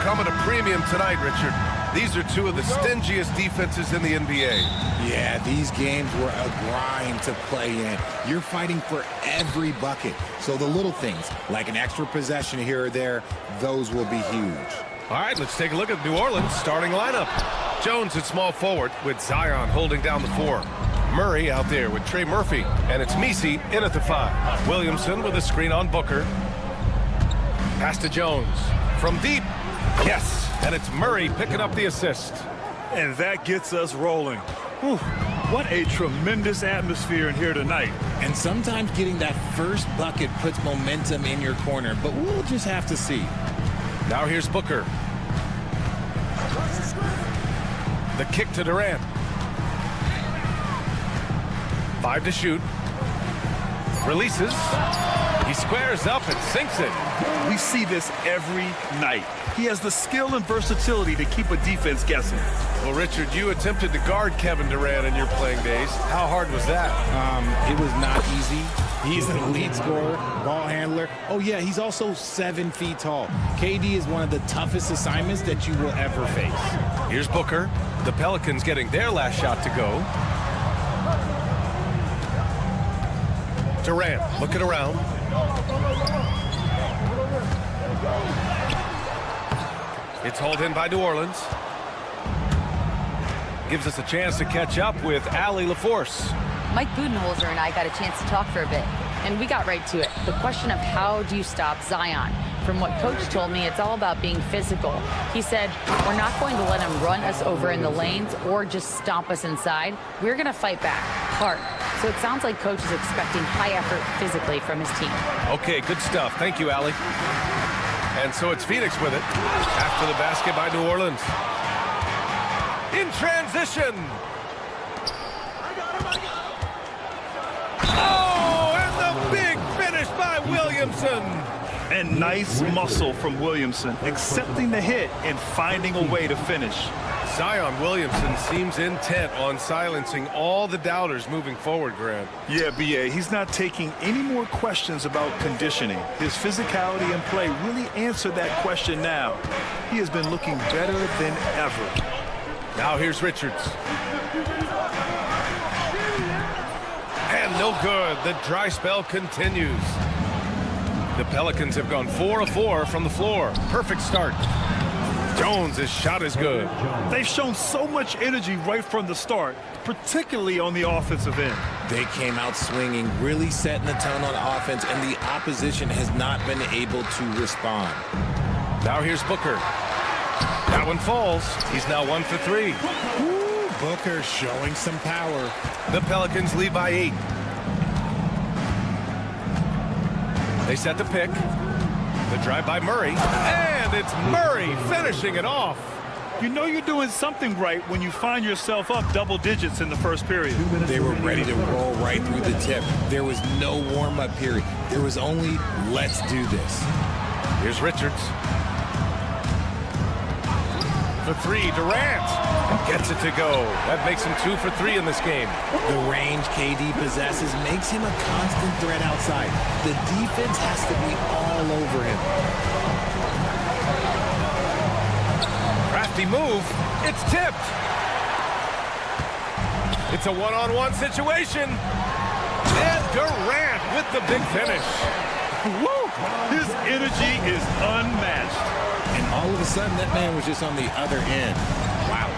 come at a premium tonight, Richard. These are two of the stingiest defenses in the NBA. Yeah, these games were a grind to play in. You're fighting for every bucket. So the little things, like an extra possession here or there, those will be huge. All right, let's take a look at New Orleans' starting lineup. Jones at small forward with Zion holding down the 4. Murray out there with Trey Murphy, and it's Messi in at the 5. Williamson with a screen on Booker. Pass to Jones. From deep. Yes, and it's Murray picking up the assist. And that gets us rolling. Whew, what a tremendous atmosphere in here tonight. And sometimes getting that first bucket puts momentum in your corner, but we'll just have to see. Now here's Booker. The kick to Durant. 5 to shoot. Releases. He squares up and sinks it. We see this every night. He has the skill and versatility to keep a defense guessing. Well, Richard, you attempted to guard Kevin Durant in your playing days. How hard was that? It was not easy. He's an elite scorer, ball handler. Oh, yeah, he's also 7 feet tall. KD is one of the toughest assignments that you will ever face. Here's Booker. The Pelicans getting their last shot to go. Durant looking around. It's hauled in by New Orleans. Gives us a chance to catch up with Allie LaForce. Mike Budenholzer and I got a chance to talk for a bit, and we got right to it. The question of how do you stop Zion? From what Coach told me, it's all about being physical. He said, we're not going to let him run us over in the lanes or just stomp us inside. We're going to fight back hard. So it sounds like Coach is expecting high effort physically from his team. Okay, good stuff. Thank you, Allie. And so it's Phoenix with it. After the basket by New Orleans. In transition. Oh, and the big finish by Williamson. And nice muscle from Williamson, accepting the hit and finding a way to finish. Zion Williamson seems intent on silencing all the doubters moving forward, Grant. Yeah, B.A., he's not taking any more questions about conditioning. His physicality and play really answer that question now. He has been looking better than ever. Now here's Richards. And no good. The dry spell continues. The Pelicans have gone 4 of 4 from the floor. Perfect start. Jones' shot is good. They've shown so much energy right from the start, particularly on the offensive end. They came out swinging, really setting the tone on offense, and the opposition has not been able to respond. Now here's Booker. That one falls. He's now 1 for 3. Ooh, Booker showing some power. The Pelicans lead by 8. They set the pick. The drive by Murray. And it's Murray finishing it off. You know you're doing something right when you find yourself up double digits in the first period. They were ready to roll right through the tip. There was no warm-up period. There was only, let's do this. Here's Richards. For 3, Durant gets it to go. That makes him 2 for 3 in this game. The range KD possesses makes him a constant threat outside. The defense has to be all over him. Crafty move. It's tipped. It's a one-on-one situation. And Durant with the big finish. Woo! His energy is unmatched. And all of a sudden, that man was just on the other end. Wow.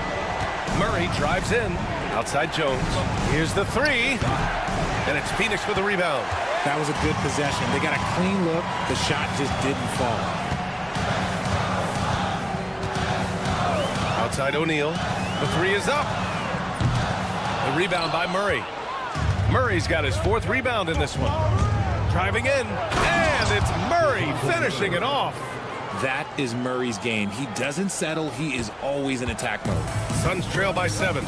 Murray drives in. Outside Jones. Here's the 3. And it's Phoenix with the rebound. That was a good possession. They got a clean look. The shot just didn't fall. Outside O'Neal. The 3 is up. The rebound by Murray. Murray's got his 4th rebound in this one. Driving in. And it's Murray finishing it off. That is Murray's game. He doesn't settle. He is always in attack mode. Suns trail by 7.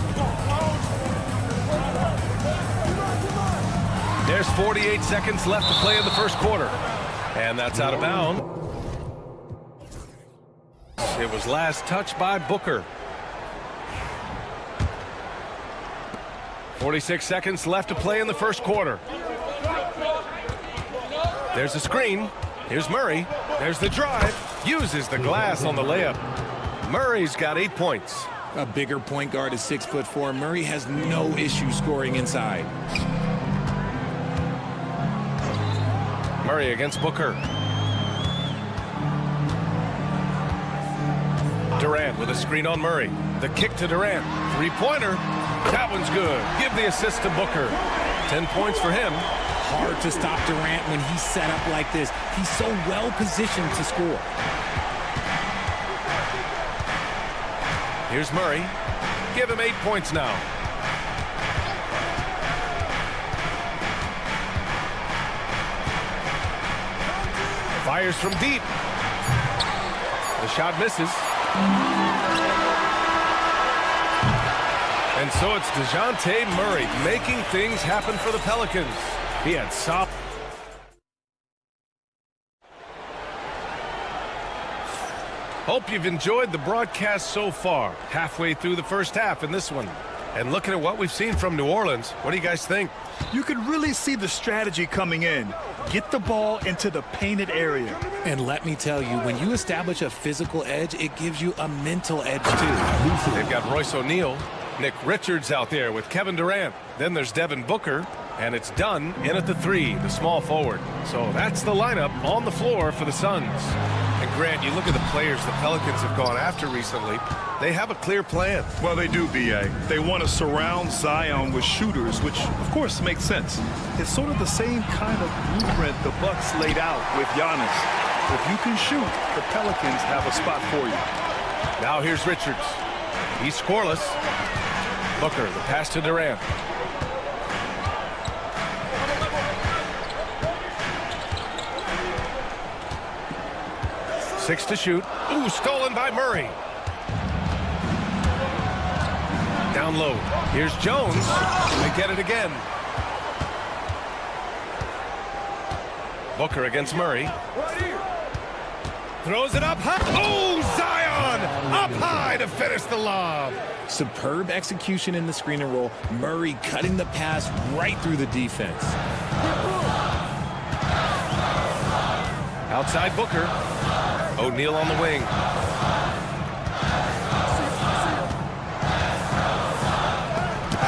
There's 48 seconds left to play in the first quarter. And that's out of bounds. It was last touched by Booker. 46 seconds left to play in the first quarter. There's a screen. Here's Murray. There's the drive. Uses the glass on the layup. Murray's got 8 points. A bigger point guard is 6'4". Murray has no issue scoring inside. Murray against Booker. Durant with a screen on Murray. The kick to Durant. Three-pointer. That one's good. Give the assist to Booker. 10 points for him. Hard to stop Durant when he's set up like this. He's so well positioned to score. Here's Murray. Give him 8 points now. Fires from deep. The shot misses. And so it's DeJounte Murray making things happen for the Pelicans. He had solid. Hope you've enjoyed the broadcast so far. Halfway through the first half in this one. And looking at what we've seen from New Orleans, what do you guys think? You can really see the strategy coming in. Get the ball into the painted area. And let me tell you, when you establish a physical edge, it gives you a mental edge too. They've got Royce O'Neal, Nick Richards out there with Kevin Durant. Then there's Devin Booker, and it's Dunn in at the 3, the small forward. So that's the lineup on the floor for the Suns. And Grant, you look at the players the Pelicans have gone after recently, they have a clear plan. Well, they do, B.A. They want to surround Zion with shooters, which, of course, makes sense. It's sort of the same kind of blueprint the Bucks laid out with Giannis. If you can shoot, the Pelicans have a spot for you. Now here's Richards. He's scoreless. Booker, the pass to Durant. Six to shoot. Ooh, stolen by Murray. Down low. Here's Jones. They get it again. Booker against Murray. Throws it up high. Oh, Zion! Up high to finish the lob. Superb execution in the screen and roll. Murray cutting the pass right through the defense. Outside Booker. O'Neal on the wing. Got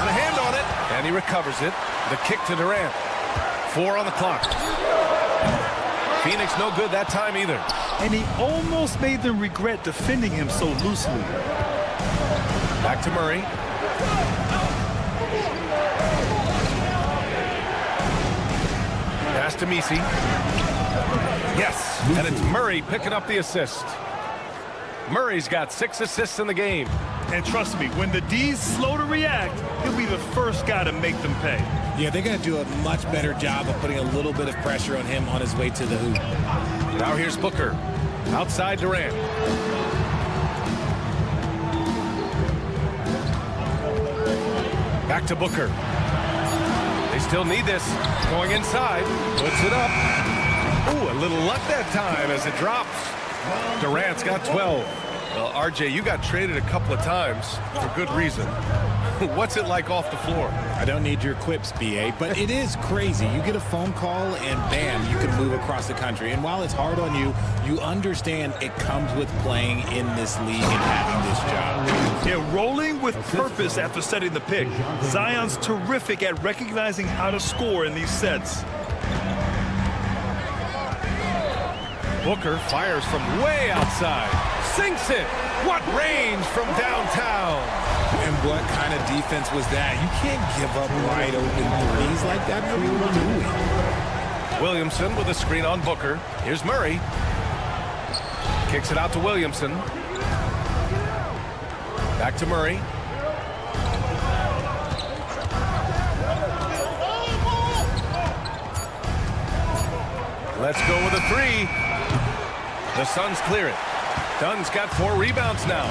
a hand on it. And he recovers it. The kick to Durant. 4 on the clock. Phoenix no good that time either. And he almost made them regret defending him so loosely. Back to Murray. Pass to Messi. Yes, and it's Murray picking up the assist. Murray's got 6 assists in the game. And trust me, when the D's slow to react, he'll be the first guy to make them pay. Yeah, they're going to do a much better job of putting a little bit of pressure on him on his way to the hoop. Now here's Booker. Outside Durant. Back to Booker. They still need this. Going inside. Puts it up. Ooh, a little luck that time as it drops. Durant's got 12. Well, RJ, you got traded a couple of times for good reason. What's it like off the floor? I don't need your quips, BA, but it is crazy. You get a phone call and bam, you can move across the country. And while it's hard on you, you understand it comes with playing in this league and having this job. Yeah, rolling with purpose after setting the pick. Zion's terrific at recognizing how to score in these sets. Booker fires from way outside. Sinks it. What range from downtown. And what kind of defense was that? You can't give up wide open threes like that. Williamson with a screen on Booker. Here's Murray. Kicks it out to Williamson. Back to Murray. Let's go with a 3. The Suns clear it. Dunn's got 4 rebounds now.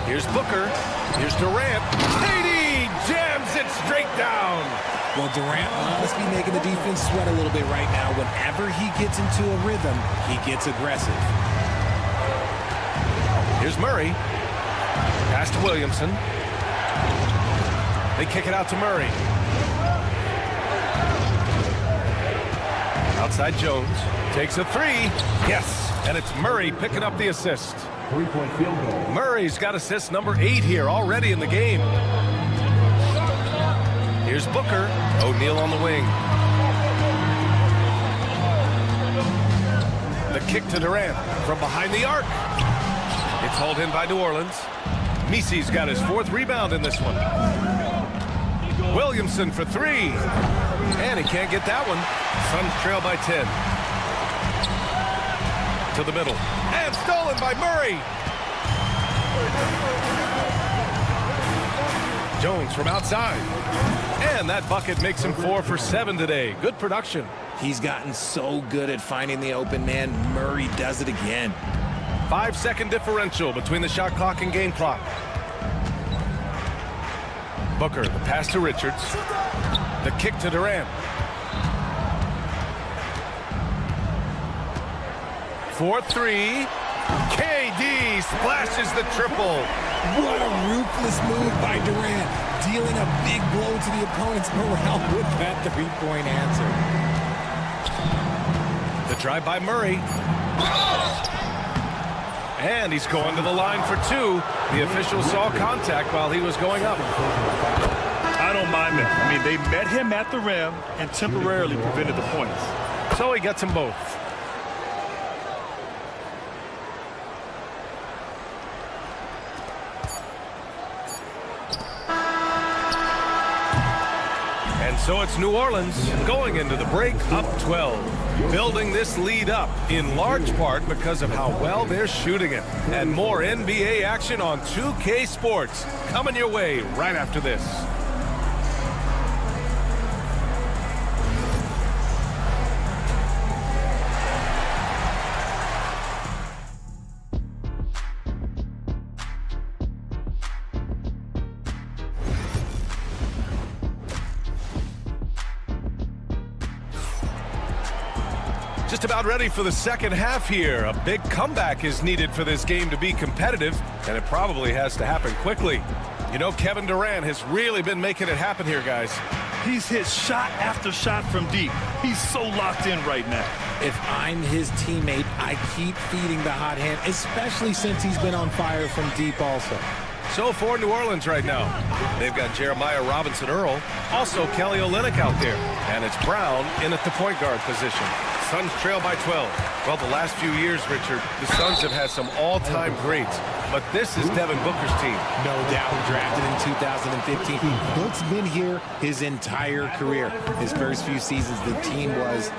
Here's Booker. Here's Durant. KD jams it straight down. Well, Durant must be making the defense sweat a little bit right now. Whenever he gets into a rhythm, he gets aggressive. Here's Murray. Pass to Williamson. They kick it out to Murray. Outside Jones. Takes a 3. Yes. And it's Murray picking up the assist. 3-point field goal. Murray's got assist number 8 here already in the game. Here's Booker. O'Neal on the wing. The kick to Durant from behind the arc. It's hauled in by New Orleans. Misi's got his 4th rebound in this one. Williamson for 3. And he can't get that one. Suns trail by 10. To the middle. And stolen by Murray. Jones from outside. And that bucket makes him 4 for 7 today. Good production. He's gotten so good at finding the open man. Murray does it again. 5-second differential between the shot clock and game clock. Booker, the pass to Richards. The kick to Durant. 4-3. KD splashes the triple. What a ruthless move by Durant, dealing a big blow to the opponent's morale with that 3-point answer. The drive by Murray. And he's going to the line for 2. The official saw contact while he was going up. I don't mind that. I mean, they met him at the rim and temporarily prevented the points. So he gets them both. And so it's New Orleans going into the break up 12. Building this lead up in large part because of how well they're shooting it. And more NBA action on 2K Sports coming your way right after this. Just about ready for the second half here. A big comeback is needed for this game to be competitive, and it probably has to happen quickly. You know, Kevin Durant has really been making it happen here, guys. He's hit shot after shot from deep. He's so locked in right now. If I'm his teammate, I keep feeding the hot hand, especially since he's been on fire from deep also. So for New Orleans right now, they've got Jeremiah Robinson-Earl, also Kelly Olynyk out there, and it's Brown in at the point guard position. Suns trail by 12. Well, the last few years, Richard, the Suns have had some all-time greats, but this is Devin Booker's team. No doubt, drafted in 2015. Book's been here his entire career. His first few seasons, the team was,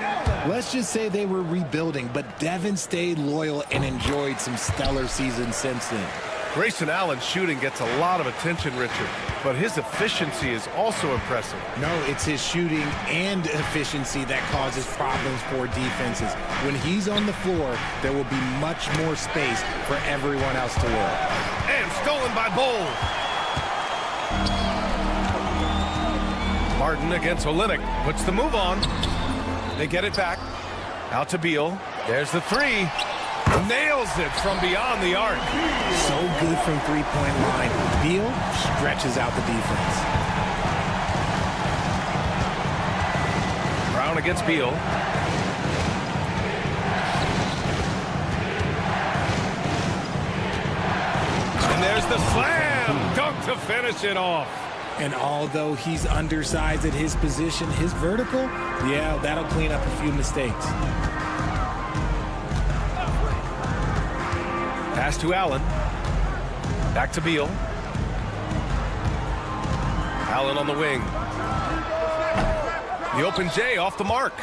let's just say they were rebuilding, but Devin stayed loyal and enjoyed some stellar seasons since then. Grayson Allen's shooting gets a lot of attention, Richard, but his efficiency is also impressive. No, it's his shooting and efficiency that causes problems for defenses. When he's on the floor, there will be much more space for everyone else to work. And stolen by Bol. Martin against Olynyk. Puts the move on. They get it back. Out to Beal. There's the 3. Nails it from beyond the arc. So good from three-point line. Beal stretches out the defense. Brown against Beal. And there's the slam dunk to finish it off. And although he's undersized at his position, his vertical, yeah, that'll clean up a few mistakes. Pass to Allen. Back to Beal. Allen on the wing. The open J off the mark.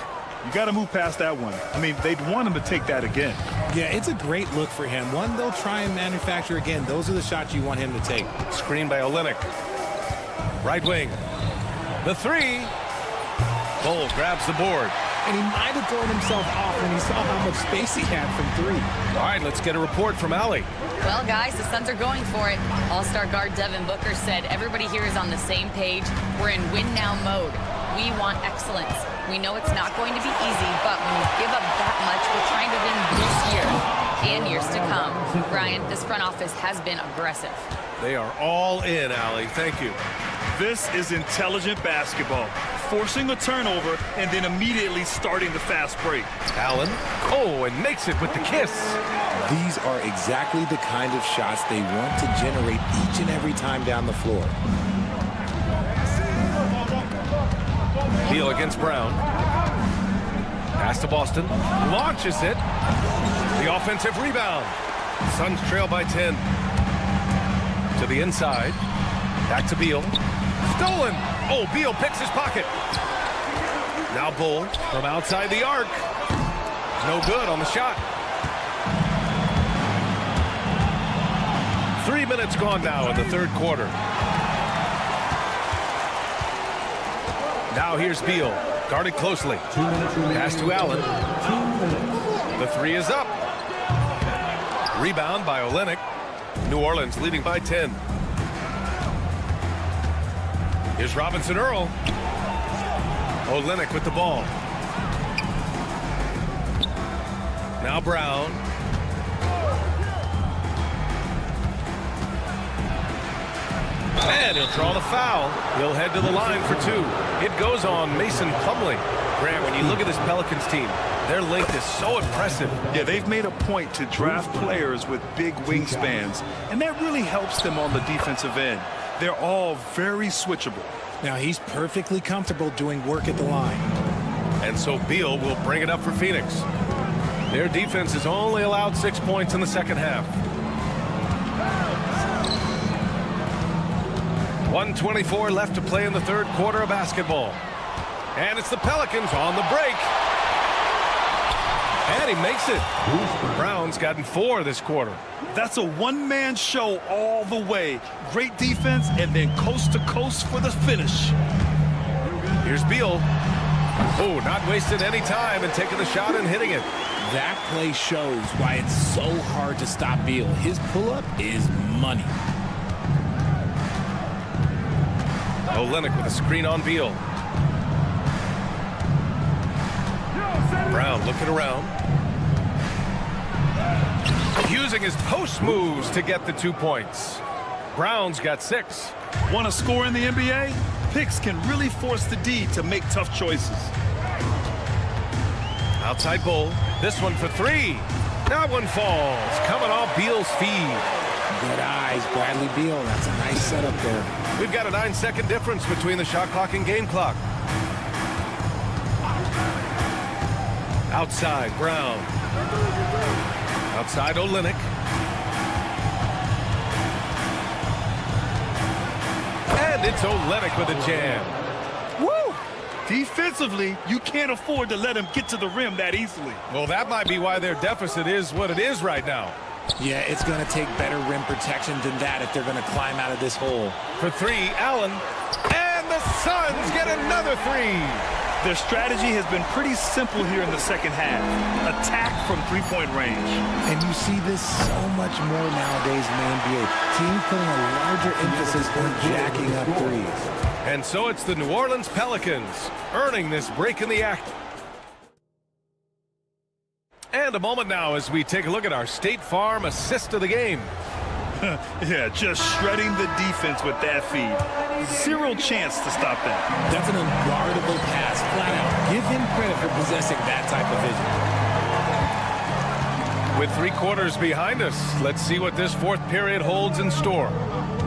You got to move past that one. I mean, they'd want him to take that again. Yeah, it's a great look for him. One they'll try and manufacture again. Those are the shots you want him to take. Screen by Olynyk. Right wing. The 3. Bol grabs the board. And he might have thrown himself off when he saw how much space he had from 3. All right, let's get a report from Allie. Well, guys, the Suns are going for it. All-star guard Devin Booker said everybody here is on the same page. We're in win-now mode. We want excellence. We know it's not going to be easy, but when you give up that much, we're trying to win this year and years to come. Brian, this front office has been aggressive. They are all in, Allie. Thank you. This is intelligent basketball. Forcing a turnover and then immediately starting the fast break. Allen. Oh, and makes it with the kiss. These are exactly the kind of shots they want to generate each and every time down the floor. Beal against Brown. Pass to Boston. Launches it. The offensive rebound. Suns trail by 10. To the inside. Back to Beal. Stolen. Oh, Beal picks his pocket. Now Bull from outside the arc. No good on the shot. 3 minutes gone now in the third quarter. Now here's Beal. Guarded closely. Pass to Allen. The three is up. Rebound by Olynyk. New Orleans leading by 10. Here's Robinson Earl. Olynyk with the ball. Now Brown. And he'll draw the foul. He'll head to the line for two. It goes on Mason Plumlee. Grant, when you look at this Pelicans team, their length is so impressive. Yeah, they've made a point to draft players with big wingspans, and that really helps them on the defensive end. They're all very switchable. Now he's perfectly comfortable doing work at the line. And so Beal will bring it up for Phoenix. Their defense has only allowed 6 points in the second half. 1:24 left to play in the third quarter of basketball. And it's the Pelicans on the break. And he makes it. Brown's gotten 4 this quarter. That's a one-man show all the way. Great defense and then coast to coast for the finish. Here's Beal. Oh, not wasting any time and taking the shot and hitting it. That play shows why it's so hard to stop Beal. His pull-up is money. Olynyk with a screen on Beal. Brown looking around. Using his post moves to get the 2 points. Brown's got 6. Want to score in the NBA? Picks can really force the D to make tough choices. Outside Bull. This one for 3. That one falls. Coming off Beal's feed. Good eyes, Bradley Beal. That's a nice setup there. We've got a 9-second difference between the shot clock and game clock. Outside, Brown. Outside, Olynyk. And it's Olynyk with a jam. Woo! Defensively, you can't afford to let him get to the rim that easily. Well, that might be why their deficit is what it is right now. Yeah, it's going to take better rim protection than that if they're going to climb out of this hole. For 3, Allen. And the Suns get another 3. Their strategy has been pretty simple here in the second half. Attack from three-point range. And you see this so much more nowadays in the NBA. Teams putting a larger emphasis on jacking up threes. And so it's the New Orleans Pelicans earning this break in the act. And a moment now as we take a look at our State Farm assist of the game. Yeah, just shredding the defense with that feed. Zero chance to stop that. That's an unguardable pass, flat out. Give him credit for possessing that type of vision. With 3 quarters behind us, let's see what this fourth period holds in store.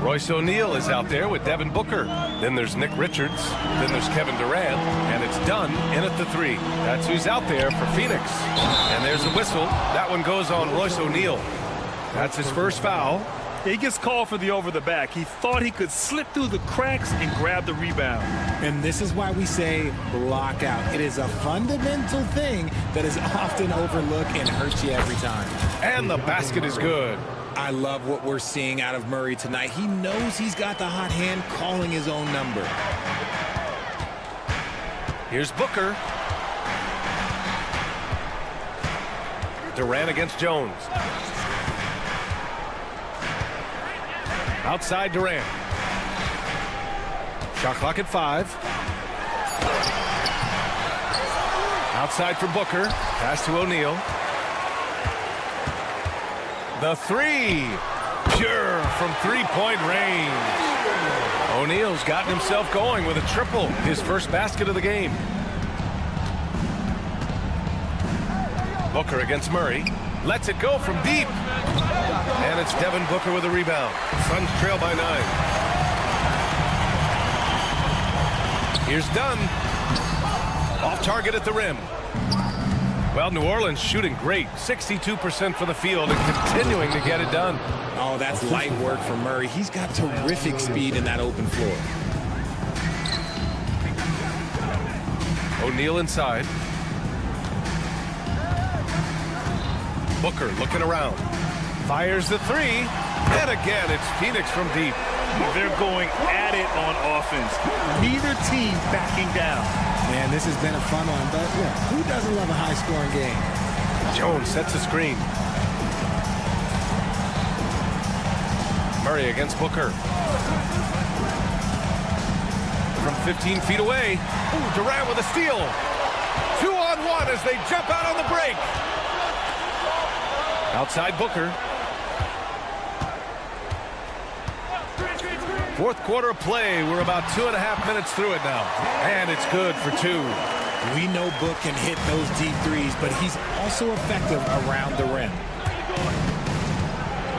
Royce O'Neal is out there with Devin Booker. Then there's Nick Richards. Then there's Kevin Durant. And it's Dunn in at the 3. That's who's out there for Phoenix. And there's a whistle. That one goes on Royce O'Neal. That's his first foul. He gets called for the over the back. He thought he could slip through the cracks and grab the rebound. And this is why we say block out. It is a fundamental thing that is often overlooked and hurts you every time. And the basket is good. I love what we're seeing out of Murray tonight. He knows he's got the hot hand calling his own number. Here's Booker. Durant against Jones. Outside Durant. Shot clock at 5. Outside for Booker. Pass to O'Neal. The 3. Pure from 3-point range. O'Neal's gotten himself going with a triple, his first basket of the game. Booker against Murray. Lets it go from deep. And it's Devin Booker with a rebound. Suns trail by 9. Here's Dunn. Off target at the rim. Well, New Orleans shooting great. 62% for the field and continuing to get it done. Oh, that's light work for Murray. He's got terrific speed in that open floor. O'Neal inside. Booker looking around. Fires the three. And again, it's Phoenix from deep. They're going at it on offense. Neither team backing down. Man, this has been a fun one, but yeah, who doesn't love a high-scoring game? Jones sets a screen. Murray against Booker. From 15 feet away. Ooh, Durant with a steal. 2-on-1 as they jump out on the break. Outside Booker. Fourth quarter of play. We're about 2.5 minutes through it now. And it's good for 2. We know Book can hit those deep threes, but he's also effective around the rim.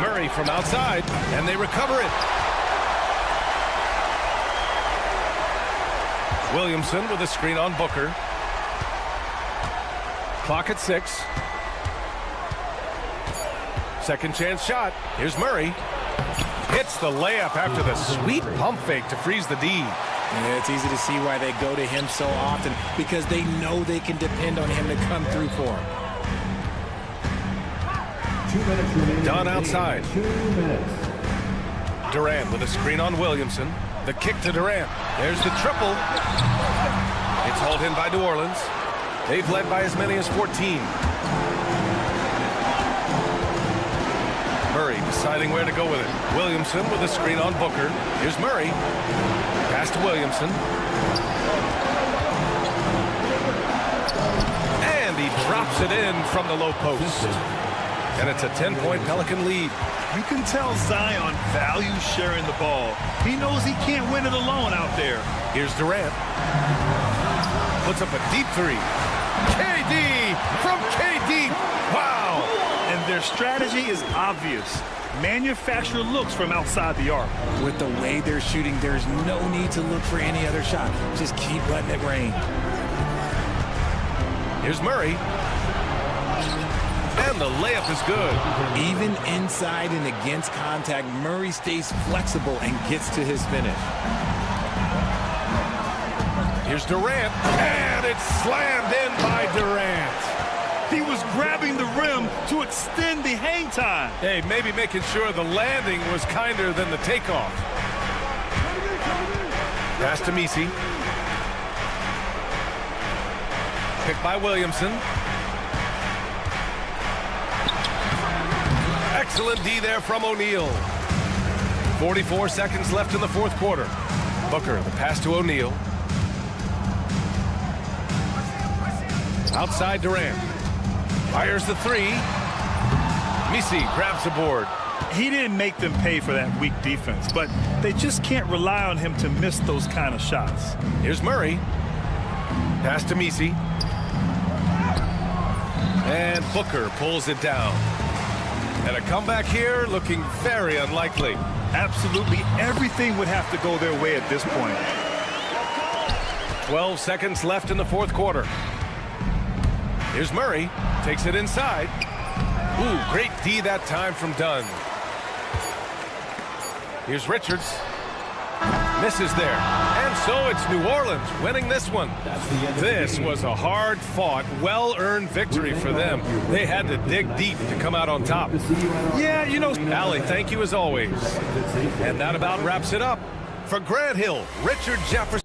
Murray from outside, and they recover it. Williamson with a screen on Booker. Clock at 6. Second chance shot. Here's Murray. Hits the layup after the sweet pump fake to freeze the D. Yeah, it's easy to see why they go to him so often, because they know they can depend on him to come through for them. 2 minutes remaining. Dunn outside. 2 minutes. Durant with a screen on Williamson. The kick to Durant. There's the triple. It's hauled in by New Orleans. They've led by as many as 14. Murray deciding where to go with it. Williamson with a screen on Booker. Here's Murray. Pass to Williamson. And he drops it in from the low post. And it's a 10-point Pelican lead. You can tell Zion values sharing the ball. He knows he can't win it alone out there. Here's Durant. Puts up a deep three. KD from KD. Wow. And their strategy is obvious. Manufacture looks from outside the arc. With the way they're shooting, there's no need to look for any other shot. Just keep letting it rain. Here's Murray. And the layup is good. Even inside and against contact, Murray stays flexible and gets to his finish. Here's Durant. And it's slammed in by Durant. He was grabbing the rim to extend the hang time. Hey, maybe making sure the landing was kinder than the takeoff. Pass to Messi. Picked by Williamson. Excellent D there from O'Neal. 44 seconds left in the fourth quarter. Booker, the pass to O'Neal. Outside Durant. Fires the three. Messi grabs the board. He didn't make them pay for that weak defense, but they just can't rely on him to miss those kind of shots. Here's Murray. Pass to Messi. And Booker pulls it down. And a comeback here looking very unlikely. Absolutely everything would have to go their way at this point. 12 seconds left in the fourth quarter. Here's Murray. Takes it inside. Ooh, great D that time from Dunn. Here's Richards. Misses there. And so it's New Orleans winning this one. This was a hard-fought, well-earned victory for them. They had to dig deep to come out on top. Yeah, you know, Allie, thank you as always. And that about wraps it up. For Grant Hill, Richard Jefferson.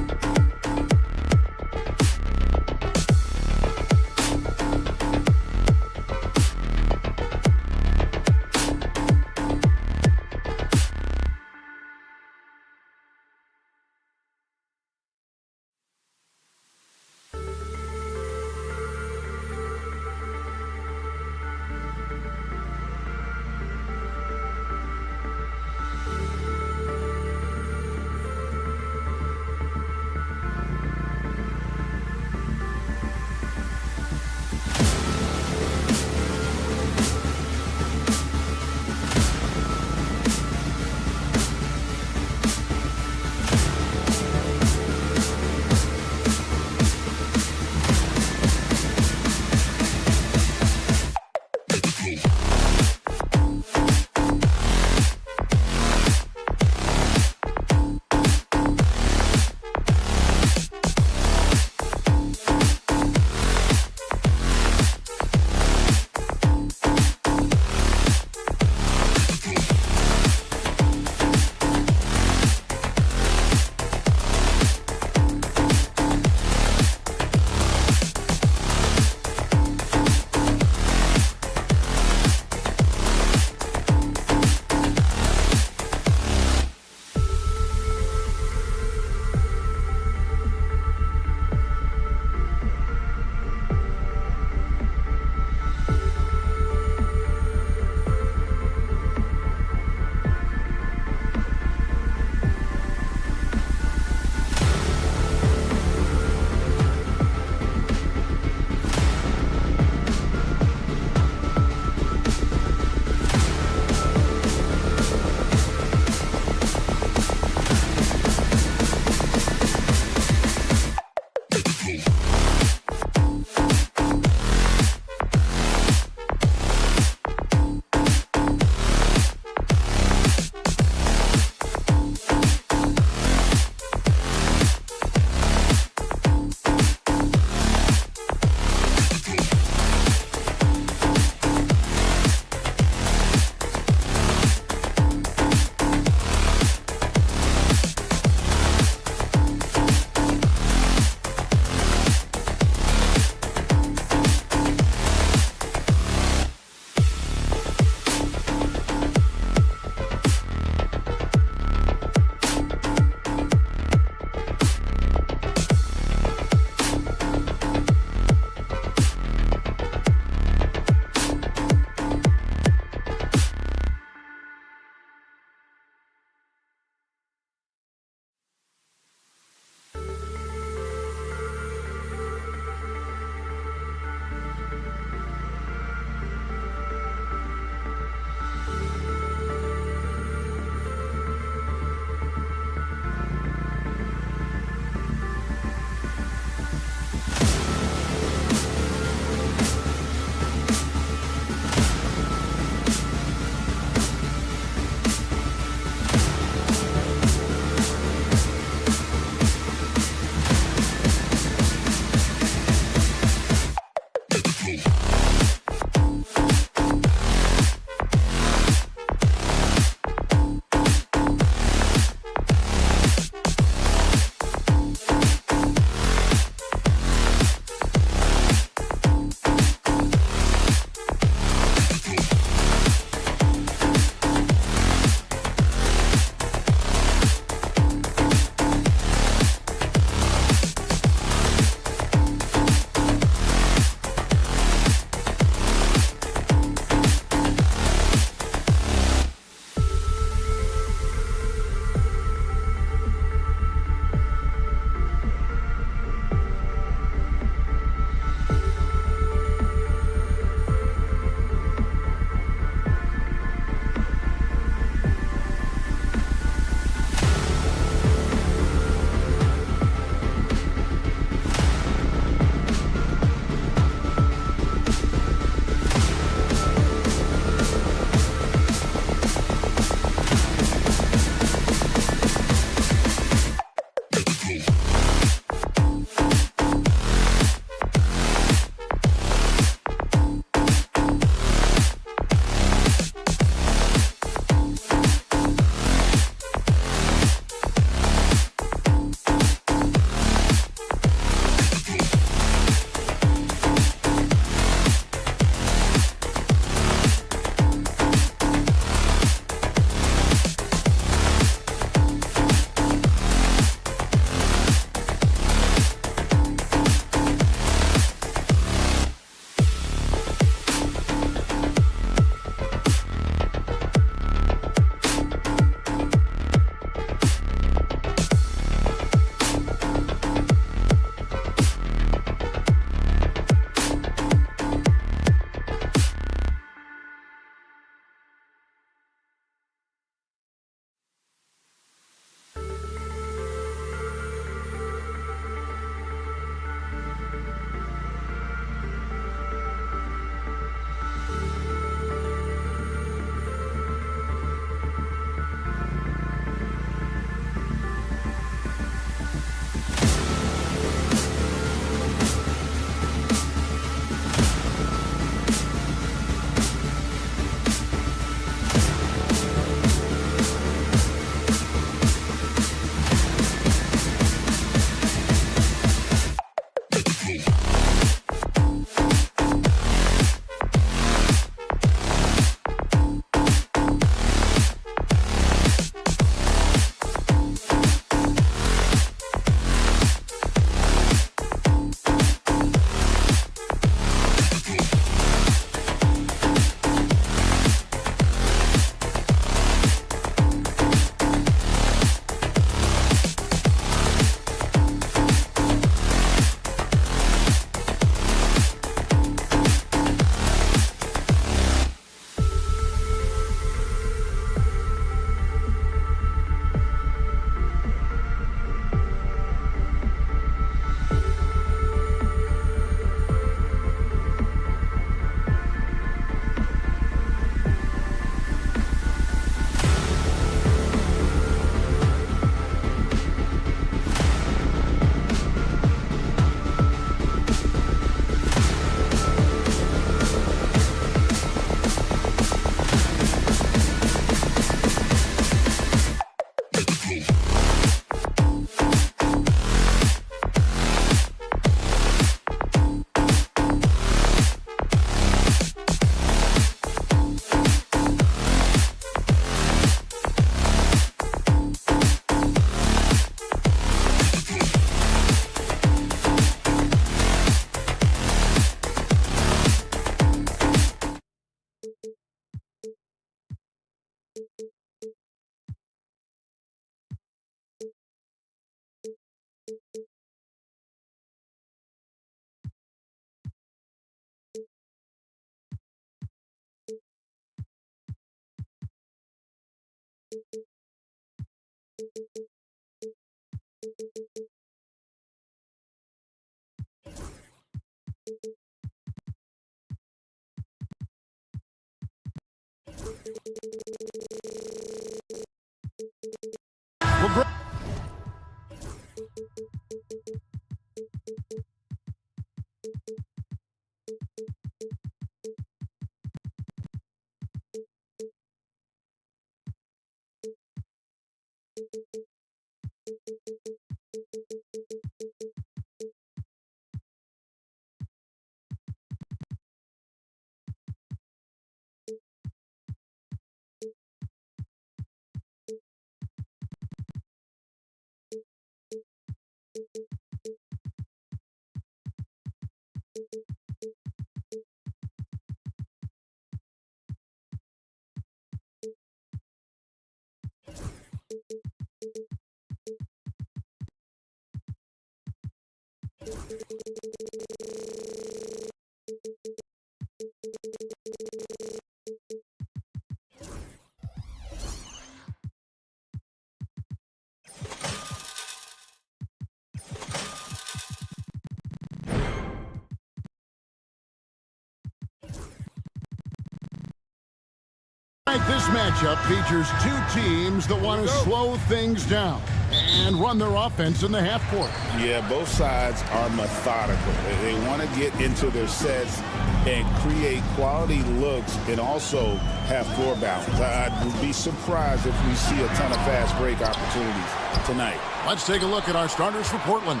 This matchup features two teams that want to slow things down and run their offense in the half court. Yeah, both sides are methodical. They want to get into their sets and create quality looks and also have floor balance. I'd be surprised if we see a ton of fast break opportunities tonight. Let's take a look at our starters for Portland.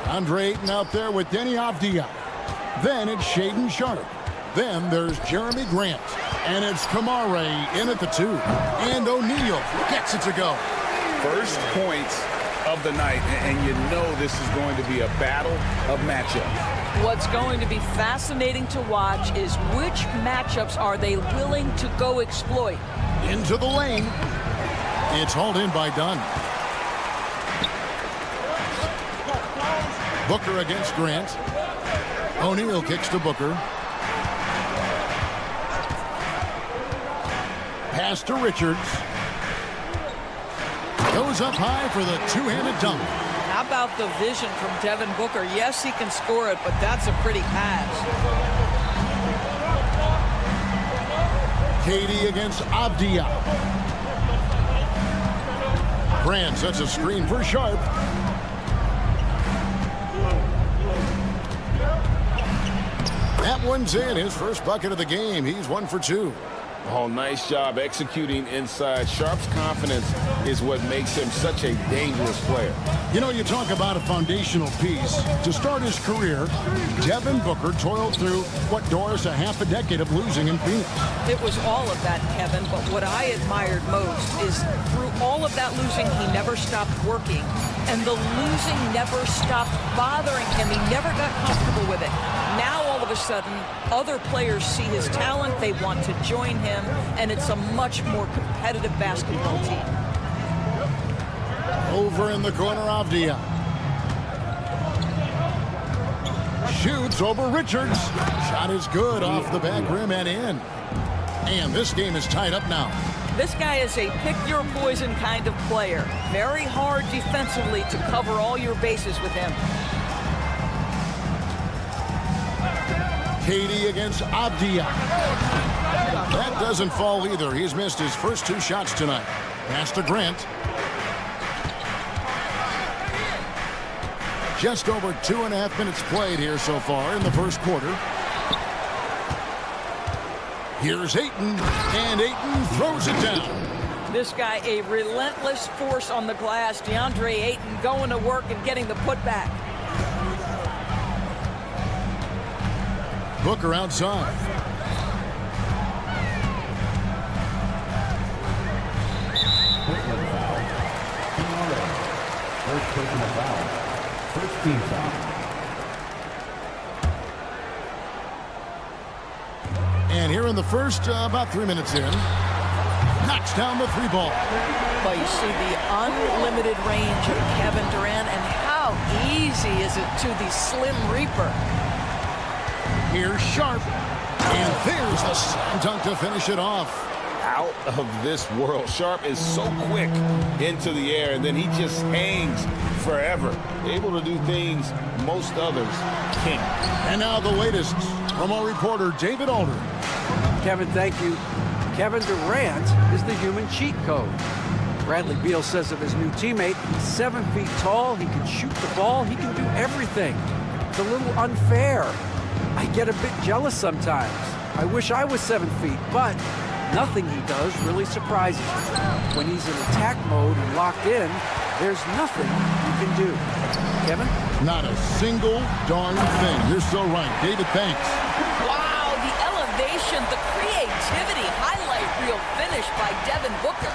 Andre Ayton out there with Denny Avdia. Then it's Shaedon Sharpe. Then there's Jeremy Grant. And it's Kamare in at the 2. And O'Neal gets it to go. First points of the night, and you know this is going to be a battle of matchups. What's going to be fascinating to watch is which matchups are they willing to go exploit. Into the lane. It's hauled in by Dunn. Booker against Grant. O'Neal kicks to Booker. Pass to Richards. Goes up high for the two-handed dunk. How about the vision from Devin Booker? Yes, he can score it, but that's a pretty pass. Katie against Avdia. Grant sets a screen for Sharpe. That one's in. His first bucket of the game. He's 1 for 2. Oh, nice job executing inside. Sharpe's confidence is what makes him such a dangerous player. You know, you talk about a foundational piece. To start his career, Devin Booker toiled through what, Doris, a half a decade of losing in Phoenix. It was all of that, Kevin, but what I admired most is through all of that losing, he never stopped working. And the losing never stopped bothering him. He never got comfortable with it. Now, all of a sudden, other players see his talent, they want to join him, and it's a much more competitive basketball team. Over in the corner, Avdia. Shoots over Richards. Shot is good off the back rim and in. And this game is tied up now. This guy is a pick-your-poison kind of player. Very hard defensively to cover all your bases with him. Katie against Avdia. That doesn't fall either. He's missed his first 2 shots tonight. Pass to Grant. Just over 2.5 minutes played here so far in the first quarter. Here's Ayton, and Ayton throws it down. This guy, a relentless force on the glass. DeAndre Ayton going to work and getting the putback. Booker outside. Portland foul. First personal foul. First team foul. And here in the first, about 3 minutes in, knocks down the 3-ball. But you see the unlimited range of Kevin Durant, and how easy is it to the Slim Reaper. Here's Sharpe, and there's the slam dunk to finish it off. Out of this world. Sharpe is so quick into the air, and then he just hangs forever. Able to do things most others can't. And now the latest from our reporter, David Alder. Kevin, thank you. Kevin Durant is the human cheat code. Bradley Beal says of his new teammate, he's 7 feet tall, he can shoot the ball, he can do everything. It's a little unfair. I get a bit jealous sometimes. I wish I was 7 feet, but nothing he does really surprises me. When he's in attack mode and locked in, there's nothing you can do. Kevin? Not a single darn thing. You're so right. David, thanks. Wow, the elevation, the creativity, highlight reel finish by Devin Booker.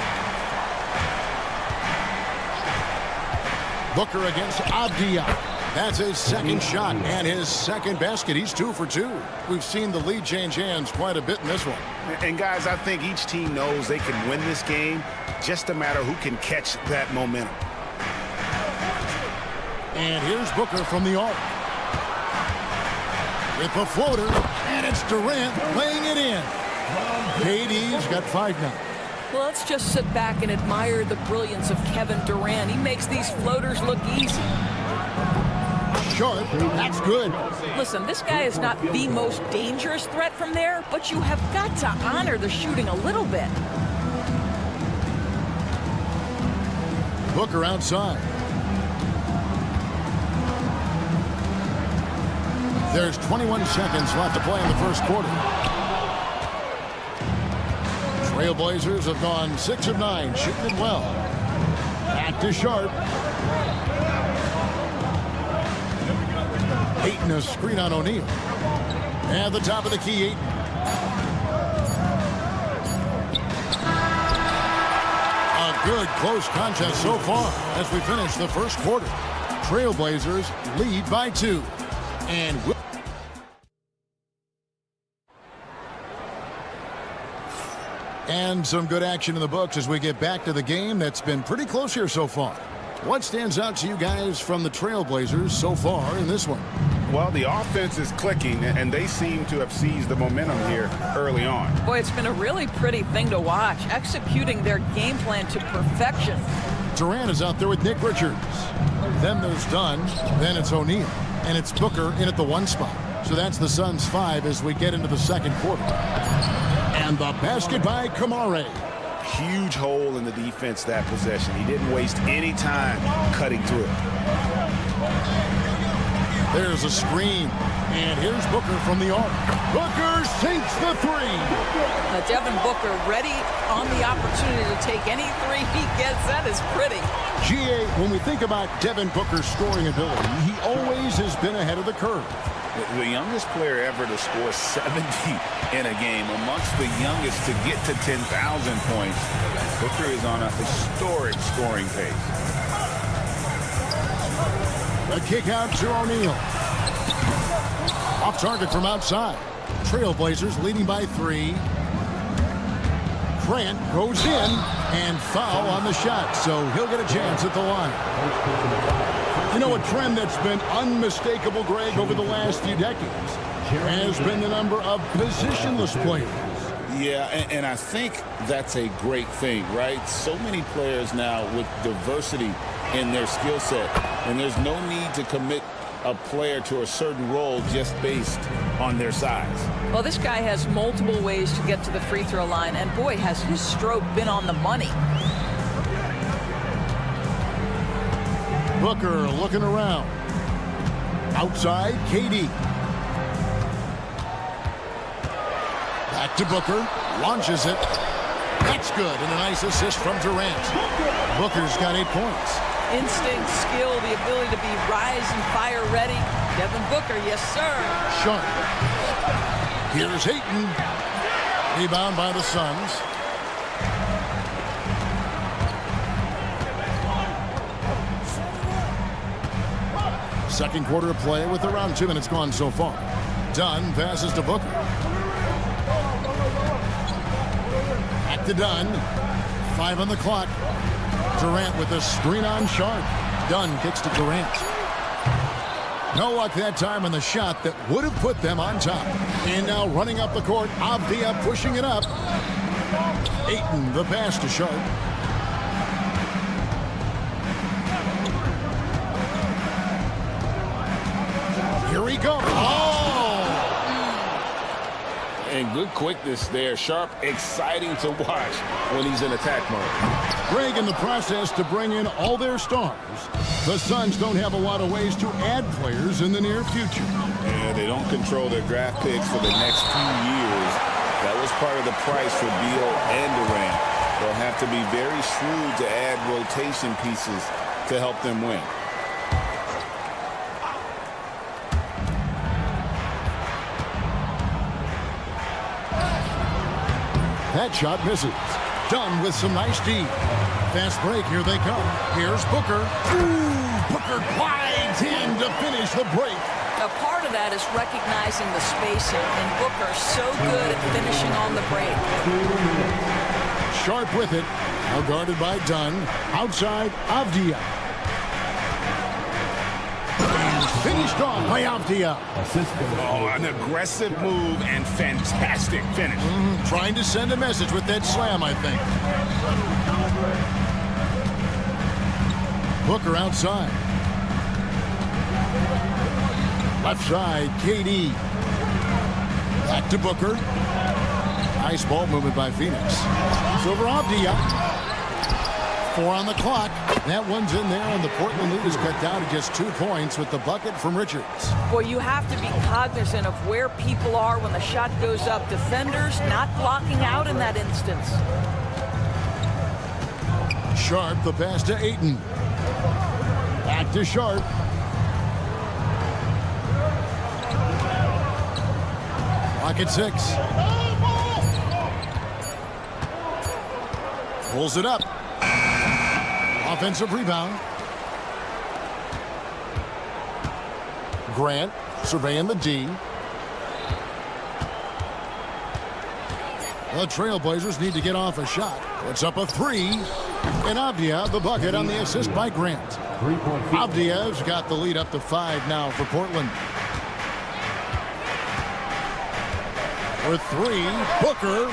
Booker against Avdia. That's his second shot and his second basket. He's 2 for 2. We've seen the lead change hands quite a bit in this one. And guys, I think each team knows they can win this game. Just a matter who can catch that momentum. And here's Booker from the arc. With the floater, and it's Durant laying it in. KD's got 5 now. Well, let's just sit back and admire the brilliance of Kevin Durant. He makes these floaters look easy. Short, that's good. Listen, this guy is not the most dangerous threat from there, but you have got to honor the shooting a little bit. Booker outside. There's 21 seconds left to play in the first quarter. Trailblazers have gone 6 of 9, shooting it well. Back to Sharp. Ayton a screen on O'Neal. At the top of the key, Ayton. A good close contest so far as we finish the first quarter. Trailblazers lead by 2. And some good action in the books as we get back to the game that's been pretty close here so far. What stands out to you guys from the Trailblazers so far in this one? Well, the offense is clicking, and they seem to have seized the momentum here early on. Boy, it's been a really pretty thing to watch, executing their game plan to perfection. Durant is out there with Nick Richards. Then there's Dunn. Then it's O'Neal. And it's Booker in at the 1 spot. So that's the Suns' 5 as we get into the second quarter. And the basket by Kamare. Huge hole in the defense that possession. He didn't waste any time cutting through it. There's a screen. And here's Booker from the arc. Booker sinks the 3. Now, Devin Booker ready on the opportunity to take any 3 he gets. That is pretty. GA, when we think about Devin Booker's scoring ability, he always has been ahead of the curve. The youngest player ever to score 70 in a game, amongst the youngest to get to 10,000 points. Booker is on a historic scoring pace. The kick out to O'Neal. Off target from outside. Trailblazers leading by 3. Grant goes in and foul on the shot, so he'll get a chance at the line. You know, a trend that's been unmistakable, Greg, over the last few decades has been the number of positionless players. Yeah, and I think that's a great thing, right? So many players now with diversity in their skill set, and there's no need to commit a player to a certain role just based on their size. Well, this guy has multiple ways to get to the free throw line, and boy, has his stroke been on the money. Booker looking around. Outside, KD. Back to Booker. Launches it. That's good. And a nice assist from Durant. Booker's got 8 points. Instinct, skill, the ability to be rise and fire ready. Devin Booker, yes, sir. Sharp. Here's Ayton. Rebound by the Suns. Second quarter of play with around 2 minutes gone so far. Dunn passes to Booker. Back to Dunn. 5 on the clock. Durant with a screen on Sharp. Dunn kicks to Durant. No luck that time on the shot that would have put them on top. And now running up the court, Avdia pushing it up. Ayton, the pass to Sharp. Here we go. Oh! And good quickness there. Sharp, exciting to watch when he's in attack mode. Greg, in the process to bring in all their stars, the Suns don't have a lot of ways to add players in the near future. Yeah, they don't control their draft picks for the next few years. That was part of the price for Beal and Durant. They'll have to be very shrewd to add rotation pieces to help them win. That shot misses. Dunn with some nice D. Fast break, here they come. Here's Booker. Ooh, Booker glides in to finish the break. Now, part of that is recognizing the spacing, and Booker's so good at finishing on the break. Sharp with it. Now guarded by Dunn. Outside, Avdia. And finished off by Avdia. Oh, an aggressive move and fantastic finish. Trying to send a message with that slam, I think. Booker outside. Left side, KD. Back to Booker. Nice ball movement by Phoenix. It's over Avdia. 4 on the clock. That one's in there, and the Portland lead is cut down to just 2 points with the bucket from Richards. Boy, you have to be cognizant of where people are when the shot goes up. Defenders not blocking out in that instance. Sharp, the pass to Ayton. Back to Sharp. Clock at 6. Pulls it up. Offensive rebound. Grant surveying the D. The Trailblazers need to get off a shot. Puts up a 3. And Avdia the bucket on the assist by Grant. Avdia's got the lead up to 5 now for Portland. For 3, Booker.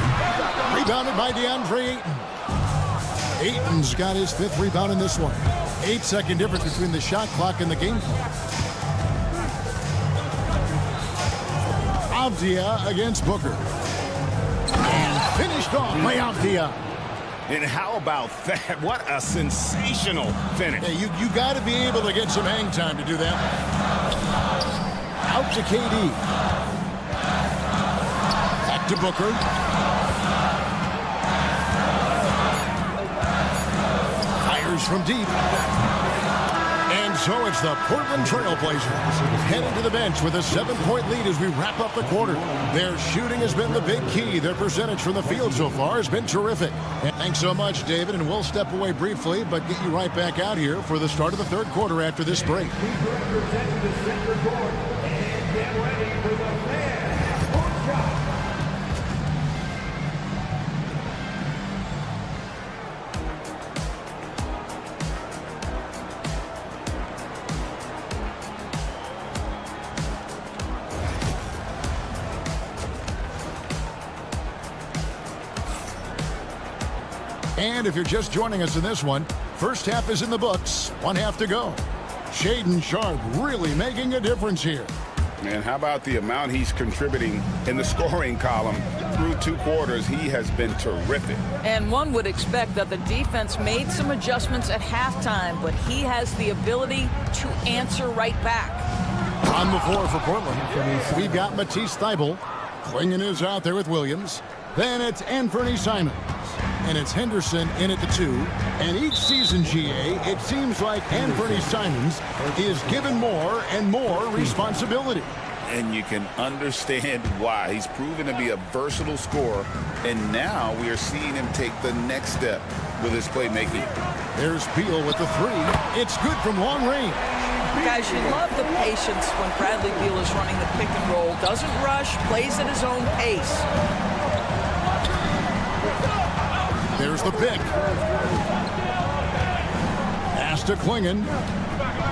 Rebounded by DeAndre Ayton. Ayton's got his 5th rebound in this one. 8-second difference between the shot clock and the game clock. Avdia against Booker. And finished off by Avdia. And how about that? What a sensational finish. Yeah, you got to be able to get some hang time to do that. Out to KD. Back to Booker. From deep. And so it's the Portland Trailblazers heading to the bench with a 7-point lead as we wrap up the quarter. Their shooting has been the big key. Their percentage from the field so far has been terrific. And thanks so much, David, and we'll step away briefly, but get you right back out here for the start of the 3rd quarter after this break. And if you're just joining us in this one, first half is in the books, 1 half to go. Shaedon Sharp really making a difference here. And how about the amount he's contributing in the scoring column through 2 quarters? He has been terrific. And one would expect that the defense made some adjustments at halftime, but he has the ability to answer right back. On the floor for Portland, we've got Matisse Thybulle. Klingon is out there with Williams. Then it's Anthony Simons. And it's Henderson in at the 2. And each season, GA, it seems like Anthony Simons is given more and more responsibility. And you can understand why. He's proven to be a versatile scorer. And now we are seeing him take the next step with his playmaking. There's Beal with the 3. It's good from long range. Guys, you love the patience when Bradley Beal is running the pick and roll. Doesn't rush, plays at his own pace. There's the pick. Pass to Klingon.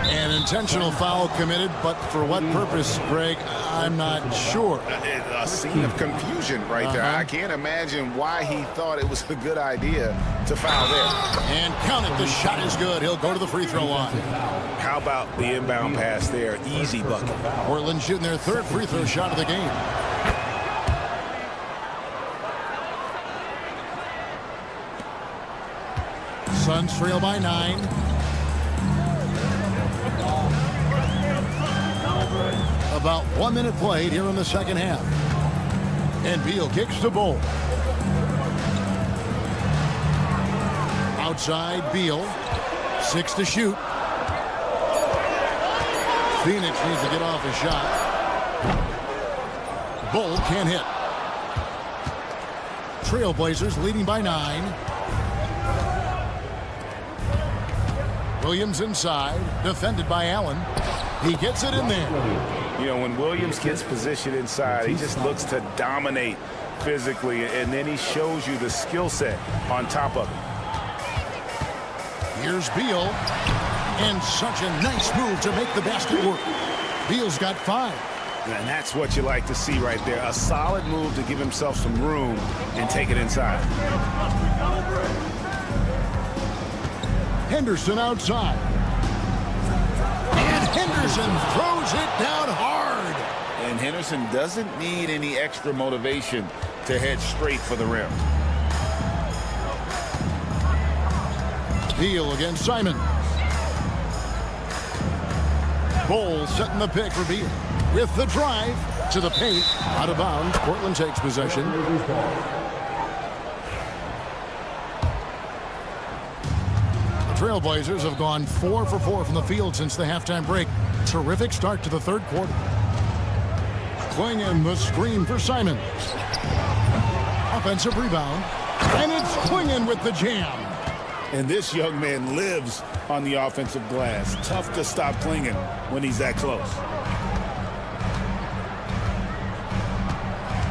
An intentional foul committed, but for what purpose, Greg, I'm not sure. A scene of confusion right there. I can't imagine why he thought it was a good idea to foul there. And count it, the shot is good. He'll go to the free throw line. How about the inbound pass there? Easy bucket. Portland shooting their 3rd free throw shot of the game. Suns trail by 9. About 1 minute played here in the second half. And Beal kicks the ball. Outside, Beal. 6 to shoot. Phoenix needs to get off a shot. Bull can't hit. Trailblazers leading by 9. Williams inside, defended by Allen. He gets it in there. You know, when Williams gets positioned inside, he just looks to dominate physically, and then he shows you the skill set on top of it. Here's Beal, and such a nice move to make the basket work. Beal's got 5. And that's what you like to see right there. A solid move to give himself some room and take it inside. Henderson outside. And Henderson throws it down hard. And Henderson doesn't need any extra motivation to head straight for the rim. Beal against Simon. Bowles setting the pick for Beal. With the drive to the paint. Out of bounds. Portland takes possession. The Trailblazers have gone 4 for 4 from the field since the halftime break. Terrific start to the third quarter. Klingon the screen for Simon. Offensive rebound. And it's Klingon with the jam. And this young man lives on the offensive glass. Tough to stop Klingon when he's that close.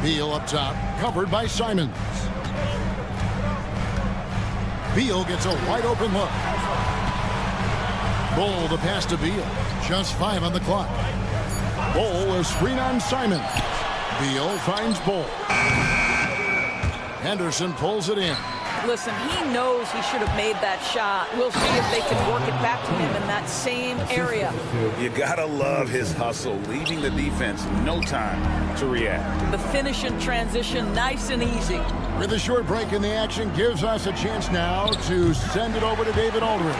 Beal up top, covered by Simons. Beal gets a wide open look. Bull the pass to Beal. Just 5 on the clock. Bull a screen on Simons. Beal finds Bull. Henderson pulls it in. Listen, he knows he should have made that shot. We'll see if they can work it back to him in that same area. You gotta love his hustle, leaving the defense no time to react. The finish and transition, nice and easy. With a short break in the action, gives us a chance now to send it over to David Aldridge.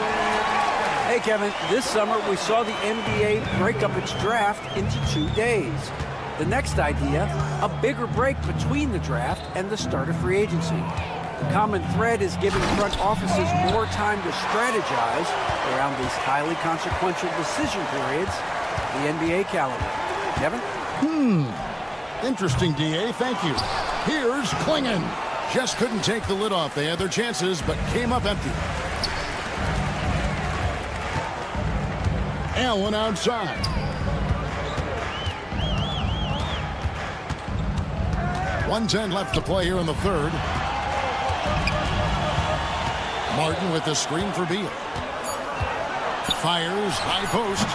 Hey, Kevin, this summer we saw the NBA break up its draft into 2 days. The next idea, a bigger break between the draft and the start of free agency. The common thread is giving front offices more time to strategize around these highly consequential decision periods, the NBA calendar. Kevin? Interesting, DA. Thank you. Here's Klingon. Just couldn't take the lid off. They had their chances, but came up empty. Allen outside. .110 left to play here in the third. Martin with the screen for Beal. Fires, high post.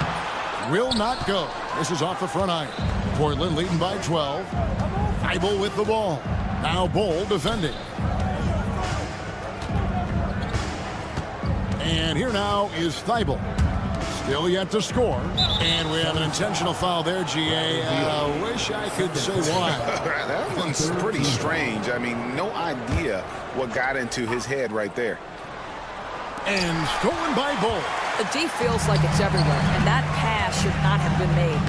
Will not go. This is off the front iron. Portland leading by 12. Thibault with the ball. Now Bull defending. And here now is Thibault. Still yet to score. And we have an intentional foul there, GA. Wish I could say why. That one's pretty strange. I mean, no idea what got into his head right there. And stolen by Bull. The D feels like it's everywhere, and that pass should not have been made.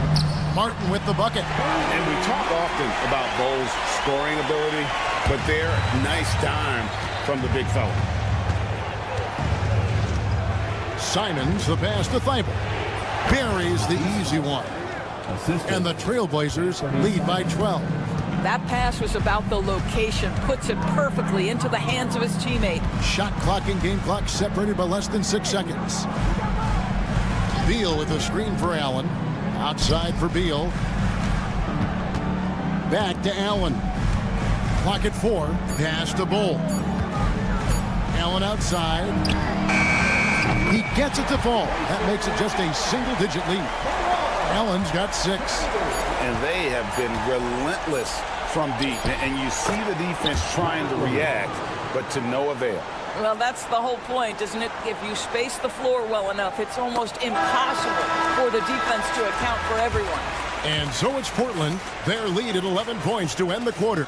Martin with the bucket. And we talk often about Bull's scoring ability, but there, nice dime from the big fella. Simons the pass to Thibault. Buries the easy one. And the Trailblazers lead by 12. That pass was about the location, puts it perfectly into the hands of his teammate. Shot clock and game clock separated by less than 6 seconds. Beal with a screen for Allen. Outside for Beal. Back to Allen. Clock at 4. Pass to Bull. Allen outside. He gets it to fall. That makes it just a single-digit lead. Allen's got 6. And they have been relentless from deep. And you see the defense trying to react, but to no avail. Well, that's the whole point, isn't it? If you space the floor well enough, it's almost impossible for the defense to account for everyone. And so it's Portland. Their lead at 11 points to end the quarter.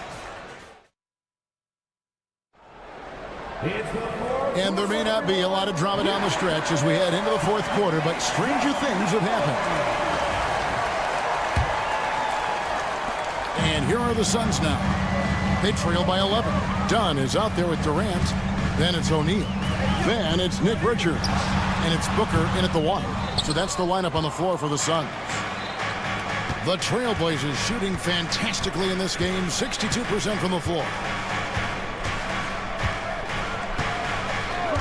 And there may not be a lot of drama down the stretch as we head into the fourth quarter, but stranger things have happened. And here are the Suns now. They trail by 11. Dunn is out there with Durant. Then it's O'Neal. Then it's Nick Richards. And it's Booker in at the 1. So that's the lineup on the floor for the Suns. The Trailblazers shooting fantastically in this game, 62% from the floor.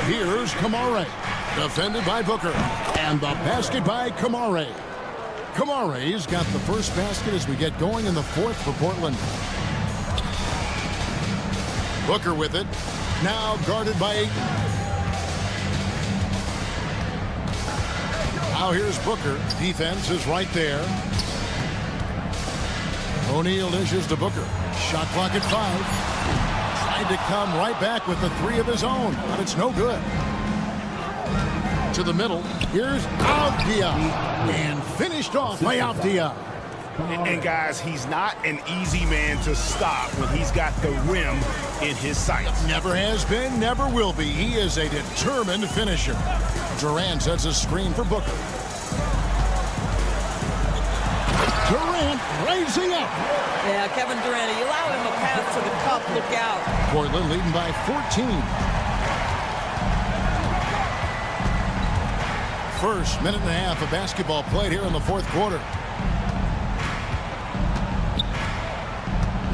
Here's Kamare, defended by Booker, and the basket by Kamare. Kamare's got the first basket as we get going in the fourth for Portland. Booker with it, now guarded by Ayton. Now here's Booker, defense is right there. O'Neal dishes to Booker. Shot clock at 5. Tried to come right back with the 3 of his own, but it's no good. To the middle. Here's Avdia. And finished off by Avdia. And guys, he's not an easy man to stop when he's got the rim in his sights. Never has been, never will be. He is a determined finisher. Durant sets a screen for Booker. Durant raising up. Yeah, Kevin Durant, you allow him a path to the cup. Look out. Portland leading by 14. First minute and a half of basketball played here in the fourth quarter.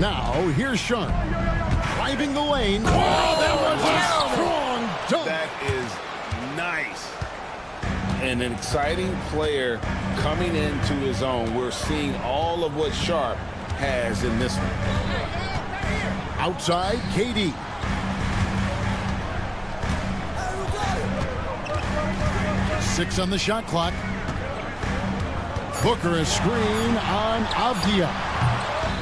Now, here's Sharp. Driving the lane. Oh, that was a strong dunk. That is nice. And an exciting player coming into his own. We're seeing all of what Sharp has in this one. Outside, KD. Six on the shot clock. Booker a screen on Avdia.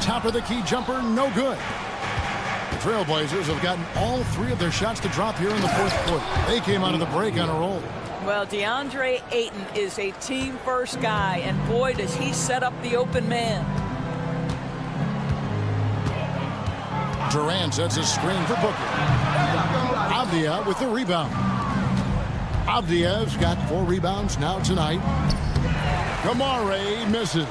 Top of the key jumper, no good. The Trailblazers have gotten all 3 of their shots to drop here in the fourth quarter. They came out of the break on a roll. Well, DeAndre Ayton is a team-first guy, and boy, does he set up the open man. Durant sets a screen for Booker. Avdia with the rebound. Avdia's got 4 rebounds now tonight. Kamare misses.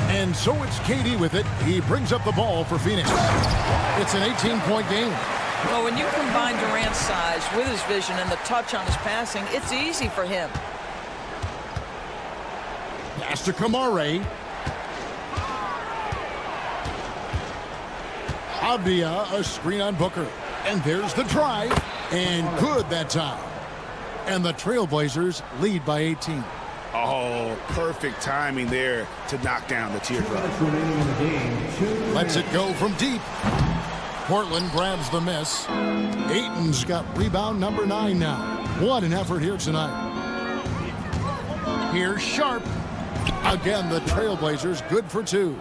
And so it's KD with it. He brings up the ball for Phoenix. It's an 18-point game. Well, when you combine Durant's size with his vision and the touch on his passing, it's easy for him. Pass to Kamare. Avdia, a screen on Booker. And there's the drive. And good that time. And the Trailblazers lead by 18. Oh, perfect timing there to knock down the teardrop. Lets it go from deep. Portland grabs the miss. Ayton's got rebound number 9 now. What an effort here tonight. Here's Sharp. Again, the Trailblazers good for 2.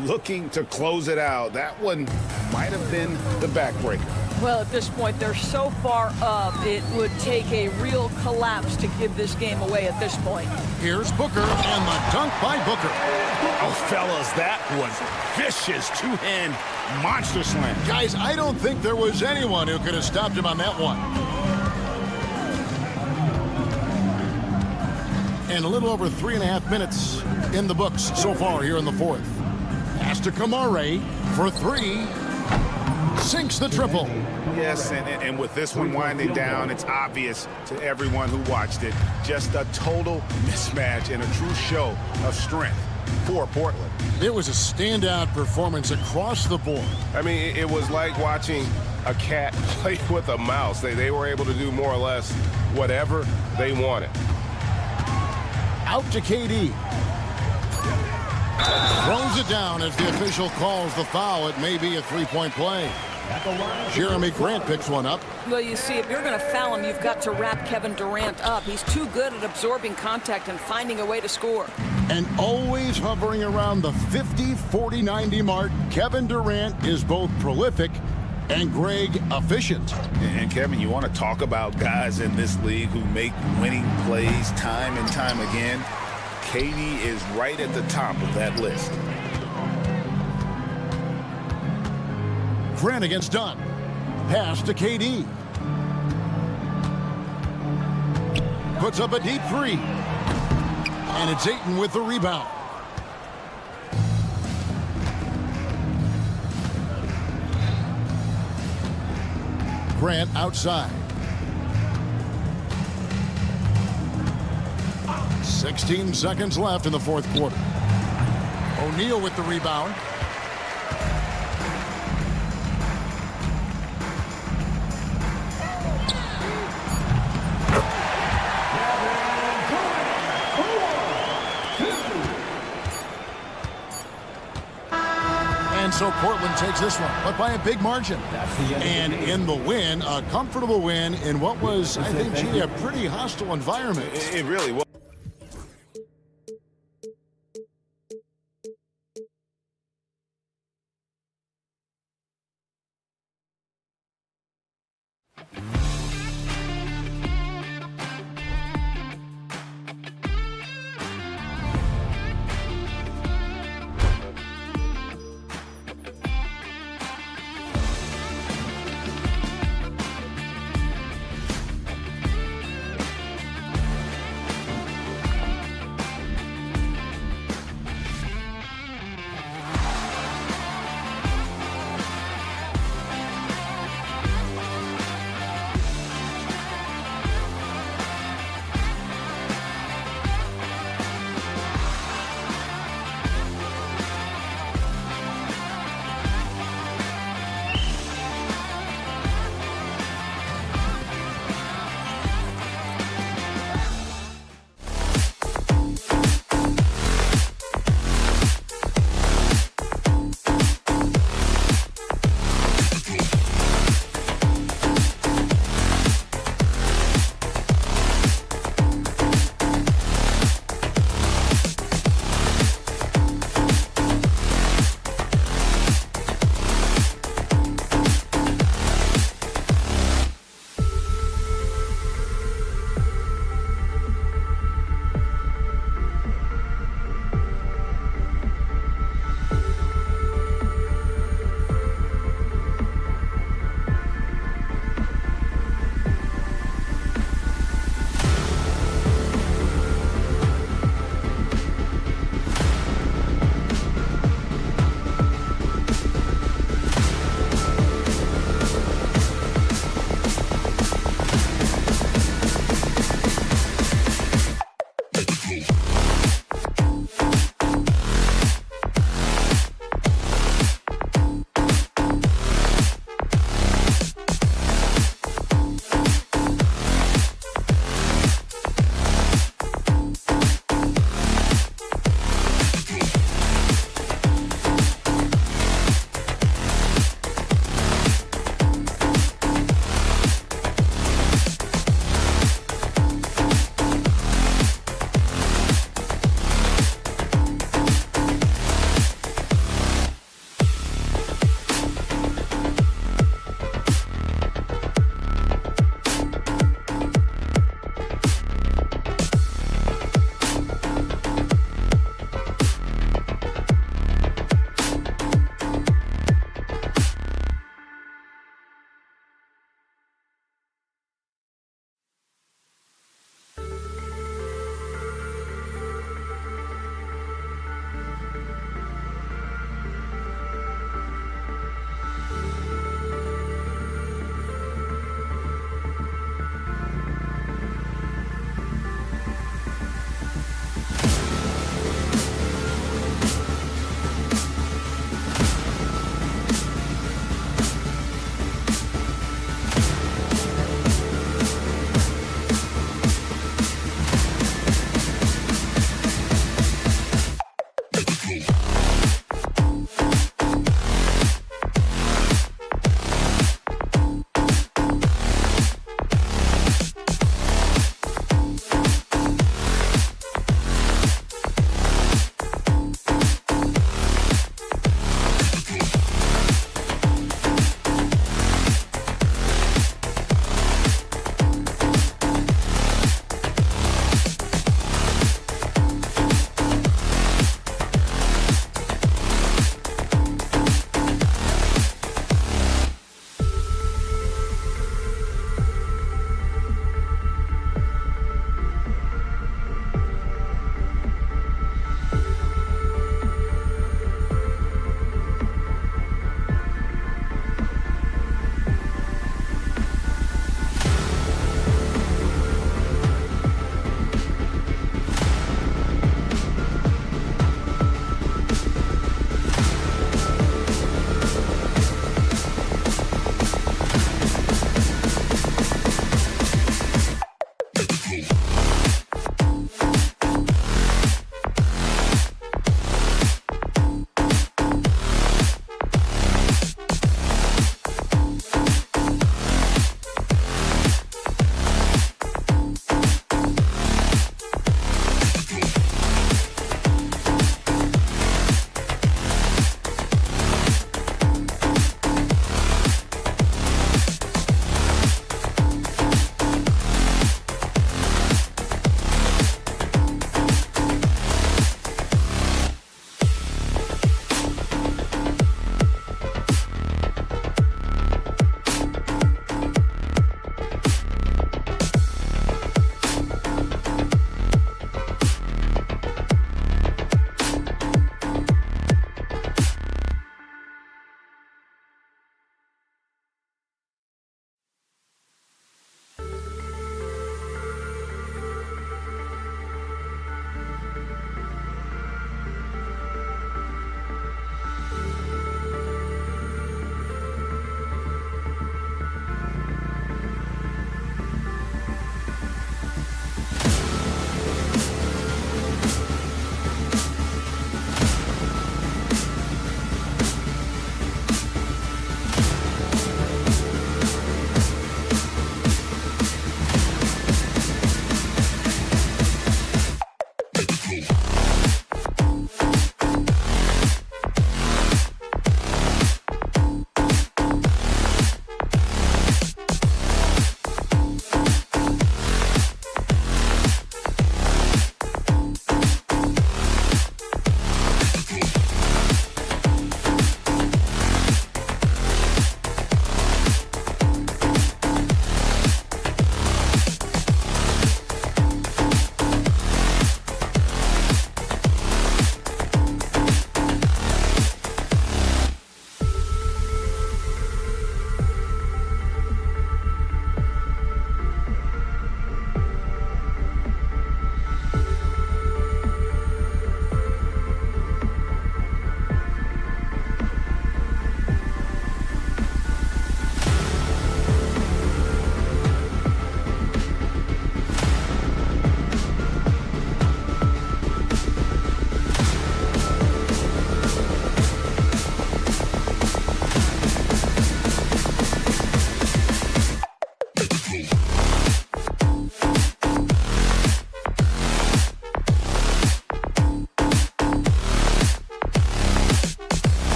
Looking to close it out. That one might have been the backbreaker. Well, at this point, they're so far up, it would take a real collapse to give this game away at this point. Here's Booker, and the dunk by Booker. Oh, fellas, that was vicious two-hand monster slam. Guys, I don't think there was anyone who could have stopped him on that one. And a little over 3.5 minutes in the books so far here in the fourth. Pass to Kamare for 3. Sinks the triple. Yes, and with this one winding down, it's obvious to everyone who watched it. Just a total mismatch and a true show of strength for Portland. It was a standout performance across the board. I mean, it was like watching a cat play with a mouse. They were able to do more or less whatever they wanted. Out to KD. Throws it down as the official calls the foul. It may be a 3-point play. Jeremy Grant picks one up. Well, you see, if you're going to foul him, you've got to wrap Kevin Durant up. He's too good at absorbing contact and finding a way to score. And always hovering around the 50, 40, 90 mark, Kevin Durant is both prolific and Greg efficient. And Kevin, you want to talk about guys in this league who make winning plays time and time again? KD is right at the top of that list. Grant against Dunn. Pass to KD. Puts up a deep three. And it's Ayton with the rebound. Grant outside. 16 seconds left in the fourth quarter. O'Neal with the rebound. And so Portland takes this one, but by a big margin. And in the win, a comfortable win in what was, I think, G, a pretty hostile environment. It really was.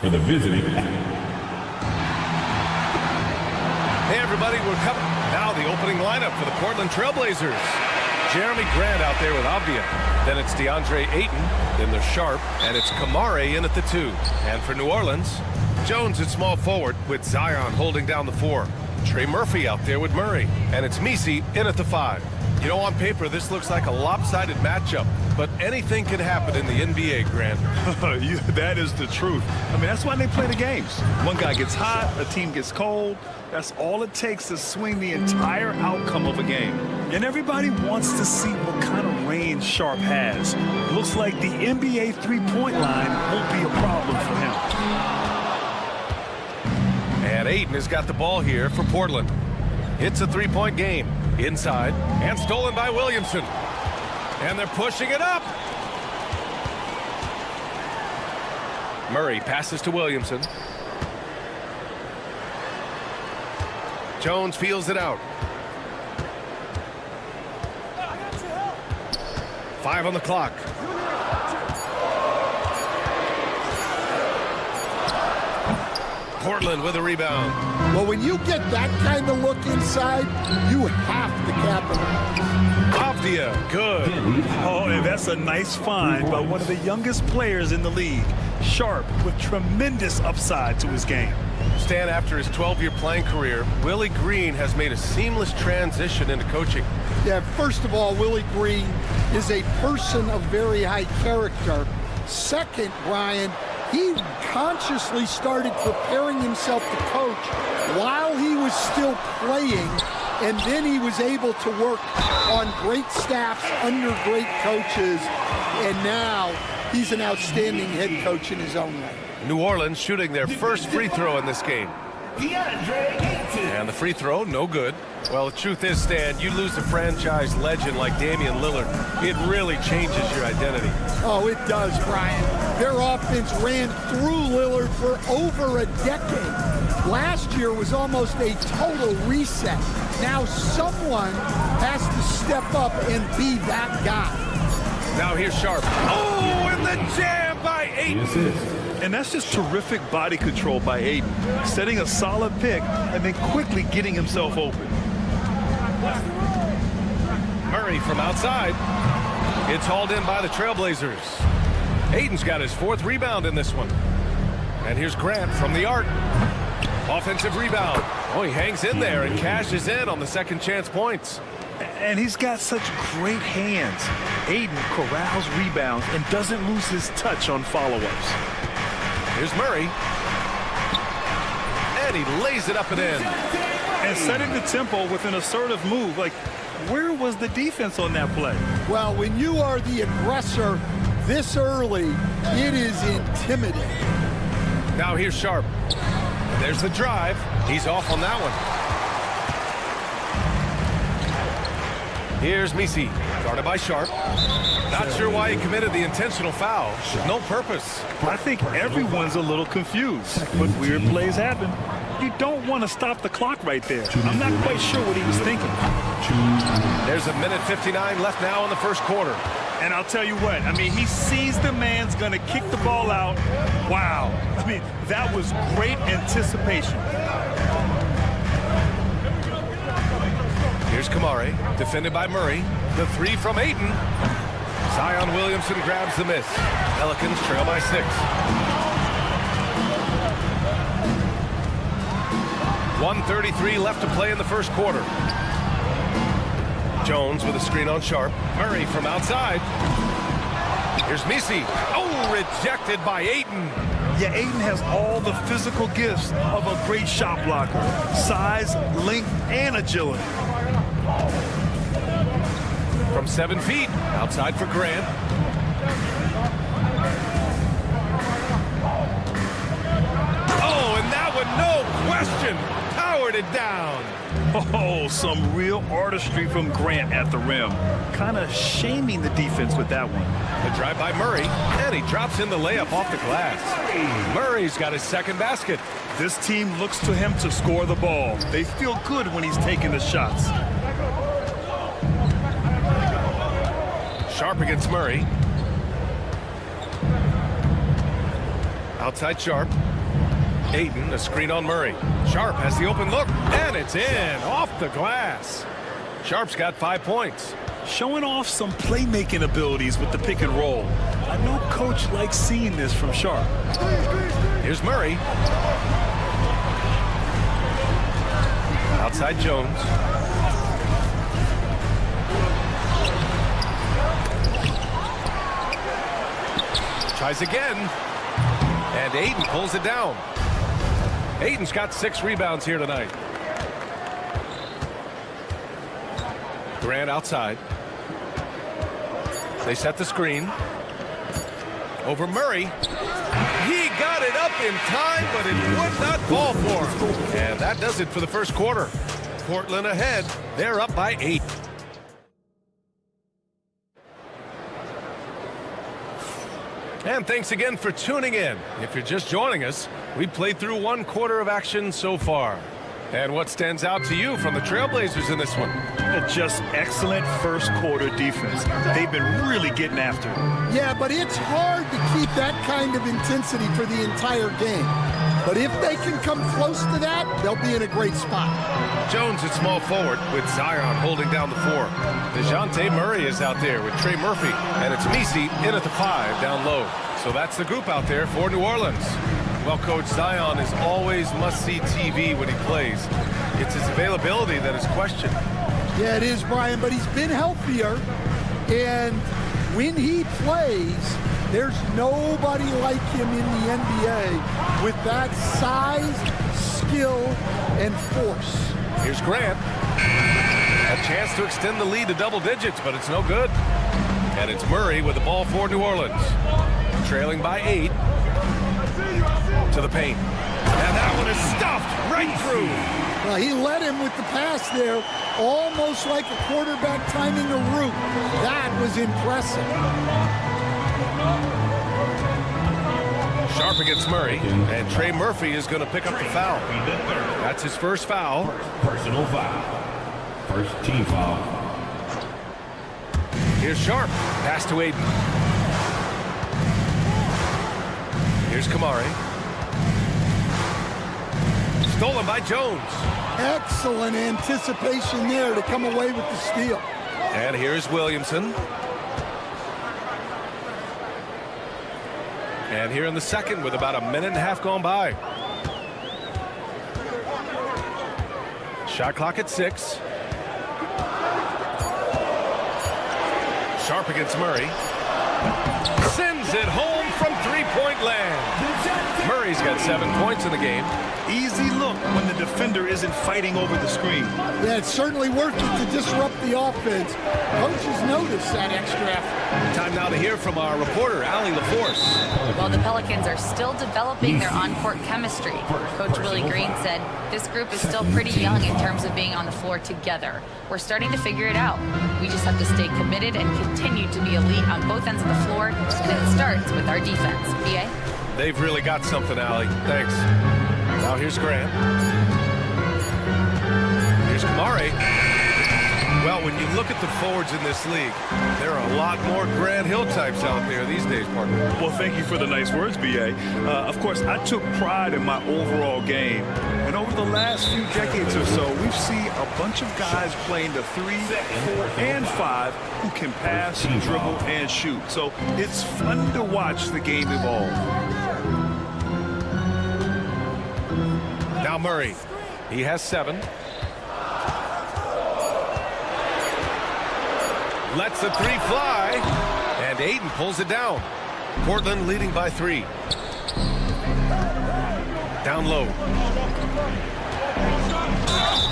For the visiting. Hey, everybody, we're coming. Now the opening lineup for the Portland Trailblazers. Jeremy Grant out there with Avdia. Then it's DeAndre Ayton. Then there's Sharp. And it's Kamare in at the 2. And for New Orleans, Jones at small forward with Zion holding down the 4. Trey Murphy out there with Murray. And it's Misi in at the 5. You know, on paper, this looks like a lopsided matchup. But anything can happen in the NBA, Grant. That is the truth. I mean, that's why they play the games. One guy gets hot, a team gets cold. That's all it takes to swing the entire outcome of a game. And everybody wants to see what kind of range Sharp has. Looks like the NBA three-point line won't be a problem for him. And Ayton has got the ball here for Portland. It's a three-point game. Inside, and stolen by Williamson. And they're pushing it up. Murray passes to Williamson. Jones feels it out. 5 on the clock. Portland with a rebound. Well, when you get that kind of look inside, you have to capitalize. Avdia, good. Oh, and that's a nice find by one of the youngest players in the league. Sharp with tremendous upside to his game. Stan, after his 12-year playing career, Willie Green has made a seamless transition into coaching. Yeah, first of all, Willie Green is a person of very high character. Second, Brian, he consciously started preparing himself to coach while he was still playing, and then he was able to work on great staffs under great coaches, and now he's an outstanding head coach in his own right. New Orleans shooting their first free throw in this game. And the free throw, no good. Well, the truth is, Stan, you lose a franchise legend like Damian Lillard, it really changes your identity. Oh, it does, Brian. Their offense ran through Lillard for over a decade. Last year was almost a total reset. Now someone has to step up and be that guy. Now here's Sharp. Oh, and the jam by Ayton. And that's just terrific body control by Ayton, setting a solid pick and then quickly getting himself open. Murray from outside. It's hauled in by the Trailblazers. Ayton's got his 4th rebound in this one. And here's Grant from the arc. Offensive rebound. Oh, he hangs in there and cashes in on the second chance points. And he's got such great hands. Ayton corrals rebounds and doesn't lose his touch on follow-ups. Here's Murray. And he lays it up and in. And setting the tempo with an assertive move. Like, where was the defense on that play? Well, when you are the aggressor this early, it is intimidating. Now here's Sharp. And there's the drive. He's off on that one. Here's Misi, guarded by Sharp. Not sure why he committed the intentional foul. No purpose. I think everyone's a little confused, but weird plays happen. You don't want to stop the clock right there. I'm not quite sure what he was thinking. There's 1:59 left now in the first quarter. And I'll tell you what, I mean, he sees the man's going to kick the ball out. Wow. I mean, that was great anticipation. Here's Kamare, defended by Murray. The 3 from Ayton. Zion Williamson grabs the miss. Pelicans trail by 6. 1:33 left to play in the first quarter. Jones with a screen on Sharp. Murray from outside. Here's Misi. Oh, rejected by Ayton. Yeah, Ayton has all the physical gifts of a great shot blocker. Size, length, and agility. From 7 feet, outside for Grant. Oh, and that one, no question, powered it down. Oh, some real artistry from Grant at the rim. Kind of shaming the defense with that one. The drive by Murray, and he drops in the layup off the glass. Murray's got his second basket. This team looks to him to score the ball. They feel good when he's taking the shots. Sharp against Murray. Outside Sharp. Ayton, a screen on Murray. Sharp has the open look, and it's in, off the glass. Sharp's got 5 points. Showing off some playmaking abilities with the pick and roll. I know Coach likes seeing this from Sharp. Here's Murray. Outside Jones. Tries again. And Ayton pulls it down. Ayton's got 6 rebounds here tonight. Grant outside. They set the screen. Over Murray. He got it up in time, but it would not fall for him. And that does it for the first quarter. Portland ahead. They're up by 8. And thanks again for tuning in. If you're just joining us, we played through 1 quarter of action so far. And what stands out to you from the Trailblazers in this one? Just excellent first quarter defense. They've been really getting after it. Yeah, but it's hard to keep that kind of intensity for the entire game. But if they can come close to that, they'll be in a great spot. Jones at small forward with Zion holding down the 4. DeJounte Murray is out there with Trey Murphy. And it's Messi in at the 5 down low. So that's the group out there for New Orleans. Well, Coach, Zion is always must-see TV when he plays. It's his availability that is questioned. Yeah, it is, Brian, but he's been healthier. And when he plays, there's nobody like him in the NBA with that size, skill, and force. Here's Grant. A chance to extend the lead to double digits, but it's no good. And it's Murray with the ball for New Orleans. Trailing by 8. To the paint. And that one is stuffed right through. Well, he led him with the pass there, almost like a quarterback timing a route. That was impressive. Sharp against Murray, and Trey Murphy is going to pick up the foul. That's his first foul. Personal foul. First team foul. Here's Sharp. Pass to Ayton. Here's Kamari. Stolen by Jones. Excellent anticipation there to come away with the steal. And here's Williamson. And here in the second with about a minute and a half gone by. Shot clock at 6. Sharp against Murray. Sends it home from three-point land. Murray's got 7 points in the game. Easy look when the defender isn't fighting over the screen. Yeah, it's certainly worth it to disrupt the offense. Coaches notice that extra effort. Time now to hear from our reporter, Allie LaForce. Well, the Pelicans are still developing their on-court chemistry. Coach Willie Green said this group is still pretty young in terms of being on the floor together. We're starting to figure it out. We just have to stay committed and continue to be elite on both ends of the floor, and it starts with our defense. BA? They've really got something, Allie. Thanks. Now here's Grant. Here's Kamari. Well, when you look at the forwards in this league, there are a lot more Grant Hill types out there these days, partner. Well, thank you for the nice words, B.A. Of course, I took pride in my overall game. And over the last few decades or so, we've seen a bunch of guys playing the 3, 4, and 5 who can pass, dribble, and shoot. So it's fun to watch the game evolve. Now Murray. He has 7. Lets the 3 fly, and Ayton pulls it down. Portland leading by 3. Down low.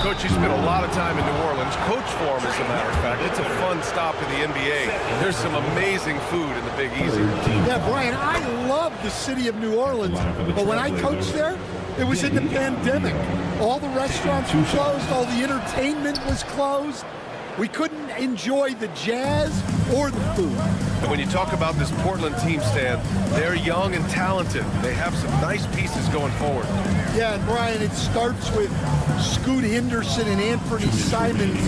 Coach, you spent a lot of time in New Orleans. Coach form, as a matter of fact. It's a fun stop in the NBA. There's some amazing food in the Big Easy. Yeah, Brian, I love the city of New Orleans, but when I coached there, it was in the pandemic. All the restaurants were closed, all the entertainment was closed. We couldn't enjoy the jazz or the food. And when you talk about this Portland team, Stan, they're young and talented. They have some nice pieces going forward. Yeah, and Brian, it starts with Scoot Henderson and Anthony Simons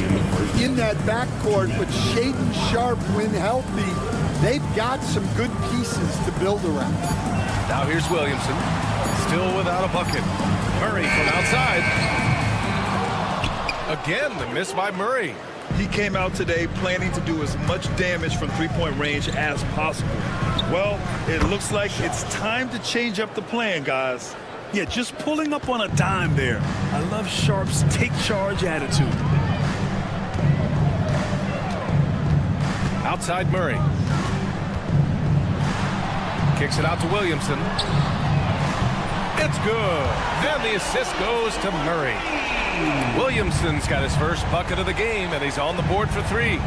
in that backcourt, but Shaedon Sharp, when healthy, they've got some good pieces to build around. Now here's Williamson. Still without a bucket. Murray from outside. Again, the miss by Murray. He came out today planning to do as much damage from three-point range as possible. Well, it looks like it's time to change up the plan, guys. Yeah, just pulling up on a dime there. I love Sharp's take-charge attitude. Outside Murray. Kicks it out to Williamson. It's good. And the assist goes to Murray. Williamson's got his first bucket of the game, and he's on the board for 3.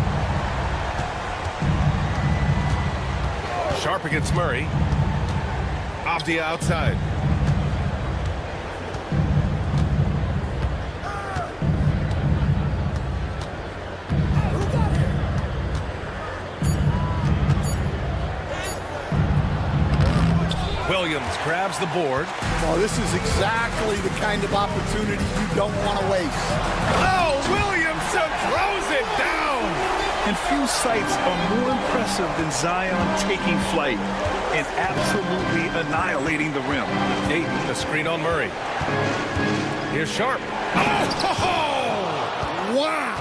Sharp against Murray. Avdia outside. Williams grabs the board. Well, this is exactly the kind of opportunity you don't want to waste. Oh, Williamson throws it down. And few sights are more impressive than Zion taking flight and absolutely annihilating the rim. Dayton, the screen on Murray. Here's Sharp. Oh! Wow!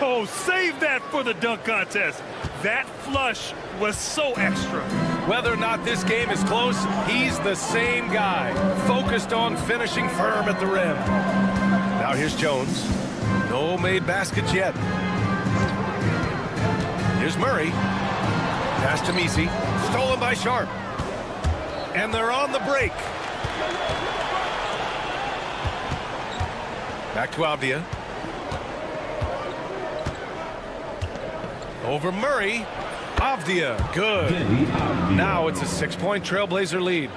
Oh, save that for the dunk contest. That flush was so extra. Whether or not this game is close, he's the same guy, focused on finishing firm at the rim. Now here's Jones. No made baskets yet. Here's Murray. Pass to Misi. Stolen by Sharp. And they're on the break. Back to Avdia. Over Murray. Avdia, good. Now it's a 6-point Trailblazer lead.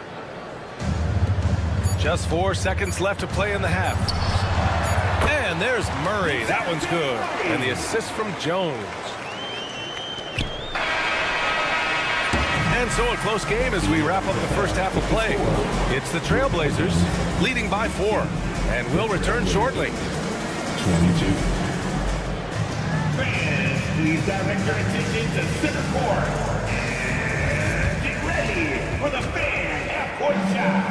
Just 4 seconds left to play in the half. And there's Murray. That one's good. And the assist from Jones. And so a close game as we wrap up the first half of play. It's the Trailblazers leading by 4. And we'll return shortly. 22. Please direct your attention to center court. And get ready for the fan half-court shot.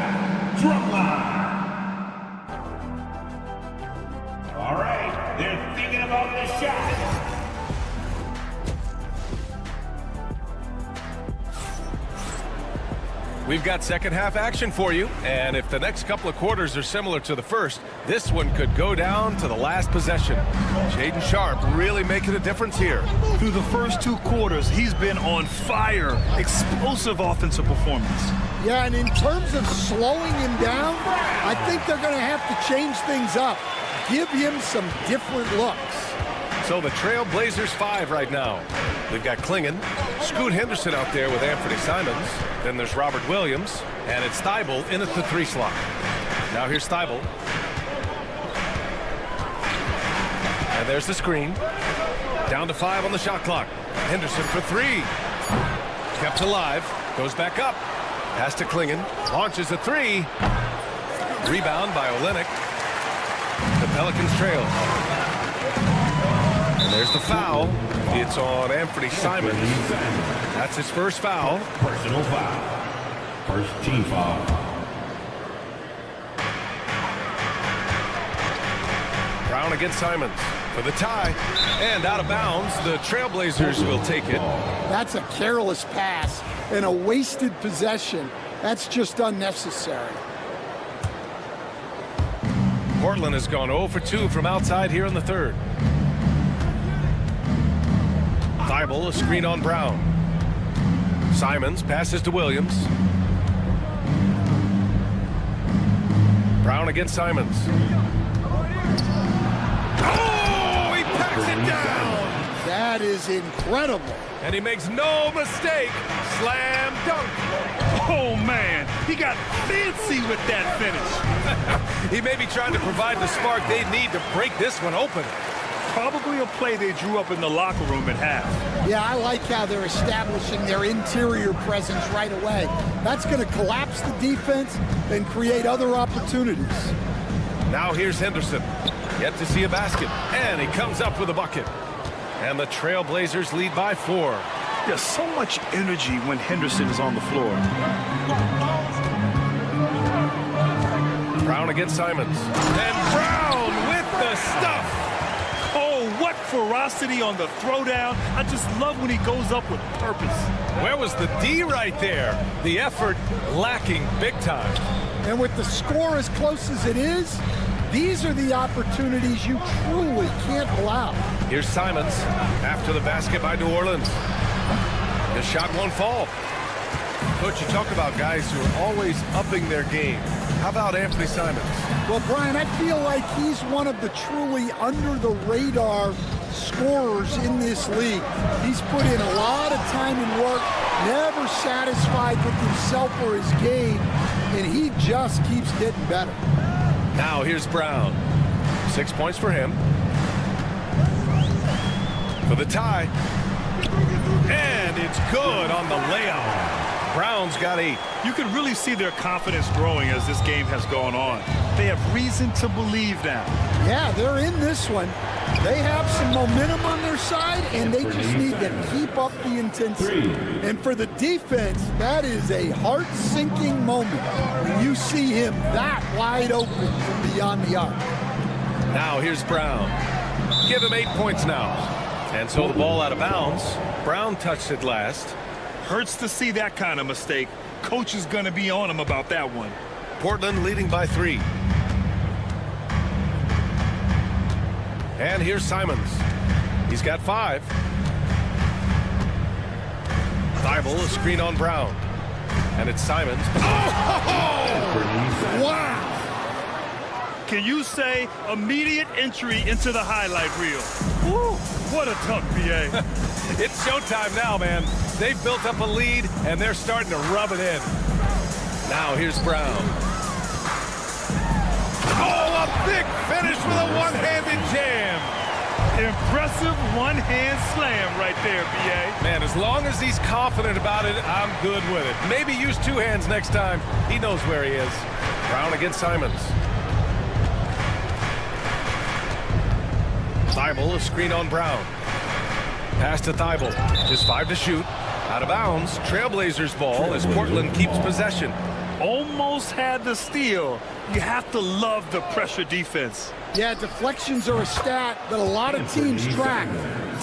Drumline. All right, they're thinking about this shot. We've got second half action for you, and if the next couple of quarters are similar to the first, this one could go down to the last possession. Shaedon Sharp really making a difference here. Through the first 2 quarters, he's been on fire. Explosive offensive performance. Yeah, and in terms of slowing him down, I think they're going to have to change things up. Give him some different looks. So the Trailblazers 5 right now. They've got Klingon, Scoot Henderson out there with Anthony Simons. Then there's Robert Williams, and it's Thibault in at the 3 slot. Now here's Thibault. And there's the screen. Down to 5 on the shot clock. Henderson for 3. Kept alive. Goes back up. Pass to Klingon. Launches a 3. Rebound by Olynyk. The Pelicans trail. And there's the foul. It's on Anthony Simons. That's his first foul. Personal foul. First team foul. Brown against Simons for the tie. And out of bounds, the Trailblazers will take it. That's a careless pass and a wasted possession. That's just unnecessary. Portland has gone 0 for 2 from outside here in the third. Thibault, a screen on Brown. Simons passes to Williams. Brown against Simons. Oh, he packs it down. That is incredible. And he makes no mistake. Slam dunk. Oh, man. He got fancy with that finish. He may be trying to provide the spark they need to break this one open. Probably a play they drew up in the locker room at half. Yeah, I like how they're establishing their interior presence right away. That's going to collapse the defense and create other opportunities. Now here's Henderson. Yet to see a basket. And he comes up with a bucket. And the Trailblazers lead by 4. There's so much energy when Henderson is on the floor. Brown against Simons. And Brown with the stuff. Oh, what ferocity on the throwdown. I just love when he goes up with purpose. Where was the D right there? The effort lacking big time. And with the score as close as it is, these are the opportunities you truly can't allow. Here's Simons after the basket by New Orleans. The shot won't fall. Coach, you talk about guys who are always upping their game. How about Anthony Simons? Well, Brian, I feel like he's one of the truly under-the-radar scorers in this league. He's put in a lot of time and work, never satisfied with himself or his game, and he just keeps getting better. Now here's Brown. 6 points for him. For the tie. And it's good on the layup. Brown's got 8. You can really see their confidence growing as this game has gone on. They have reason to believe now. Yeah, they're in this one. They have some momentum on their side, and they just need to keep up the intensity. And for the defense, that is a heart-sinking moment when you see him that wide open from beyond the arc. Now here's Brown. Give him 8 points now. And so the ball out of bounds. Brown touched it last. Hurts to see that kind of mistake. Coach is going to be on him about that one. Portland leading by 3. And here's Simons. He's got 5. Thibault, a screen on Brown. And it's Simons. Oh! Wow! Can you say immediate entry into the highlight reel? Woo! What a dunk, BA. It's showtime now, man. They've built up a lead, and they're starting to rub it in. Now here's Brown. Oh, a big finish with a one-handed jam. Impressive one-hand slam right there, BA. Man, as long as he's confident about it, I'm good with it. Maybe use 2 hands next time. He knows where he is. Brown against Simons. Thibault, a screen on Brown. Pass to Thibault. Just 5 to shoot. Out of bounds. Trailblazers ball as Portland keeps possession. Almost had the steal. You have to love the pressure defense. Yeah, deflections are a stat that a lot of teams track,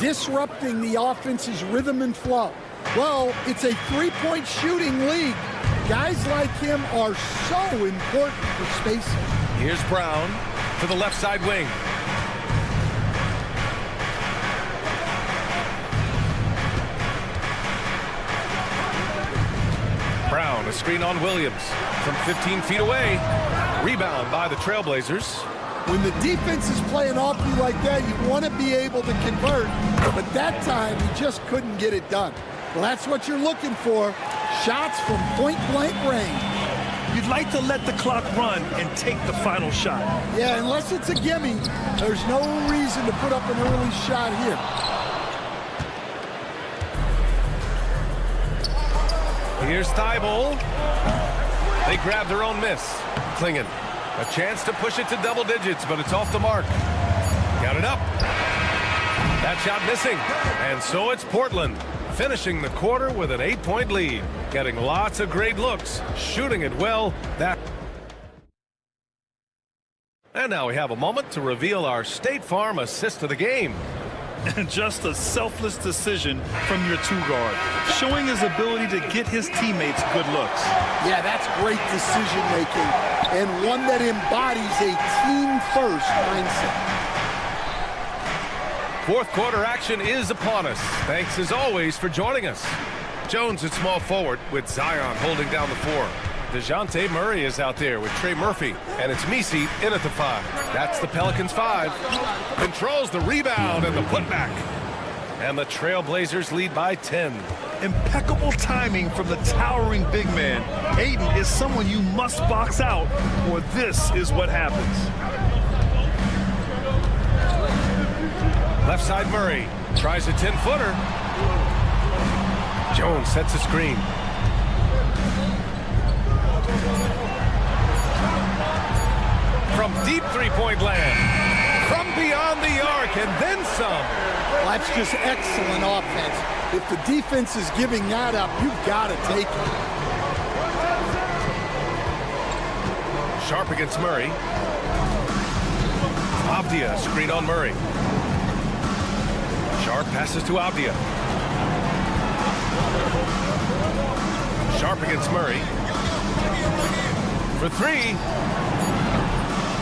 disrupting the offense's rhythm and flow. Well, it's a three-point shooting league. Guys like him are so important for spacing. Here's Brown to the left side wing. Brown, a screen on Williams from 15 feet away. Rebound by the Trailblazers. When the defense is playing off you like that, you want to be able to convert, but that time he just couldn't get it done. Well, that's what you're looking for. Shots from point-blank range. You'd like to let the clock run and take the final shot. Yeah, unless it's a gimme, there's no reason to put up an early shot here. Here's Thibault. They grab their own miss. Klingon, a chance to push it to double digits, but it's off the mark. Got it up. That shot missing. And so it's Portland, finishing the quarter with an 8-point lead. Getting lots of great looks, shooting it well. And now we have a moment to reveal our State Farm assist of the game. And just a selfless decision from your 2-guard, showing his ability to get his teammates good looks. Yeah, that's great decision-making, and one that embodies a team-first mindset. Fourth quarter action is upon us. Thanks, as always, for joining us. Jones at small forward with Zion holding down the 4. DeJounte Murray is out there with Trey Murphy, and it's Misi in at the 5. That's the Pelicans 5. Controls the rebound and the putback. And the Trailblazers lead by 10. Impeccable timing from the towering big man. Ayton is someone you must box out, or this is what happens. Left side Murray tries a 10-footer. Jones sets a screen. From deep three-point land. From beyond the arc and then some. Well, that's just excellent offense. If the defense is giving that up, you've got to take it. Sharp against Murray. Avdia, screen on Murray. Sharp passes to Avdia. Sharp against Murray. For three.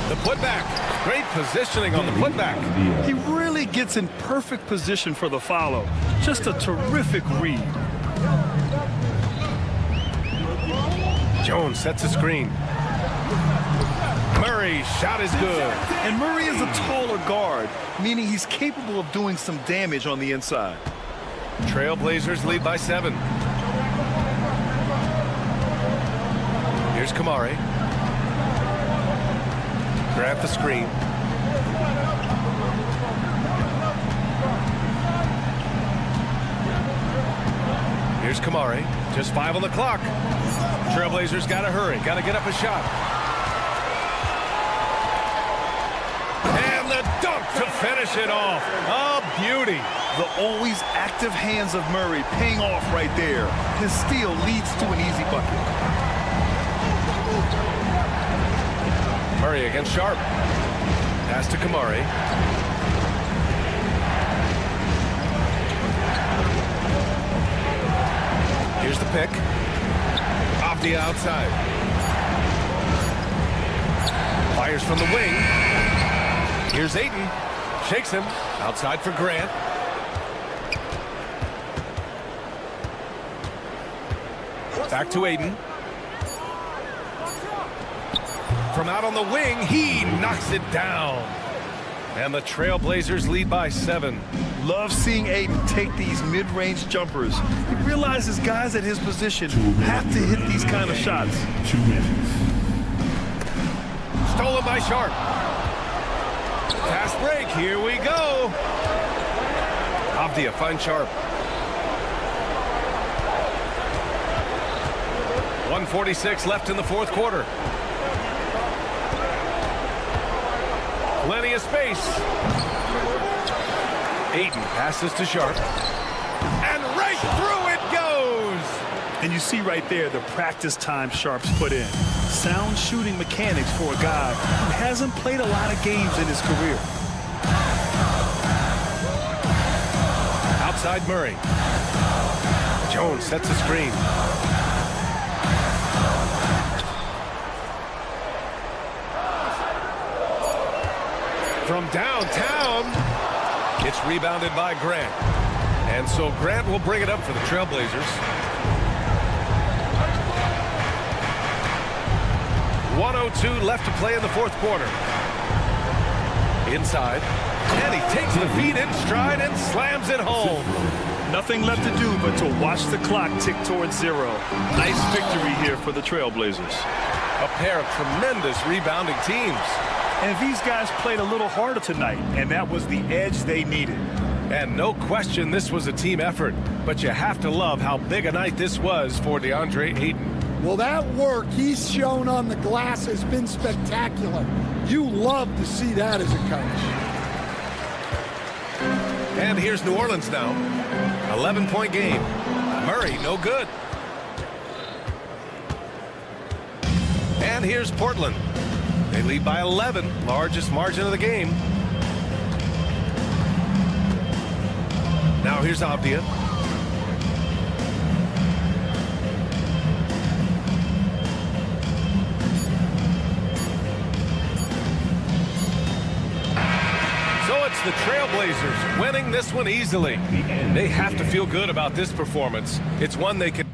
The putback. Great positioning on the putback. He really gets in perfect position for the follow. Just a terrific read. Jones sets a screen. Murray, shot is good. And Murray is a taller guard, meaning he's capable of doing some damage on the inside. Trailblazers lead by 7. Here's Kamari. Grab the screen. Here's Kamari. Just 5 on the clock. Trailblazers got to hurry. Got to get up a shot. And the dunk to finish it off. A beauty. The always active hands of Murray paying off right there. His steal leads to an easy bucket. Murray against Sharp. Pass to Kamari. Here's the pick. Off the outside. Fires from the wing. Here's Ayton. Shakes him. Outside for Grant. Back to Ayton. From out on the wing, he knocks it down. And the Trailblazers lead by 7. Love seeing Ayton take these mid-range jumpers. He realizes guys at his position have to hit these kind of shots. 2 minutes. Stolen by Sharp. Fast break, here we go. Avdia finds Sharp. 1:46 left in the fourth quarter. Plenty of space. Ayton passes to Sharp. And right through it goes. And you see right there the practice time Sharp's put in. Sound shooting mechanics for a guy who hasn't played a lot of games in his career. Outside Murray. Jones sets a screen. From downtown, it's rebounded by Grant. And so Grant will bring it up for the Trailblazers. 1:02 left to play in the fourth quarter. Inside, and he takes the feet in stride and slams it home. Nothing left to do but to watch the clock tick towards 0. Nice victory here for the Trailblazers. A pair of tremendous rebounding teams. And these guys played a little harder tonight, and that was the edge they needed. And no question this was a team effort, but you have to love how big a night this was for DeAndre Ayton. Well, that work he's shown on the glass has been spectacular. You love to see that as a coach. And here's New Orleans now. 11-point game. Murray, no good. And here's Portland. They lead by 11, largest margin of the game. Now here's Avdia. So it's the Trailblazers winning this one easily. They have to feel good about this performance. It's one they can.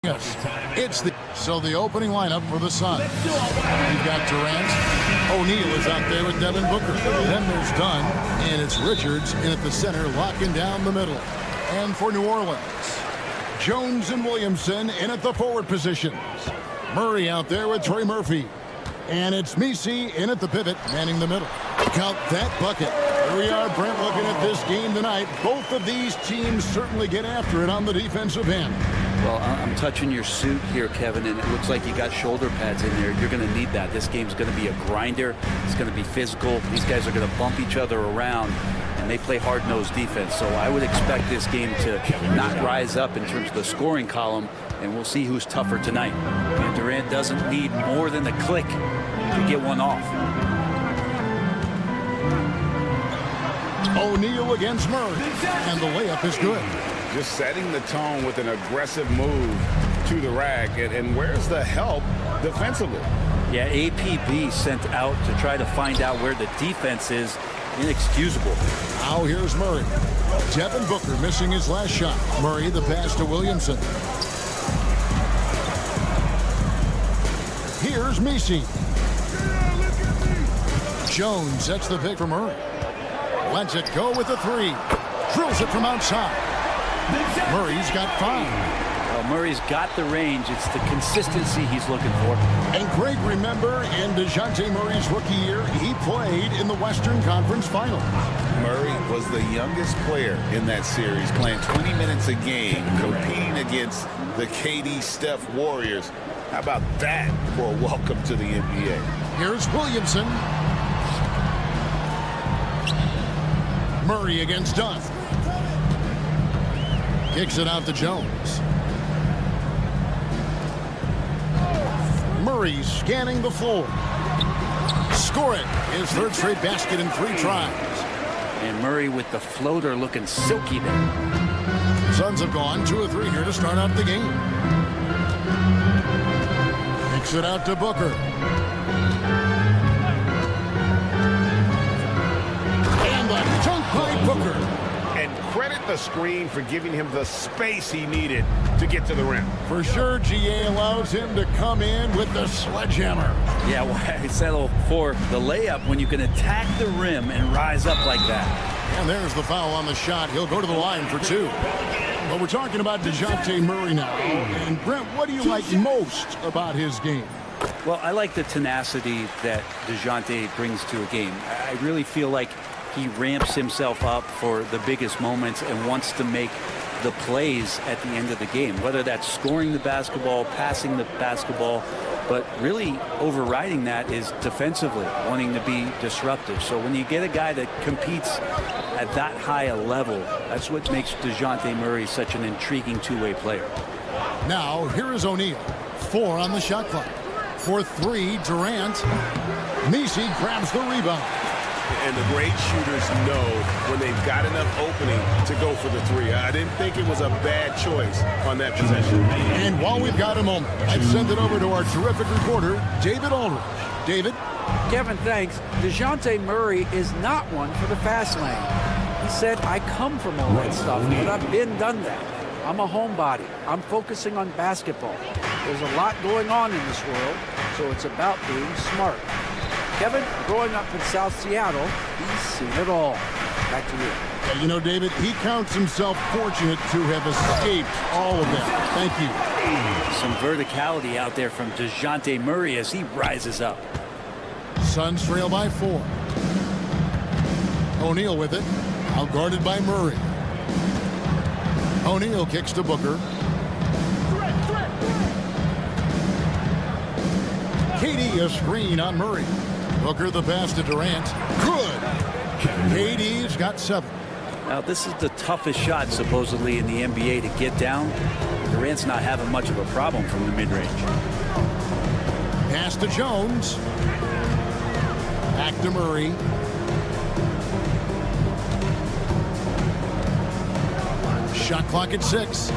Yes, so the opening lineup for the Suns. You've got Durant. O'Neal is out there with Devin Booker. Then there's Dunn, and it's Richards in at the center, locking down the middle. And for New Orleans, Jones and Williamson in at the forward positions. Murray out there with Trey Murphy. And it's Messi in at the pivot, manning the middle. Count that bucket. Here we are, Brent, looking at this game tonight. Both of these teams certainly get after it on the defensive end. Well, I'm touching your suit here, Kevin, and it looks like you got shoulder pads in there. You're going to need that. This game's going to be a grinder. It's going to be physical. These guys are going to bump each other around, and they play hard-nosed defense. So I would expect this game to not rise up in terms of the scoring column, and we'll see who's tougher tonight. And Durant doesn't need more than a click to get one off. O'Neal against Murray, and the layup is good. Just setting the tone with an aggressive move to the rack. And where's the help defensively? Yeah, APB sent out to try to find out where the defense is. Inexcusable. Now here's Murray. Devin Booker missing his last shot. Murray the pass to Williamson. Here's Messi. Jones sets the pick for Murray. Lets it go with the three. Drills it from outside. Murray's got 5. Well, Murray's got the range. It's the consistency he's looking for. And Greg, remember, in DeJounte Murray's rookie year, he played in the Western Conference Finals. Murray was the youngest player in that series, playing 20 minutes a game, competing against the KD Steph Warriors. How about that for a welcome to the NBA? Here's Williamson. Murray against Dunn. Kicks it out to Jones. Murray scanning the floor. Score it. His third straight basket in 3 tries. And Murray with the floater looking silky there. Suns have gone 2 of 3 here to start out the game. Kicks it out to Booker. And the dunk by Booker. And credit the screen for giving him the space he needed to get to the rim. For sure, GA allows him to come in with the sledgehammer. Yeah, why settle for the layup when you can attack the rim and rise up like that? And there's the foul on the shot. He'll go to the line for 2. But we're talking about DeJounte Murray now. And Brent, what do you like most about his game? Well, I like the tenacity that DeJounte brings to a game. I really feel like he ramps himself up for the biggest moments and wants to make the plays at the end of the game, whether that's scoring the basketball, passing the basketball, but really overriding that is defensively, wanting to be disruptive. So when you get a guy that competes at that high a level, that's what makes DeJounte Murray such an intriguing two-way player. Now, here is O'Neal. 4 on the shot clock. For 3, Durant. Messi grabs the rebound. And the great shooters know when they've got enough opening to go for the 3. I didn't think it was a bad choice on that possession. And while we've got a moment, I'd send it over to our terrific reporter, David Aldridge. David? Kevin, thanks. DeJounte Murray is not one for the fast lane. He said, I come from all that stuff, but I've done that. I'm a homebody. I'm focusing on basketball. There's a lot going on in this world, so it's about being smart. Kevin, growing up in South Seattle, he's seen it all. Back to you. You know, David, he counts himself fortunate to have escaped all of that. Thank you. Some verticality out there from DeJounte Murray as he rises up. Suns trail by 4. O'Neal with it. Out guarded by Murray. O'Neal kicks to Booker. KD a screen on Murray. Booker the pass to Durant. Good. KD's got 7. Now, this is the toughest shot, supposedly, in the NBA to get down. Durant's not having much of a problem from the mid-range. Pass to Jones. Back to Murray. Shot clock at 6.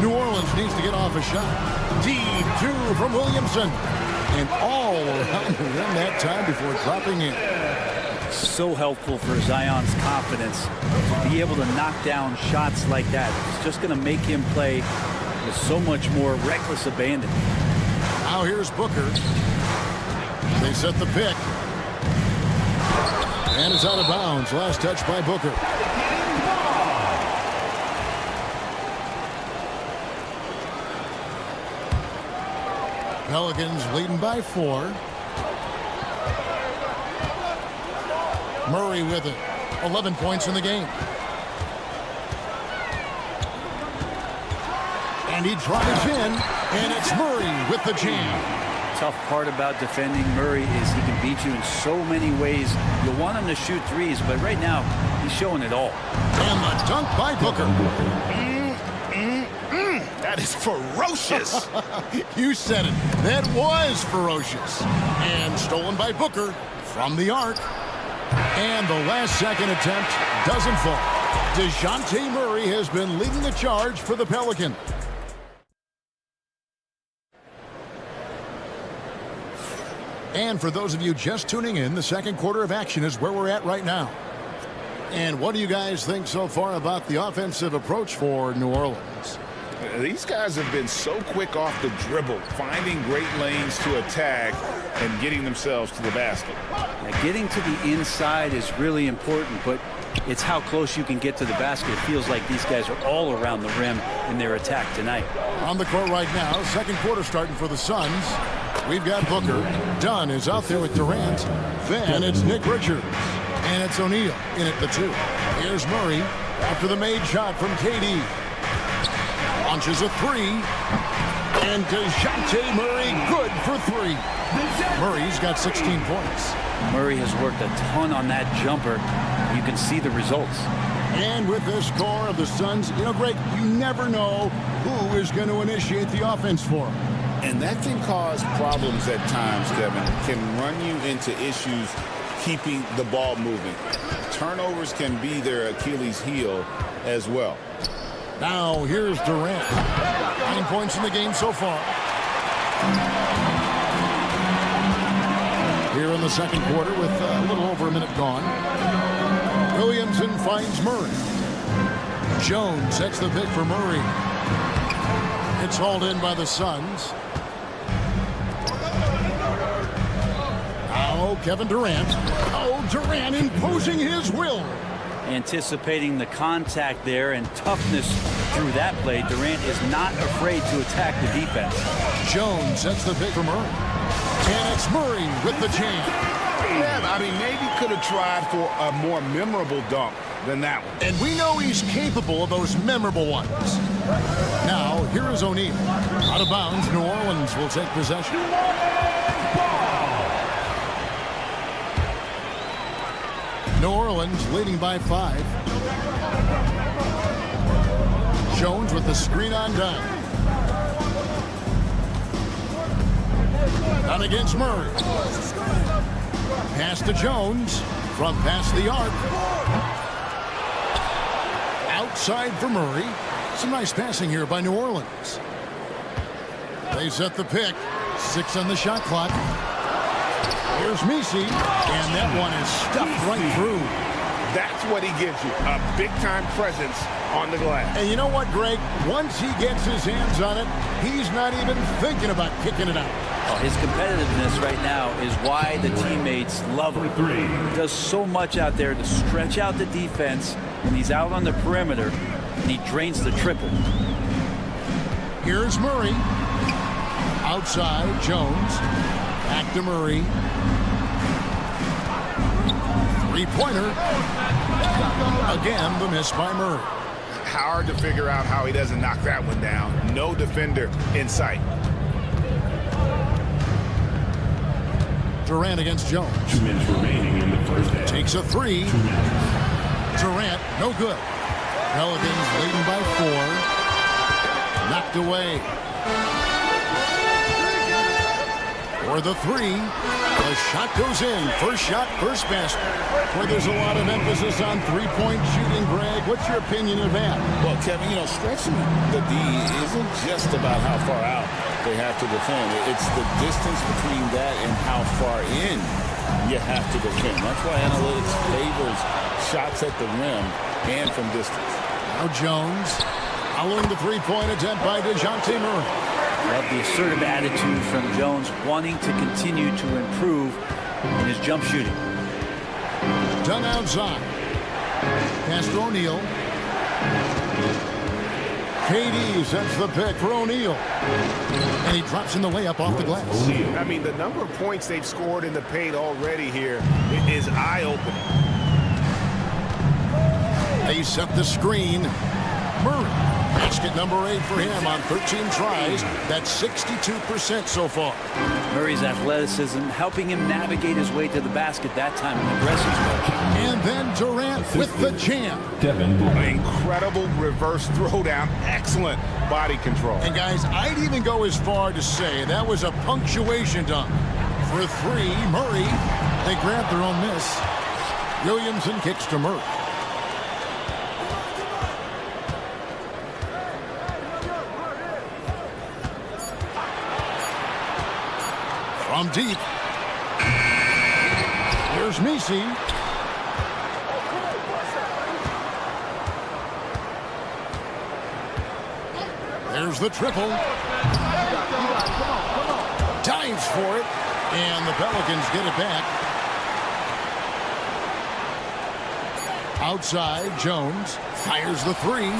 New Orleans needs to get off a shot. Deep 2 from Williamson. And all around the rim that time before dropping in. So helpful for Zion's confidence to be able to knock down shots like that. It's just going to make him play with so much more reckless abandon. Now here's Booker. They set the pick. And it's out of bounds. Last touch by Booker. Pelicans leading by 4. Murray with it. 11 points in the game. And he drives in, and it's Murray with the jam. Tough part about defending Murray is he can beat you in so many ways. You want him to shoot threes, but right now he's showing it all. And the dunk by Booker. That is ferocious. You said it. That was ferocious. And stolen by Booker from the arc. And the last second attempt doesn't fall. DeJounte Murray has been leading the charge for the Pelicans. And for those of you just tuning in, the second quarter of action is where we're at right now. And what do you guys think so far about the offensive approach for New Orleans? These guys have been so quick off the dribble, finding great lanes to attack and getting themselves to the basket. Now, getting to the inside is really important, but it's how close you can get to the basket. It feels like these guys are all around the rim in their attack tonight. On the court right now, second quarter starting for the Suns. We've got Booker. Dunn is out there with Durant. Then it's Nick Richards. And it's O'Neal in at the 2. Here's Murray after the made shot from KD. Launches a 3. And DeJounte Murray good for 3. Murray's got 16 points. Murray has worked a ton on that jumper. You can see the results. And with the score of the Suns, Greg, you never know who is going to initiate the offense for them. And that can cause problems at times, Kevin. Can run you into issues keeping the ball moving. Turnovers can be their Achilles heel as well. Now here's Durant. 9 points in the game so far. Here in the second quarter with a little over a minute gone. Williamson finds Murray. Jones sets the pick for Murray. It's hauled in by the Suns. Now Kevin Durant. Oh, Durant imposing his will. Anticipating the contact there and toughness through that play, Durant is not afraid to attack the defense. Jones sets the pick for Murray. And it's Murray with the jam. Yeah, I mean, maybe could have tried for a more memorable dunk than that one. And we know he's capable of those memorable ones. Now, here is O'Neal. Out of bounds, New Orleans will take possession. New Orleans leading by 5. Jones with the screen on Dunn. Dunn against Murray. Pass to Jones from past the arc. Outside for Murray. Some nice passing here by New Orleans. They set the pick. 6 on the shot clock. Here's Messi, and that one is stuffed right through. That's what he gives you, a big-time presence on the glass. And you know what, Greg? Once he gets his hands on it, he's not even thinking about kicking it out. Well, his competitiveness right now is why the teammates love him. He does so much out there to stretch out the defense when he's out on the perimeter, and he drains the triple. Here's Murray. Outside, Jones. Back to Murray. Three-pointer. Again, the miss by Murray. Hard to figure out how he doesn't knock that one down. No defender in sight. Durant against Jones. 2 minutes remaining in the first half. Takes a 3. Durant, no good. Pelicans leading by 4. Knocked away. For the 3. The shot goes in. First shot, first basket. Where there's a lot of emphasis on three-point shooting, Greg. What's your opinion of that? Well, Kevin, stretching the D isn't just about how far out they have to defend. It's the distance between that and how far in you have to defend. That's why analytics favors shots at the rim and from distance. Now Jones following the three-point attempt by DeJounte Murray. Love the assertive attitude from Jones, wanting to continue to improve in his jump shooting. Done outside. Pass to O'Neal. KD sets the pick for O'Neal. And he drops in the layup off the glass. I mean, the number of points they've scored in the paint already here is eye-opening. They set the screen. Murray, basket number 8 for him on 13 tries. That's 62% so far. Murray's athleticism helping him navigate his way to the basket that time in the aggressive stretch. And then Durant with the jam. Incredible reverse throwdown. Excellent body control. And guys, I'd even go as far to say that was a punctuation dunk. For 3, Murray, they grab their own miss. Williamson kicks to Murray. From deep. Here's Messi. There's the triple. Dives for it. And the Pelicans get it back. Outside, Jones fires the 3.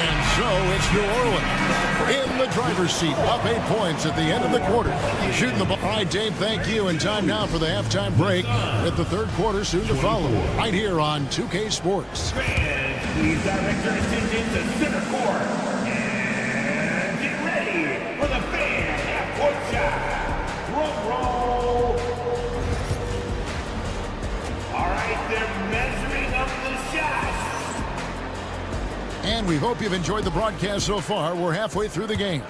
And so it's New Orleans in the driver's seat, up 8 points at the end of the quarter. Shooting the ball. All right, Dave, thank you. And time now for the halftime break with the third quarter soon to follow. Right here on 2K Sports. Please direct your attention to center court. And get ready for the fan half-court shot. Drum roll. All right, they're measuring up the shots. And we hope you've enjoyed the broadcast so far. We're halfway through the game.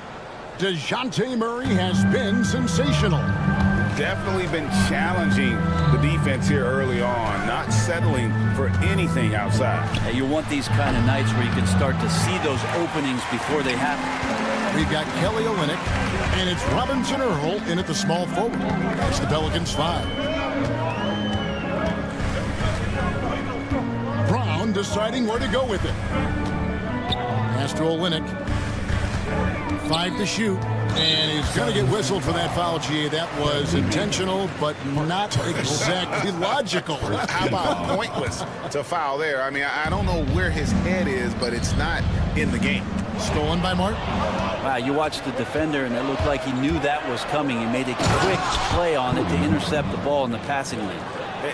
DeJounte Murray has been sensational. Definitely been challenging the defense here early on, not settling for anything outside. Yeah, you want these kind of nights where you can start to see those openings before they happen. We've got Kelly Olynyk, and it's Robinson Earl in at the small forward. It's the Pelicans 5. Brown deciding where to go with it. Pass to Olynyk. 5 to shoot. And he's going to get whistled for that foul, G. That was intentional, but not exactly logical. How about pointless to foul there? I mean, I don't know where his head is, but it's not in the game. Stolen by Martin. Wow, you watched the defender, and it looked like he knew that was coming. He made a quick play on it to intercept the ball in the passing lane.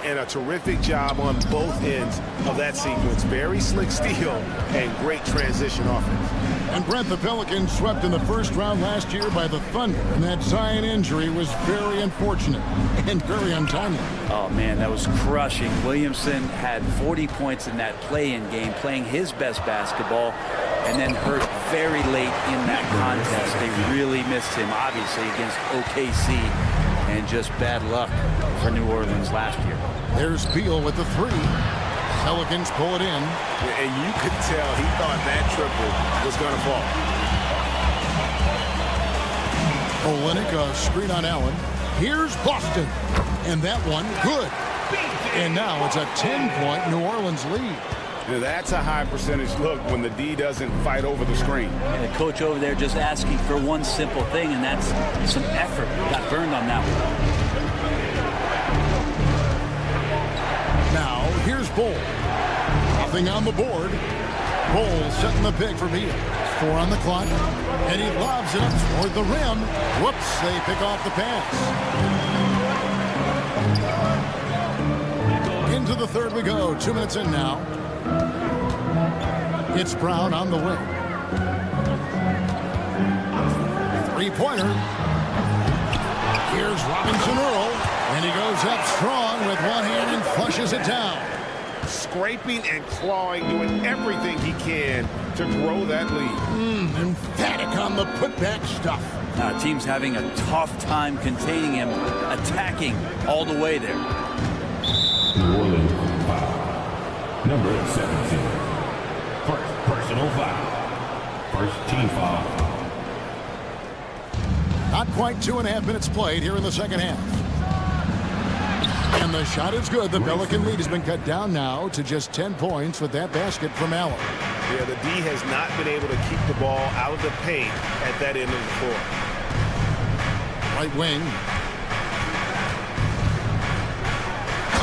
And a terrific job on both ends of that sequence. Very slick steal and great transition offense. And Brent, the Pelicans swept in the first round last year by the Thunder. And that Zion injury was very unfortunate and very untimely. Oh, man, that was crushing. Williamson had 40 points in that play-in game, playing his best basketball, and then hurt very late in that contest. They really missed him, obviously, against OKC. And just bad luck for New Orleans last year. There's Beal with the 3. Pelicans pull it in. And you could tell he thought that triple was going to fall. Olynyk, a screen on Allen. Here's Boston. And that one, good. And now it's a 10-point New Orleans lead. Now that's a high percentage look when the D doesn't fight over the screen. And the coach over there just asking for one simple thing, and that's some effort. Got burned on that one. Now, here's Bull. Nothing on the board. Bull setting the pick for Beal. 4 on the clock. And he lobs it up toward the rim. Whoops, they pick off the pass. Into the third we go. 2 minutes in now. It's Brown on the way. 3-pointer. Here's Robinson Earl. And he goes up strong with one hand and flushes it down. Scraping and clawing, doing everything he can to grow that lead. Emphatic on the putback stuff. Team's having a tough time containing him, attacking all the way there. New Orleans foul. Number 17. First personal foul. First team foul. Not quite 2.5 minutes played here in the second half. And the shot is good. The Pelican lead has been cut down now to just 10 points with that basket from Allen. Yeah, the D has not been able to keep the ball out of the paint at that end of the floor. Right wing.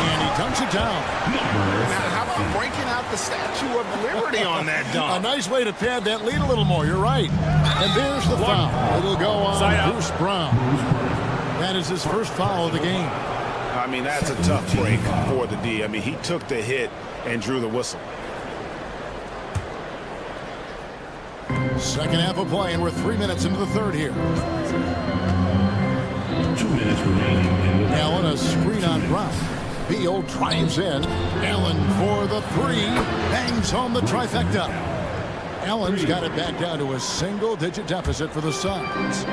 And he dunks it down. Now, how about breaking out the Statue of Liberty on that dunk? A nice way to pad that lead a little more. You're right. And there's the foul. It'll go on Bruce Brown. That is his first foul of the game. I mean, that's a tough break for the D. I mean, he took the hit and drew the whistle. Second half of play, and we're 3 minutes into the third here. 2 minutes remaining. Allen, a screen on Brown. Beal drives in. Allen for the three. Bangs home the trifecta. Allen's got it back down to a single-digit deficit for the Suns.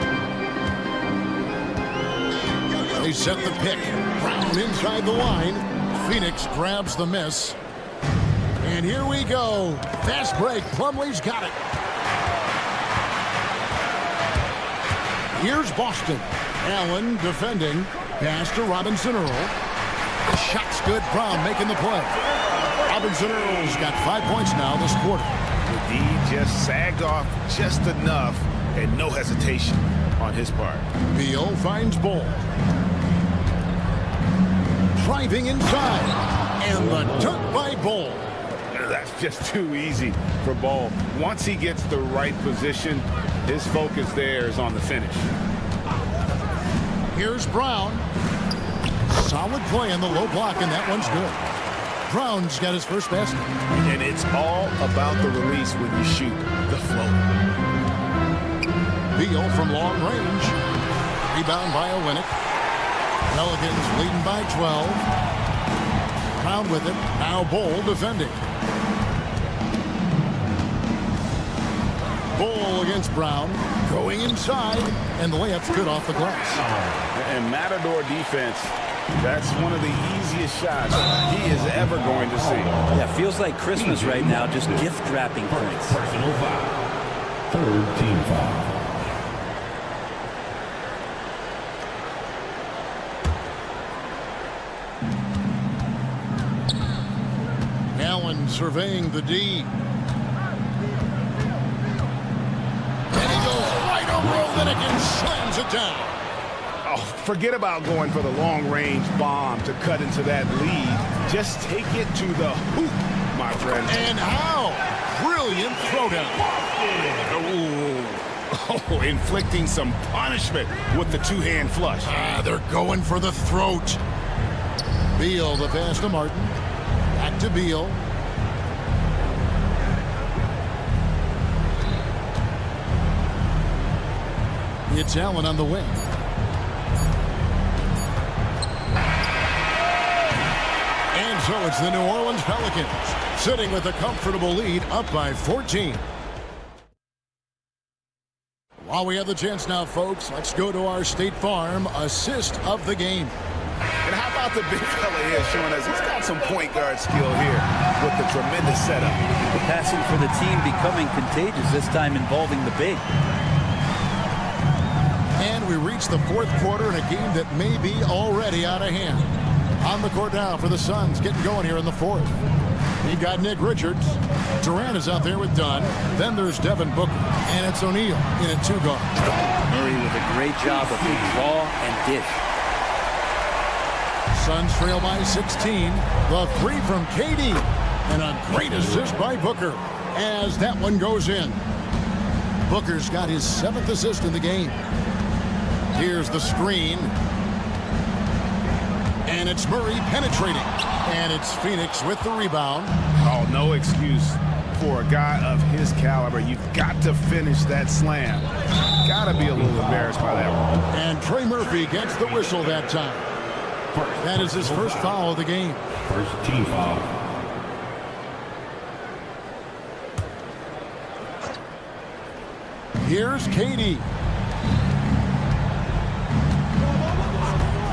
They set the pick. Brown inside the line. Phoenix grabs the miss. And here we go. Fast break. Plumlee's got it. Here's Boston. Allen defending. Pass to Robinson Earl. The shot's good. Brown making the play. Robinson Earl's got 5 points now this quarter. The D just sagged off just enough and no hesitation on his part. Beal finds Ball. Driving inside. And the dunk by Ball. That's just too easy for Ball. Once he gets the right position, his focus there is on the finish. Here's Brown. Solid play in the low block, and that one's good. Brown's got his first basket. And it's all about the release when you shoot the float. Beal from long range. Rebound by Olynyk. Pelicans leading by 12. Brown with it. Now Ball defending. Ball against Brown. Going inside. And the layup's good off the glass. And Matador defense, that's one of the easiest shots he is ever going to see. Yeah, feels like Christmas right now, just gift wrapping points. Personal foul. Third team foul. Allen surveying the D. And he goes right over Olynyk and slams it down. Oh, forget about going for the long-range bomb to cut into that lead. Just take it to the hoop, my friend. And how? Brilliant throwdown. Oh, inflicting some punishment with the two-hand flush. They're going for the throat. Beal, the pass to Martin. Back to Beal. It's Allen on the wing. And so it's the New Orleans Pelicans sitting with a comfortable lead up by 14. While we have the chance now, folks, let's go to our State Farm assist of the game. And how about the big fella here showing us he's got some point guard skill here with the tremendous setup. The passing for the team becoming contagious, this time involving the big. And we reach the fourth quarter in a game that may be already out of hand. On the court now for the Suns, getting going here in the fourth. You got Nick Richards. Durant is out there with Dunn. Then there's Devin Booker. And it's O'Neal in a two-guard. Murray with a great job of the draw and dish. Suns trail by 16. The three from KD. And a great assist by Booker as that one goes in. Booker's got his 7th assist in the game. Here's the screen. And it's Murray penetrating. And it's Phoenix with the rebound. Oh, no excuse for a guy of his caliber. You've got to finish that slam. Got to be a little embarrassed by that one. And Trey Murphy gets the whistle that time. That is his first foul of the game. First team foul. Here's KD.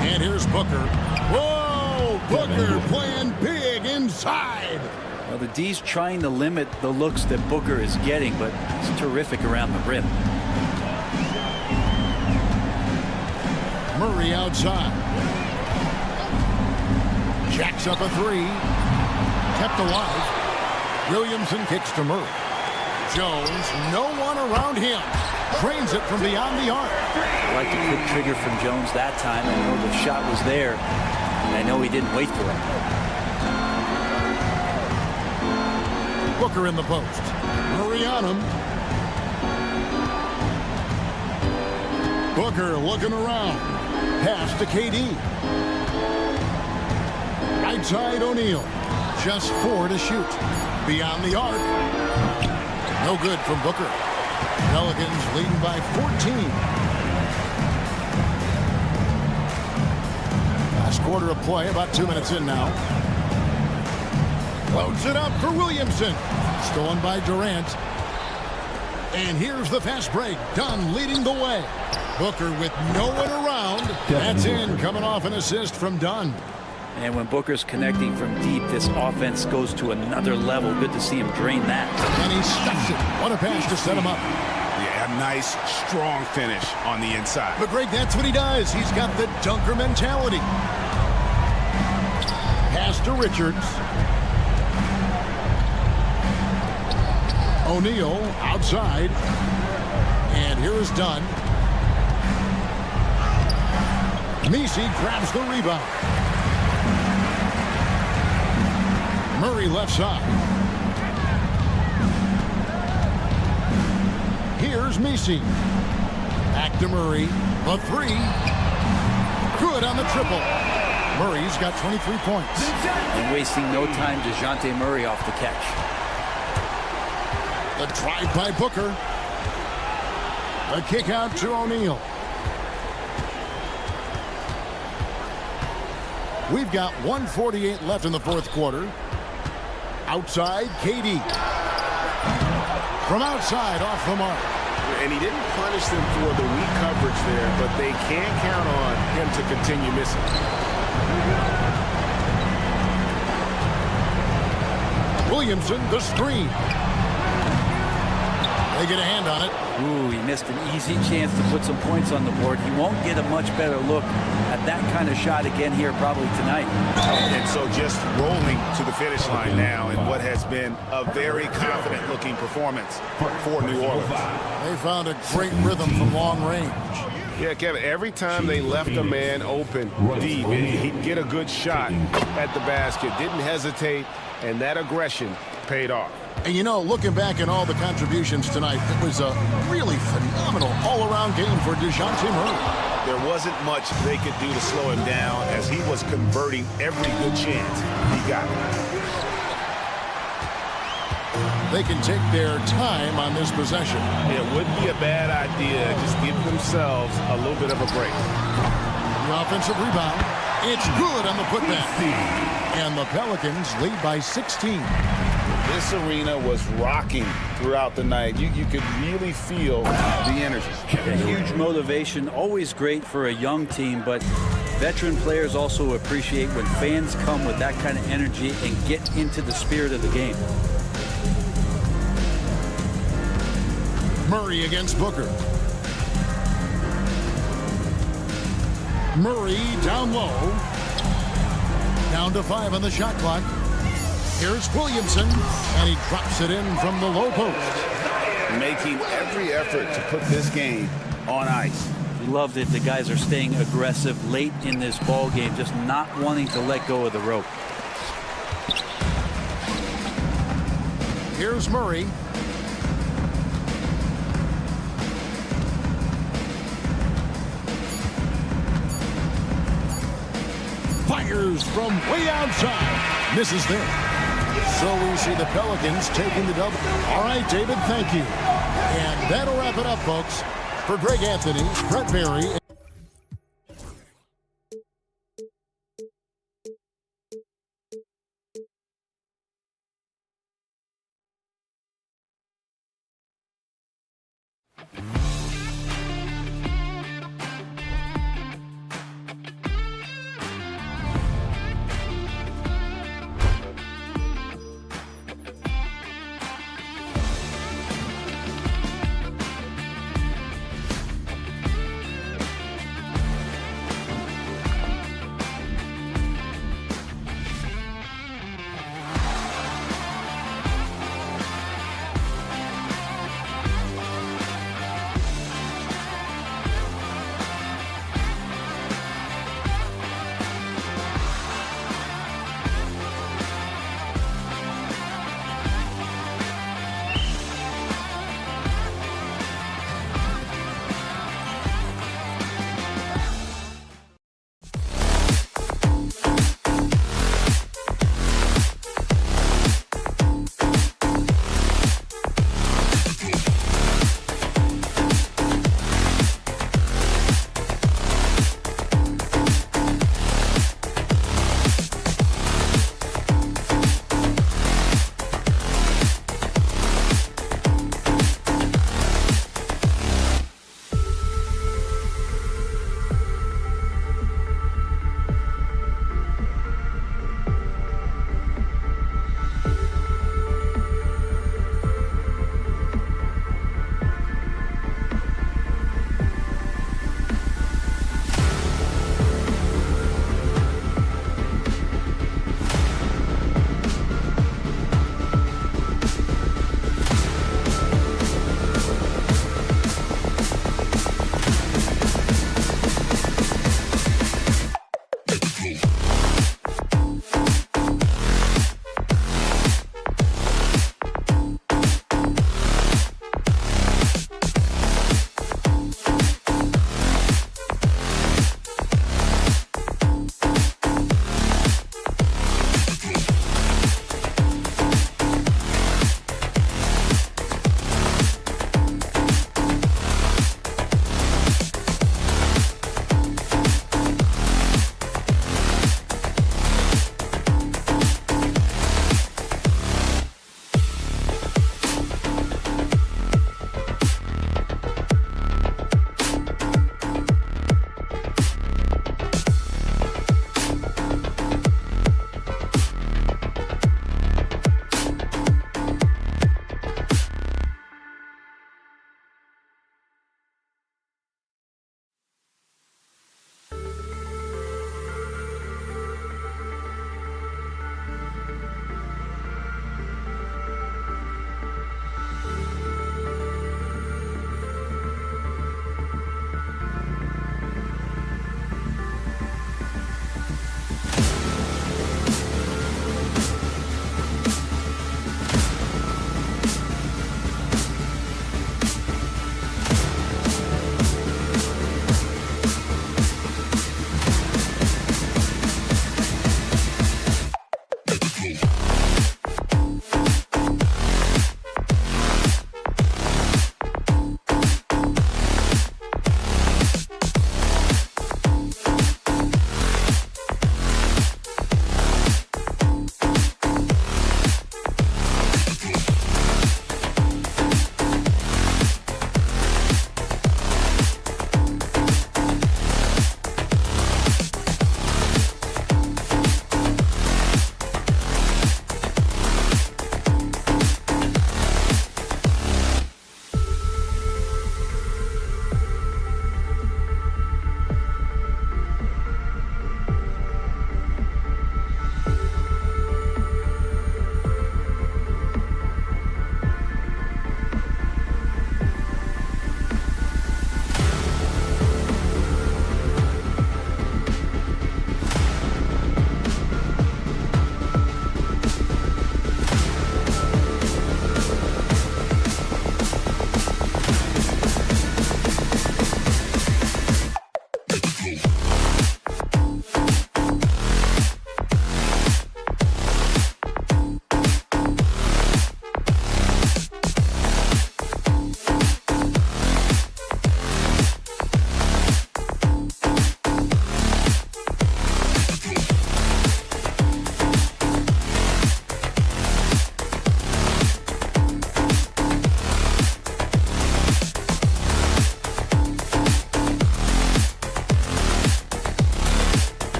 And here's Booker. Whoa! Booker playing big inside. Well, the D's trying to limit the looks that Booker is getting, but it's terrific around the rim. Murray outside. Jacks up a three. Kept alive. Williamson kicks to Murray. Jones, no one around him. Drains it from beyond the arc. I like the quick trigger from Jones that time. I know the shot was there, and I know he didn't wait for it. Booker in the post. Murray on him. Booker looking around. Pass to KD. Right side O'Neal. Just 4 to shoot. Beyond the arc. No good from Booker. Pelicans leading by 14. Last quarter of play, about 2 minutes in now. Loads it up for Williamson. Stolen by Durant. And here's the fast break. Dunn leading the way. Booker with no one around. That's in, coming off an assist from Dunn. And when Booker's connecting from deep, this offense goes to another level. Good to see him drain that. And he stuffs it. What a pass to set him up. Yeah, nice, strong finish on the inside. But Greg, that's what he does. He's got the dunker mentality. Pass to Richards. O'Neal outside. And here is Dunn. Messi grabs the rebound. Murray left side. Here's Messi. Back to Murray. The three. Good on the triple. Murray's got 23 points. And wasting no time, DeJounte Murray off the catch. The drive by Booker. The kick out to O'Neal. We've got 1:48 left in the fourth quarter. Outside, KD. From outside, off the mark. And he didn't punish them for the weak coverage there, but they can count on him to continue missing. Williamson, the screen. They get a hand on it. Ooh, he missed an easy chance to put some points on the board. He won't get a much better look at that kind of shot again here probably tonight. And so just rolling to the finish line now in what has been a very confident-looking performance for New Orleans. They found a great rhythm from long range. Yeah, Kevin, every time they left a man open deep, he'd get a good shot at the basket. Didn't hesitate, and that aggression paid off. And you know, looking back at all the contributions tonight, it was a really phenomenal all-around game for DeJounte Murray. There wasn't much they could do to slow him down as he was converting every good chance he got. They can take their time on this possession. It wouldn't be a bad idea. Just give themselves a little bit of a break. The offensive rebound. It's good on the putback. And the Pelicans lead by 16. This arena was rocking throughout the night. You could really feel the energy. A huge motivation, always great for a young team, but veteran players also appreciate when fans come with that kind of energy and get into the spirit of the game. Murray against Booker. Murray down low. Down to 5 on the shot clock. Here's Williamson, and he drops it in from the low post. Making every effort to put this game on ice. We loved it. The guys are staying aggressive late in this ball game, just not wanting to let go of the rope. Here's Murray. Fires from way outside. Misses there. So we see the Pelicans taking the double. All right, David, thank you. And that'll wrap it up, folks. For Greg Anthony, Brett Berry,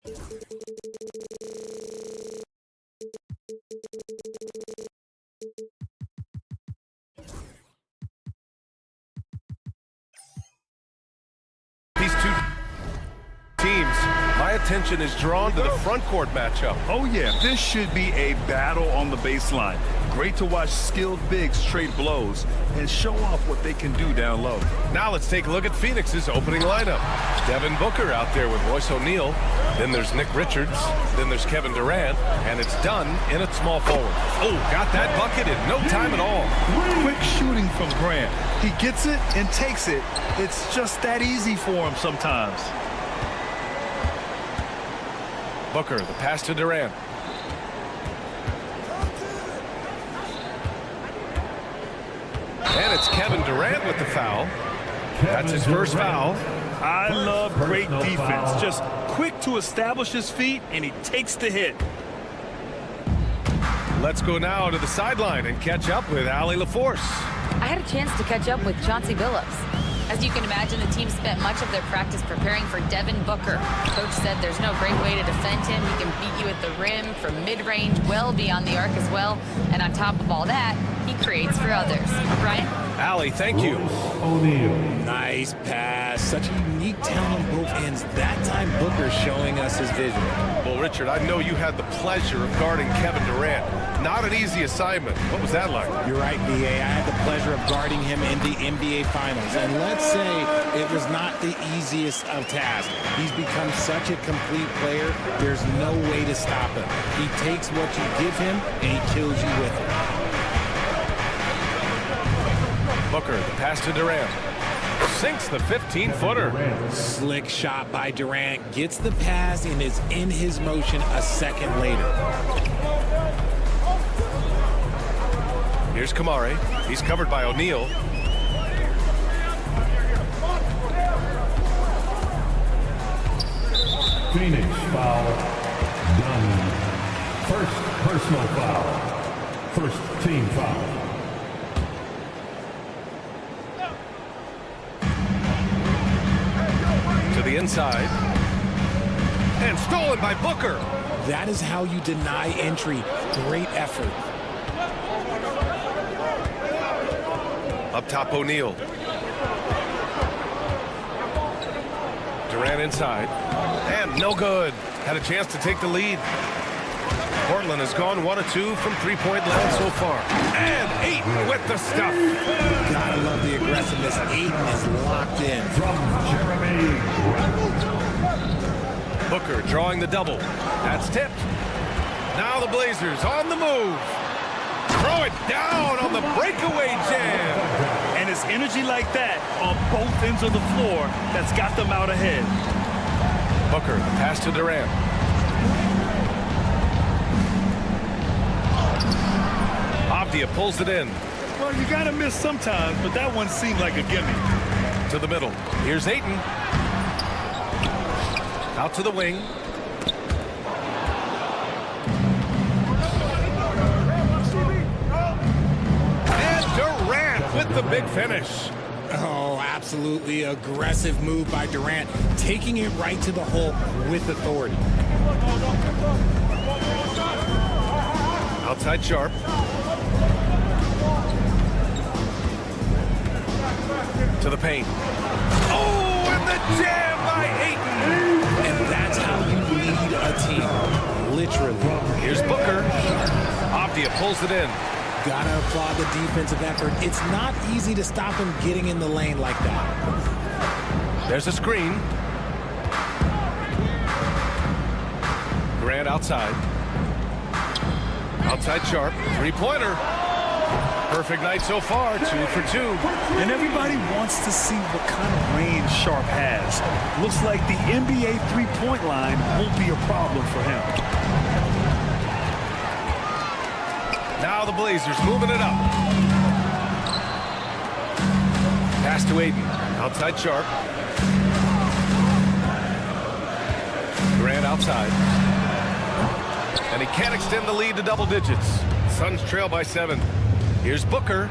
These two teams, my attention is drawn to the front court matchup. Oh, yeah, this should be a battle on the baseline. Great to watch skilled bigs trade blows and show off what they can do down low. Now let's take a look at Phoenix's opening lineup. Devin Booker out there with Royce O'Neal. Then there's Nick Richards. Then there's Kevin Durant. And it's done in at small forward. Oh, got that bucket in no time at all. Quick shooting from Grant. He gets it and takes it. It's just that easy for him sometimes. Booker, the pass to Durant. And it's Kevin Durant with the foul. That's his first foul. I love great defense. Just quick to establish his feet, and he takes the hit. Let's go now to the sideline and catch up with Allie LaForce. I had a chance to catch up with Chauncey Billups. As you can imagine, the team spent much of their practice preparing for Devin Booker. Coach said there's no great way to defend him. He can beat you at the rim from mid-range, well beyond the arc as well. And on top of all that, he creates for others. Brian? Allie, thank you. Nice pass. Such a unique talent on both ends. That time, Booker showing us his vision. Well, Richard, I know you had the pleasure of guarding Kevin Durant. Not an easy assignment. What was that like? You're right, B.A. I had the pleasure of guarding him in the NBA Finals. And let's say it was not the easiest of tasks. He's become such a complete player, there's no way to stop him. He takes what you give him, and he kills you with it. Booker, the pass to Durant. Sinks the 15-footer. Slick shot by Durant. Gets the pass and is in his motion a second later. Here's Kamare. He's covered by O'Neal. Phoenix foul. Done. First personal foul. First team foul. To the inside. And stolen by Booker. That is how you deny entry. Great effort. Up top, O'Neal. Durant inside. And no good. Had a chance to take the lead. Portland has gone 1 of 2 from three-point land so far. And Ayton with the stuff. Gotta love the aggressiveness. Ayton is locked in. From Jeremy Reynolds. Booker drawing the double. That's tipped. Now the Blazers on the move. Throw it down on the breakaway jam. And it's energy like that on both ends of the floor that's got them out ahead. Booker, the pass to Durant. Avdia pulls it in. Well, you got to miss sometimes, but that one seemed like a gimme. To the middle. Here's Ayton. Out to the wing. And Durant with the big finish. Oh, absolutely aggressive move by Durant, taking it right to the hole with authority. Outside Sharp. To the paint. Oh, and the jam by Ayton. And that's how you lead a team, literally. Here's Booker. Avdia pulls it in. Gotta applaud the defensive effort. It's not easy to stop him getting in the lane like that. There's a screen. Durant outside. Outside Sharp. Three-pointer. Perfect night so far. 2 for 2. And everybody wants to see what kind of range Sharp has. Looks like the NBA three-point line won't be a problem for him. Now the Blazers moving it up. Pass to Ayton. Outside Sharp. Durant outside. And he can't extend the lead to double digits. Suns trail by 7. Here's Booker.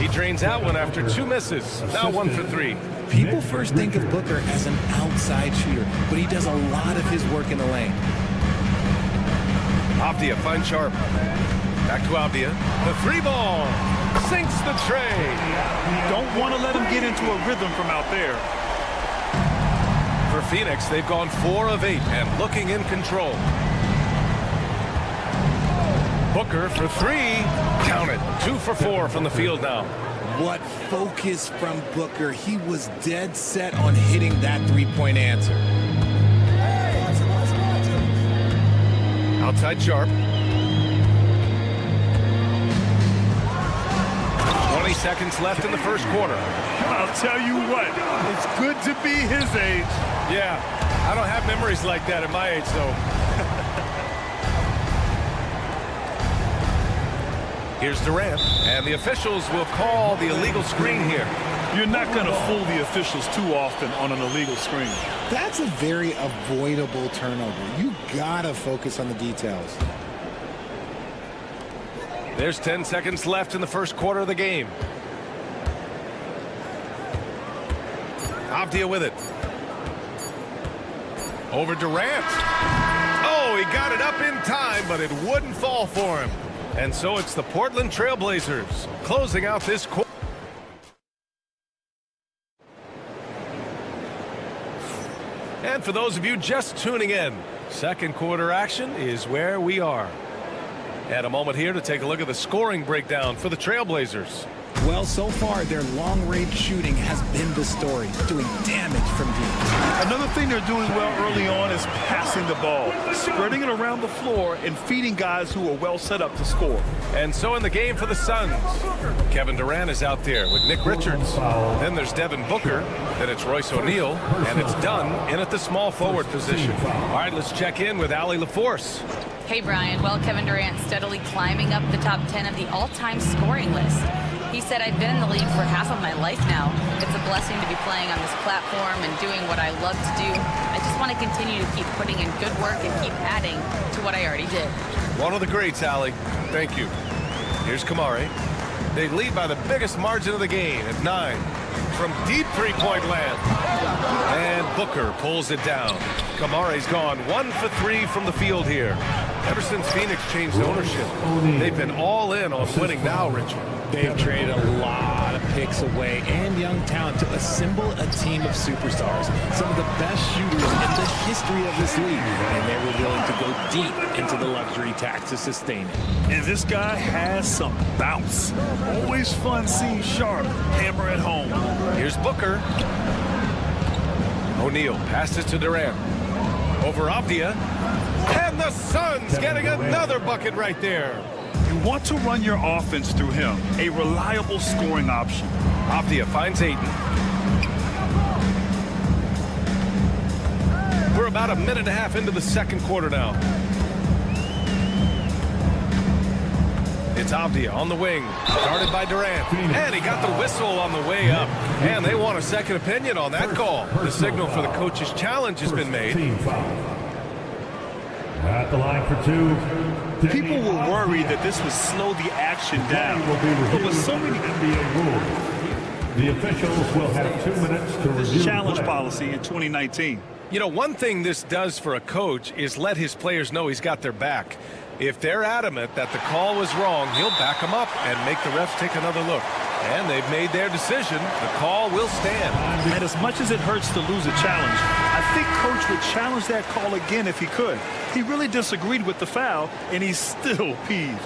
He drains that one after 2 misses. Now 1 for 3. People first think of Booker as an outside shooter, but he does a lot of his work in the lane. Avdia finds Sharp. Back to Avdia. The three ball. Sinks the tray. Don't want to let him get into a rhythm from out there. For Phoenix, they've gone 4 of 8 and looking in control. Booker for 3. Count it. 2 for 4 from the field now. What focus from Booker. He was dead set on hitting that three-point answer. Outside Sharp. 20 seconds left in the first quarter. I'll tell you what, it's good to be his age. Yeah, I don't have memories like that at my age, though. Here's Durant, and the officials will call the illegal screen here. You're not going to fool the officials too often on an illegal screen. That's a very avoidable turnover. You gotta focus on the details. There's 10 seconds left in the first quarter of the game. Avdia with it. Over Durant. Oh, he got it up in time, but it wouldn't fall for him. And so it's the Portland Trail Blazers closing out this quarter. And for those of you just tuning in, second quarter action is where we are. And a moment here to take a look at the scoring breakdown for the Trailblazers. Well, so far, their long-range shooting has been the story, doing damage from deep. Another thing they're doing well early on is passing the ball, spreading it around the floor and feeding guys who are well set up to score. And so in the game for the Suns, Kevin Durant is out there with Nick Richards. Then there's Devin Booker. Then it's Royce O'Neal. And it's Dunn in at the small forward position. All right, let's check in with Allie LaForce. Hey, Brian. Well, Kevin Durant steadily climbing up the top 10 of the all-time scoring list. He said, I've been in the league for half of my life now. It's a blessing to be playing on this platform and doing what I love to do. I just want to continue to keep putting in good work and keep adding to what I already did. One of the greats, Allie. Thank you. Here's Kamari. They lead by the biggest margin of the game at 9 from deep three-point land. And Booker pulls it down. Kamari's gone 1 for 3 from the field here. Ever since Phoenix changed ownership, they've been all in on winning now, Richard. They've traded a lot of picks away and young talent to assemble a team of superstars. Some of the best shooters in the history of this league. And they were willing to go deep into the luxury tax to sustain it. And this guy has some bounce. Always fun seeing Sharp hammer at home. Here's Booker. O'Neal passes to Durant. Over Avdia. And the Suns getting another bucket right there. You want to run your offense through him, a reliable scoring option. Avdia finds Ayton. We're about a minute and a half into the second quarter now. It's Avdia on the wing, guarded by Durant. And he got the whistle on the way up. And they want a second opinion on that call. The signal for the coach's challenge has been made. At the line for 2. People were worried that this would slow the action down. But with so many NBA rules, the officials will have 2 minutes to review challenge policy in 2019. You know, one thing this does for a coach is let his players know he's got their back. If they're adamant that the call was wrong, he'll back them up and make the refs take another look. And they've made their decision. The call will stand. And as much as it hurts to lose a challenge, I think Coach would challenge that call again if he could. He really disagreed with the foul, and he's still peeved.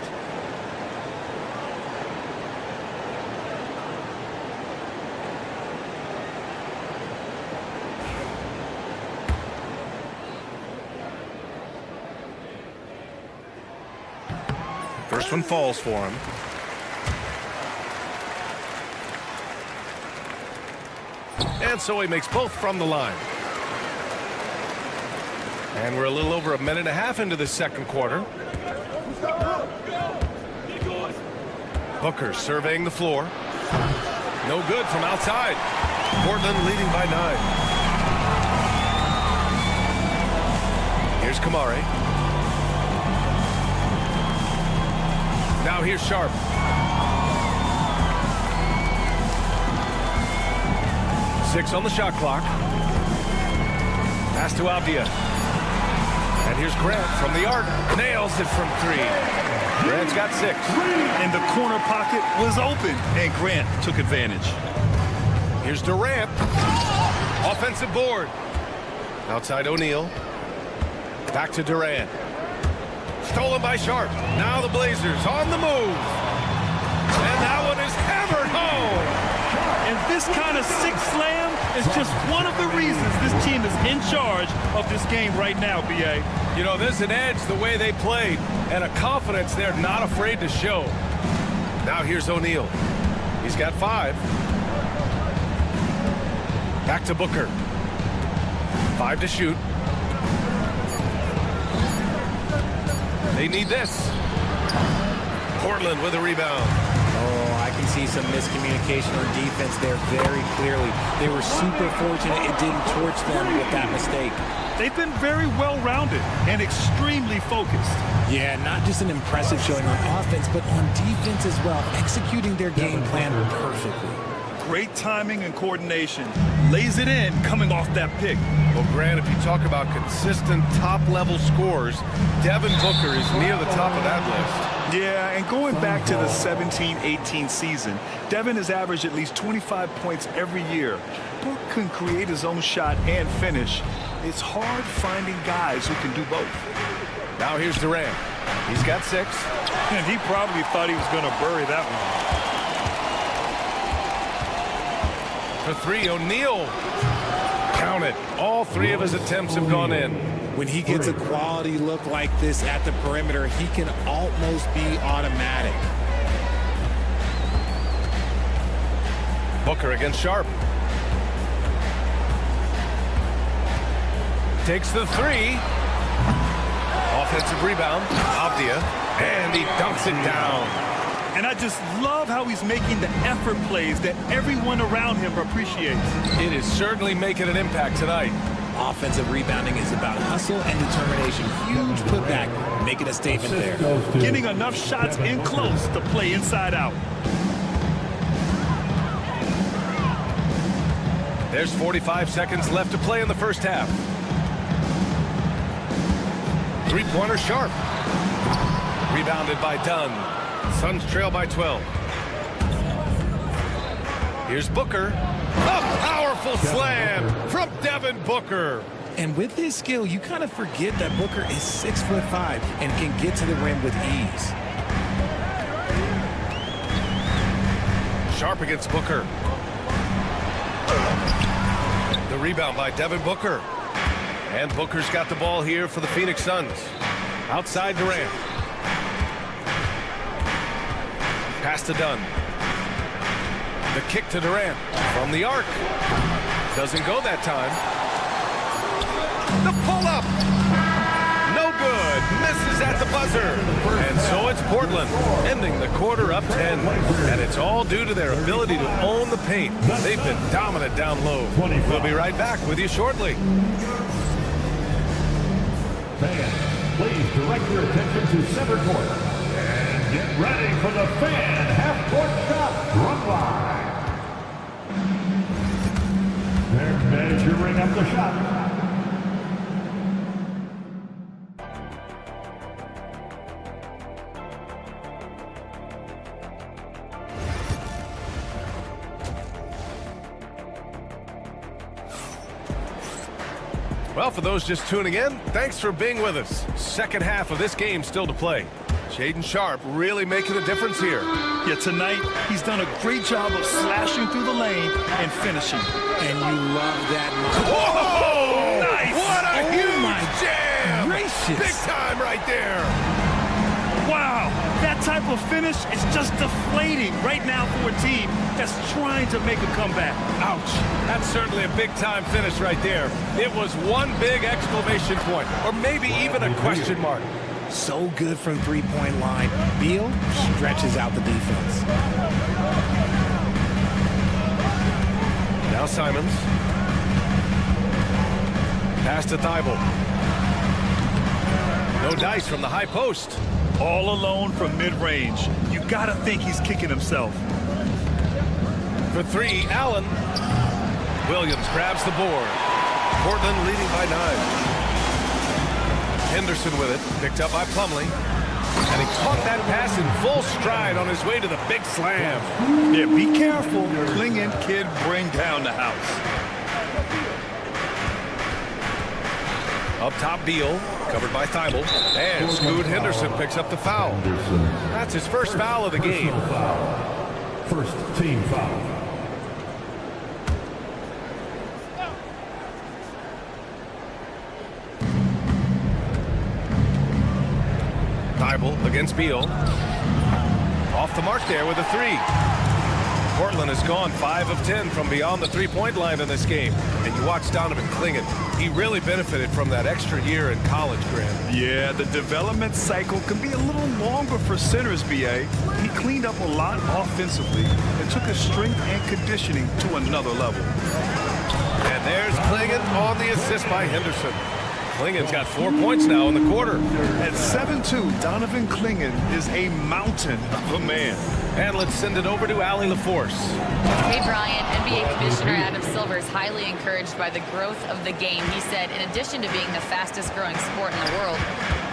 First one falls for him. And so he makes both from the line. And we're a little over a minute and a half into the second quarter. Booker surveying the floor. No good from outside. Portland leading by 9. Here's Kamari. Now here's Sharp. 6 on the shot clock. Pass to Avdia. And here's Grant from the arc. Nails it from 3. Grant's got 6. And the corner pocket was open, and Grant took advantage. Here's Durant. Offensive board. Outside O'Neal. Back to Durant. Stolen by Sharp. Now the Blazers on the move. And that one is hammered home. And this kind of sick slam is just one of the reasons this team is in charge of this game right now, B.A. You know, there's an edge the way they played and a confidence they're not afraid to show. Now here's O'Neal. He's got 5. Back to Booker. 5 to shoot. They need this. Portland with a rebound. Oh, I can see some miscommunication on defense there very clearly. They were super fortunate it didn't torch them with that mistake. They've been very well-rounded and extremely focused. Yeah, not just an impressive showing on offense, but on defense as well, executing their game plan perfectly. Great timing and coordination. Lays it in coming off that pick. Well, Grant, if you talk about consistent top-level scores, Devin Booker is near the top of that list. Yeah, and going back to the 17-18 season, Devin has averaged at least 25 points every year. Book can create his own shot and finish. It's hard finding guys who can do both. Now here's Durant. He's got 6. And he probably thought he was going to bury that one. For 3, O'Neal. Count it. All 3 of his attempts have gone in. When he gets a quality look like this at the perimeter, he can almost be automatic. Booker against Sharp. Takes the 3. Offensive rebound. Avdia. And he dunks it down. And I just love how he's making the effort plays that everyone around him appreciates. It is certainly making an impact tonight. Offensive rebounding is about hustle and determination. Huge putback, making a statement there. Getting enough shots in close to play inside out. There's 45 seconds left to play in the first half. 3-pointer Sharp. Rebounded by Dunn. Suns trail by 12. Here's Booker. A powerful slam from Devin Booker. And with his skill, you kind of forget that Booker is 6'5" and can get to the rim with ease. Sharp against Booker. The rebound by Devin Booker. And Booker's got the ball here for the Phoenix Suns. Outside Durant. Pass to Dunn. The kick to Durant from the arc. Doesn't go that time. The pull-up. No good. Misses at the buzzer. And so it's Portland, ending the quarter up 10. And it's all due to their ability to own the paint. They've been dominant down low. We'll be right back with you shortly. Fans, please direct your attention to center court. And get ready for the fan half-court shot drum line. They're measuring up the shot. Well, for those just tuning in, thanks for being with us. Second half of this game still to play. Shaedon Sharp really making a difference here. Yeah, tonight he's done a great job of slashing through the lane and finishing. And you love that. Whoa! Nice! What a huge jam! Gracious. Big time right there. Wow, that type of finish is just deflating right now for a team that's trying to make a comeback. Ouch. That's certainly a big-time finish right there. It was one big exclamation point, or maybe even a question mark. So good from three-point line. Beal stretches out the defense. Now Simons. Pass to Thibault. No dice from the high post. All alone from mid-range. You gotta think he's kicking himself. For three, Allen. Williams grabs the board. Portland leading by 9. Henderson with it, picked up by Plumlee. And he caught that pass in full stride on his way to the big slam. Yeah, be careful. Klingon kid bring down the house. Up top, Beal, covered by Thibault. And Scoot Henderson picks up the foul. That's his first foul of the game. First team foul. Thibault against Beal. Off the mark there with a 3. Portland has gone 5 of 10 from beyond the three-point line in this game. And you watch Donovan Klingon. He really benefited from that extra year in college, Grant. Yeah, the development cycle can be a little longer for centers, BA. He cleaned up a lot offensively and took his strength and conditioning to another level. And there's Klingon on the assist by Henderson. Klingon's got 4 points now in the quarter. At 7'2", Donovan Klingon is a mountain of a man. And let's send it over to Allie LaForce. Hey, Brian. NBA Commissioner Adam Silver is highly encouraged by the growth of the game. He said, in addition to being the fastest growing sport in the world,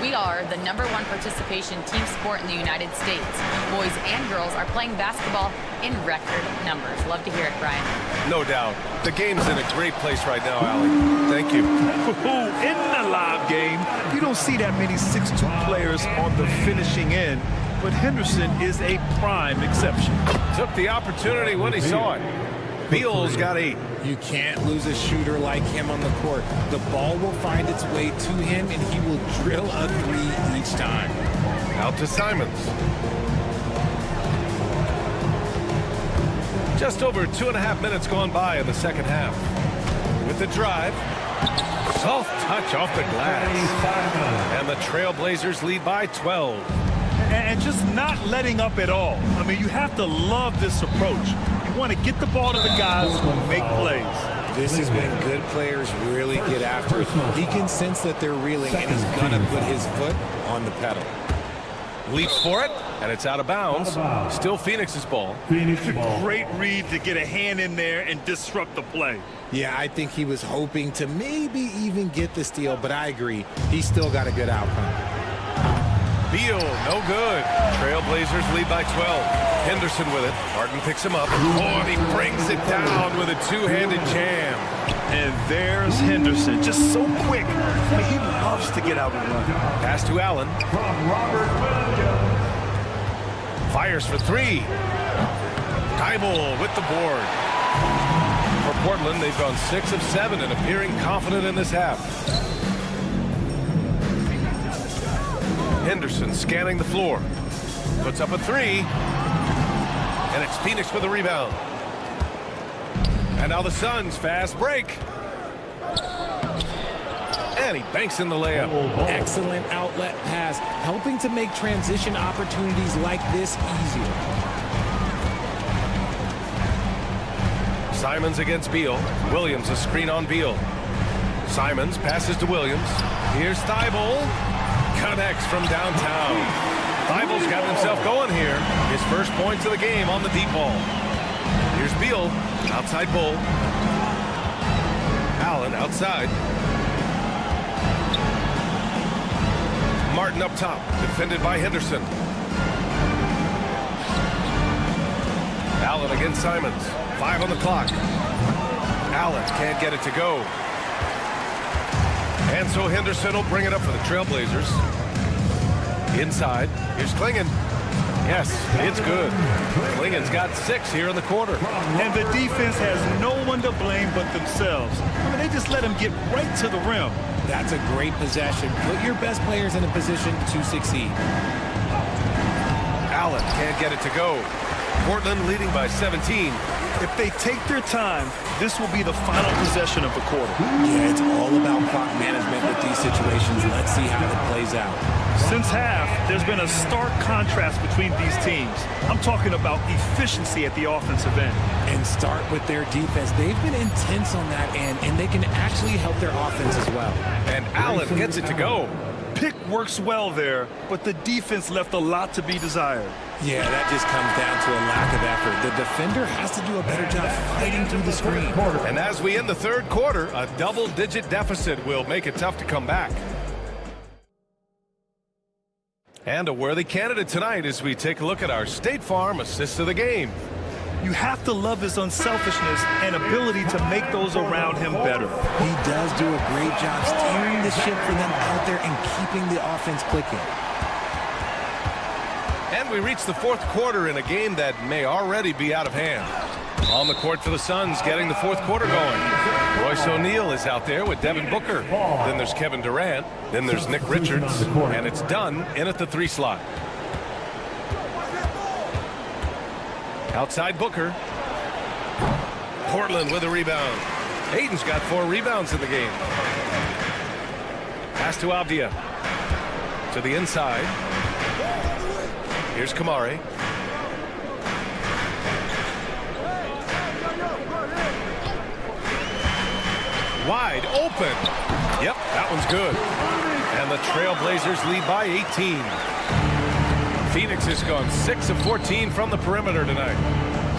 we are the #1 participation team sport in the United States. Boys and girls are playing basketball in record numbers. Love to hear it, Brian. No doubt. The game's in a great place right now, Allie. Thank you. In the live game, you don't see that many 6'2" players on the finishing end, but Henderson is a prime exception. Took the opportunity when he saw it. Beal's got 8. You can't lose a shooter like him on the court. The ball will find its way to him, and he will drill a 3 each time. Out to Simons. Just over 2.5 minutes gone by in the second half. With the drive, soft touch off the glass. And the Trailblazers lead by 12. And just not letting up at all. I mean, you have to love this approach. You want to get the ball to the guys who make plays. This is when good players really get after it. He can sense that they're reeling, and he's going to put his foot on the pedal. Leaps for it, and it's out of bounds. Still Phoenix's ball. Great read to get a hand in there and disrupt the play. Yeah, I think he was hoping to maybe even get the steal, but I agree. He's still got a good outcome. Beal, no good. Trailblazers lead by 12. Henderson with it. Martin picks him up. Oh, and he brings it down with a two-handed jam. And there's Henderson, just so quick. I mean, he loves to get out and run. Pass to Allen. Fires for 3. Thibault with the board. For Portland, they've gone 6 of 7 and appearing confident in this half. Henderson scanning the floor. Puts up a 3. And it's Phoenix with the rebound. And now the Suns fast break. And he banks in the layup. Excellent outlet pass, helping to make transition opportunities like this easier. Simons against Beal. Williams a screen on Beal. Simons passes to Williams. Here's Thibault. Connects from downtown. Thibault's got himself going here. His first points of the game on the deep ball. Here's Beal. Outside Bull. Allen outside. Martin up top. Defended by Henderson. Allen against Simons. 5 on the clock. Allen can't get it to go. And so Henderson will bring it up for the Trailblazers. Inside. Here's Klingon. Yes, it's good. Klingon's got 6 here in the quarter. And the defense has no one to blame but themselves. I mean, they just let him get right to the rim. That's a great possession. Put your best players in a position to succeed. Allen can't get it to go. Portland leading by 17. If they take their time, this will be the final possession of the quarter. Yeah, it's all about clock management with these situations. Let's see how it plays out. Since half, there's been a stark contrast between these teams. I'm talking about efficiency at the offensive end. And start with their defense. They've been intense on that end, and they can actually help their offense as well. And Allen gets it to go. pick works well there, but the defense left a lot to be desired. Yeah, that just comes down to a lack of effort. The defender has to do a better job fighting through the screen. And as we end the third quarter, a double-digit deficit will make it tough to come back. And a worthy candidate tonight as we take a look at our State Farm assist of the game. You have to love his unselfishness and ability to make those around him better. He does do a great job steering the ship for them out there and keeping the offense clicking. And we reach the fourth quarter in a game that may already be out of hand. On the court for the Suns, getting the fourth quarter going. Royce O'Neal is out there with Devin Booker. Then there's Kevin Durant. Then there's Nick Richards. And it's done in at the 3 slot. Outside Booker. Portland with a rebound. Ayton's got 4 rebounds in the game. Pass to Avdia. To the inside. Here's Kamari. Wide open. Yep, that one's good. And the Trailblazers lead by 18. Phoenix has gone 6 of 14 from the perimeter tonight.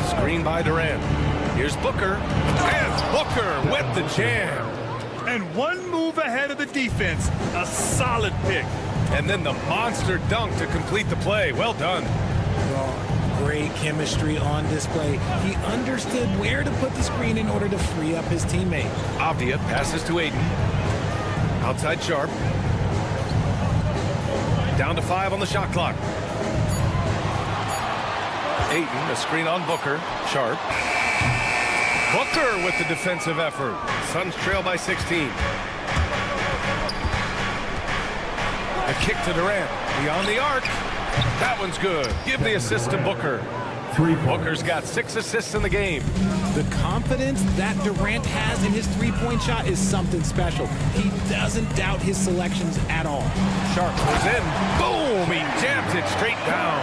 Screen by Durant. Here's Booker. And Booker with the jam. And one move ahead of the defense. A solid pick. And then the monster dunk to complete the play. Well done. Oh, great chemistry on display. He understood where to put the screen in order to free up his teammate. Avdia passes to Ayton. Outside Sharp. Down to 5 on the shot clock. Ayton, a screen on Booker. Sharp. Booker with the defensive effort. Suns trail by 16. A kick to Durant. Beyond the arc. That one's good. Give the assist to Booker. Booker's got 6 assists in the game. The confidence that Durant has in his three-point shot is something special. He doesn't doubt his selections at all. Sharp goes in. Boom! He jams it straight down.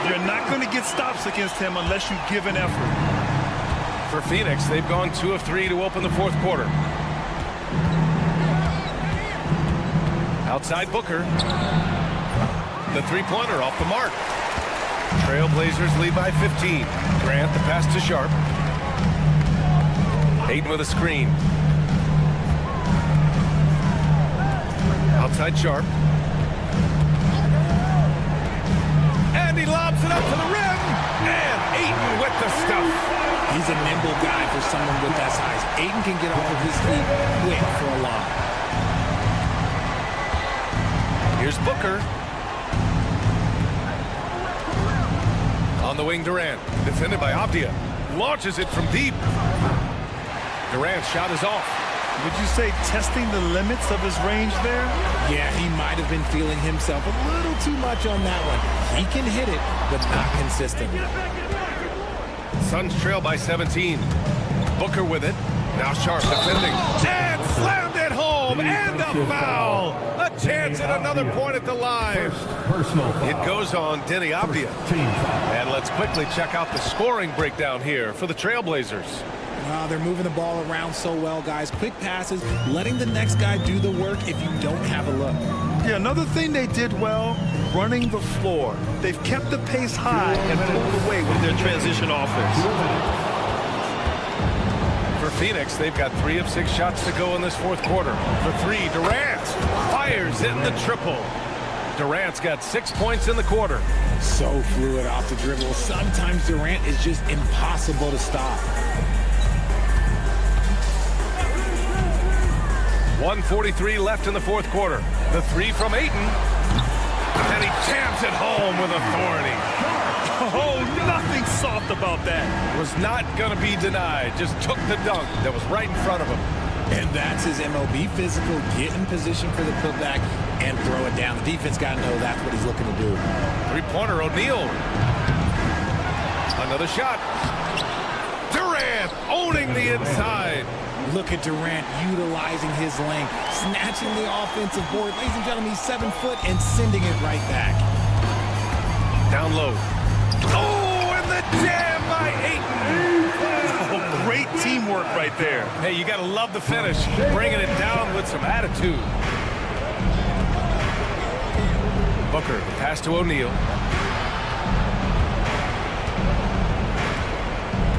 You're not going to get stops against him unless you give an effort. For Phoenix, they've gone 2 of 3 to open the fourth quarter. Outside Booker. The three-pointer off the mark. Trailblazers lead by 15. Grant the pass to Sharp. Ayton with a screen. Outside Sharp. And he lobs it up to the rim. And Ayton with the stuff. He's a nimble guy for someone with that size. Ayton can get off of his feet quick for a lob. Here's Booker. On the wing, Durant. Defended by Avdia. Launches it from deep. Durant's shot is off. Would you say testing the limits of his range there? Yeah, he might have been feeling himself a little too much on that one. He can hit it, but not consistent. Suns trail by 17. Booker with it. Now Sharp defending. And slammed it home. And a foul. A chance at another point at the line. It goes on Denny Avdia. And let's quickly check out the scoring breakdown here for the Trailblazers. They're moving the ball around so well, guys. Quick passes, letting the next guy do the work if you don't have a look. Yeah, another thing they did well, running the floor. They've kept the pace high and pulled away with their transition offense. For Phoenix, they've got 3 of 6 shots to go in this fourth quarter. For 3, Durant fires in the triple. Durant's got 6 points in the quarter. So fluid off the dribble. Sometimes Durant is just impossible to stop. 1:43 left in the fourth quarter. The 3 from Ayton. And he jams it home with authority. Oh, nothing soft about that. Was not going to be denied. Just took the dunk that was right in front of him. And that's his MLB physical. Get in position for the putback and throw it down. The defense got to know that's what he's looking to do. Three-pointer, O'Neal. Another shot. Durant owning the inside. Look at Durant utilizing his length, snatching the offensive board. Ladies and gentlemen, he's 7 foot and sending it right back. Down low. Oh, and the jam by Ayton. Oh, great teamwork right there. Hey, you got to love the finish. Bringing it down with some attitude. Booker, the pass to O'Neal.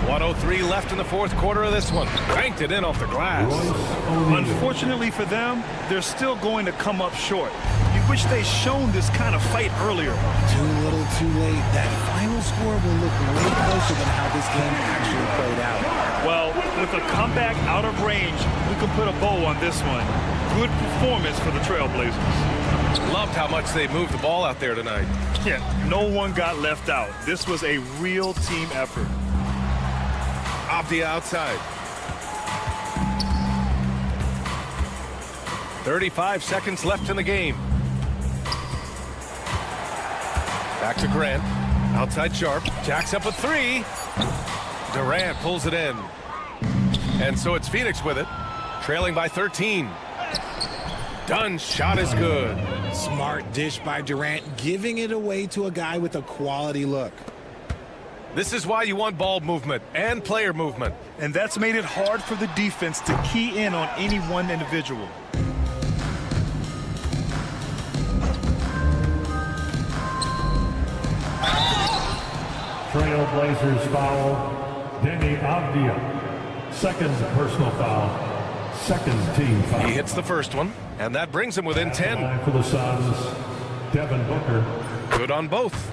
1:03 left in the fourth quarter of this one. Banked it in off the glass. Unfortunately for them, they're still going to come up short. You wish they'd shown this kind of fight earlier. Too little, too late. That final score will look way closer than how this game actually played out. Well, with a comeback out of range, we can put a bow on this one. Good performance for the Trailblazers. Loved how much they moved the ball out there tonight. Yeah, no one got left out. This was a real team effort. Avdia outside. 35 seconds left in the game. Back to Grant. Outside Sharp. Jacks up a three. Durant pulls it in. And so it's Phoenix with it. Trailing by 13. Dunn's shot is good. Smart dish by Durant, giving it away to a guy with a quality look. This is why you want ball movement and player movement. And that's made it hard for the defense to key in on any one individual. Trailblazers foul, Denny Avdia. Second personal foul. Second team foul. He hits the first one, and that brings him within 10. For the Suns, Devin Booker. Good on both.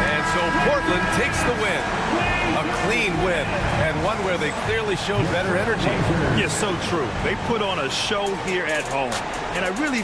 And so Portland takes the win. A clean win, and one where they clearly showed better energy. Yes, so true. They put on a show here at home, and I really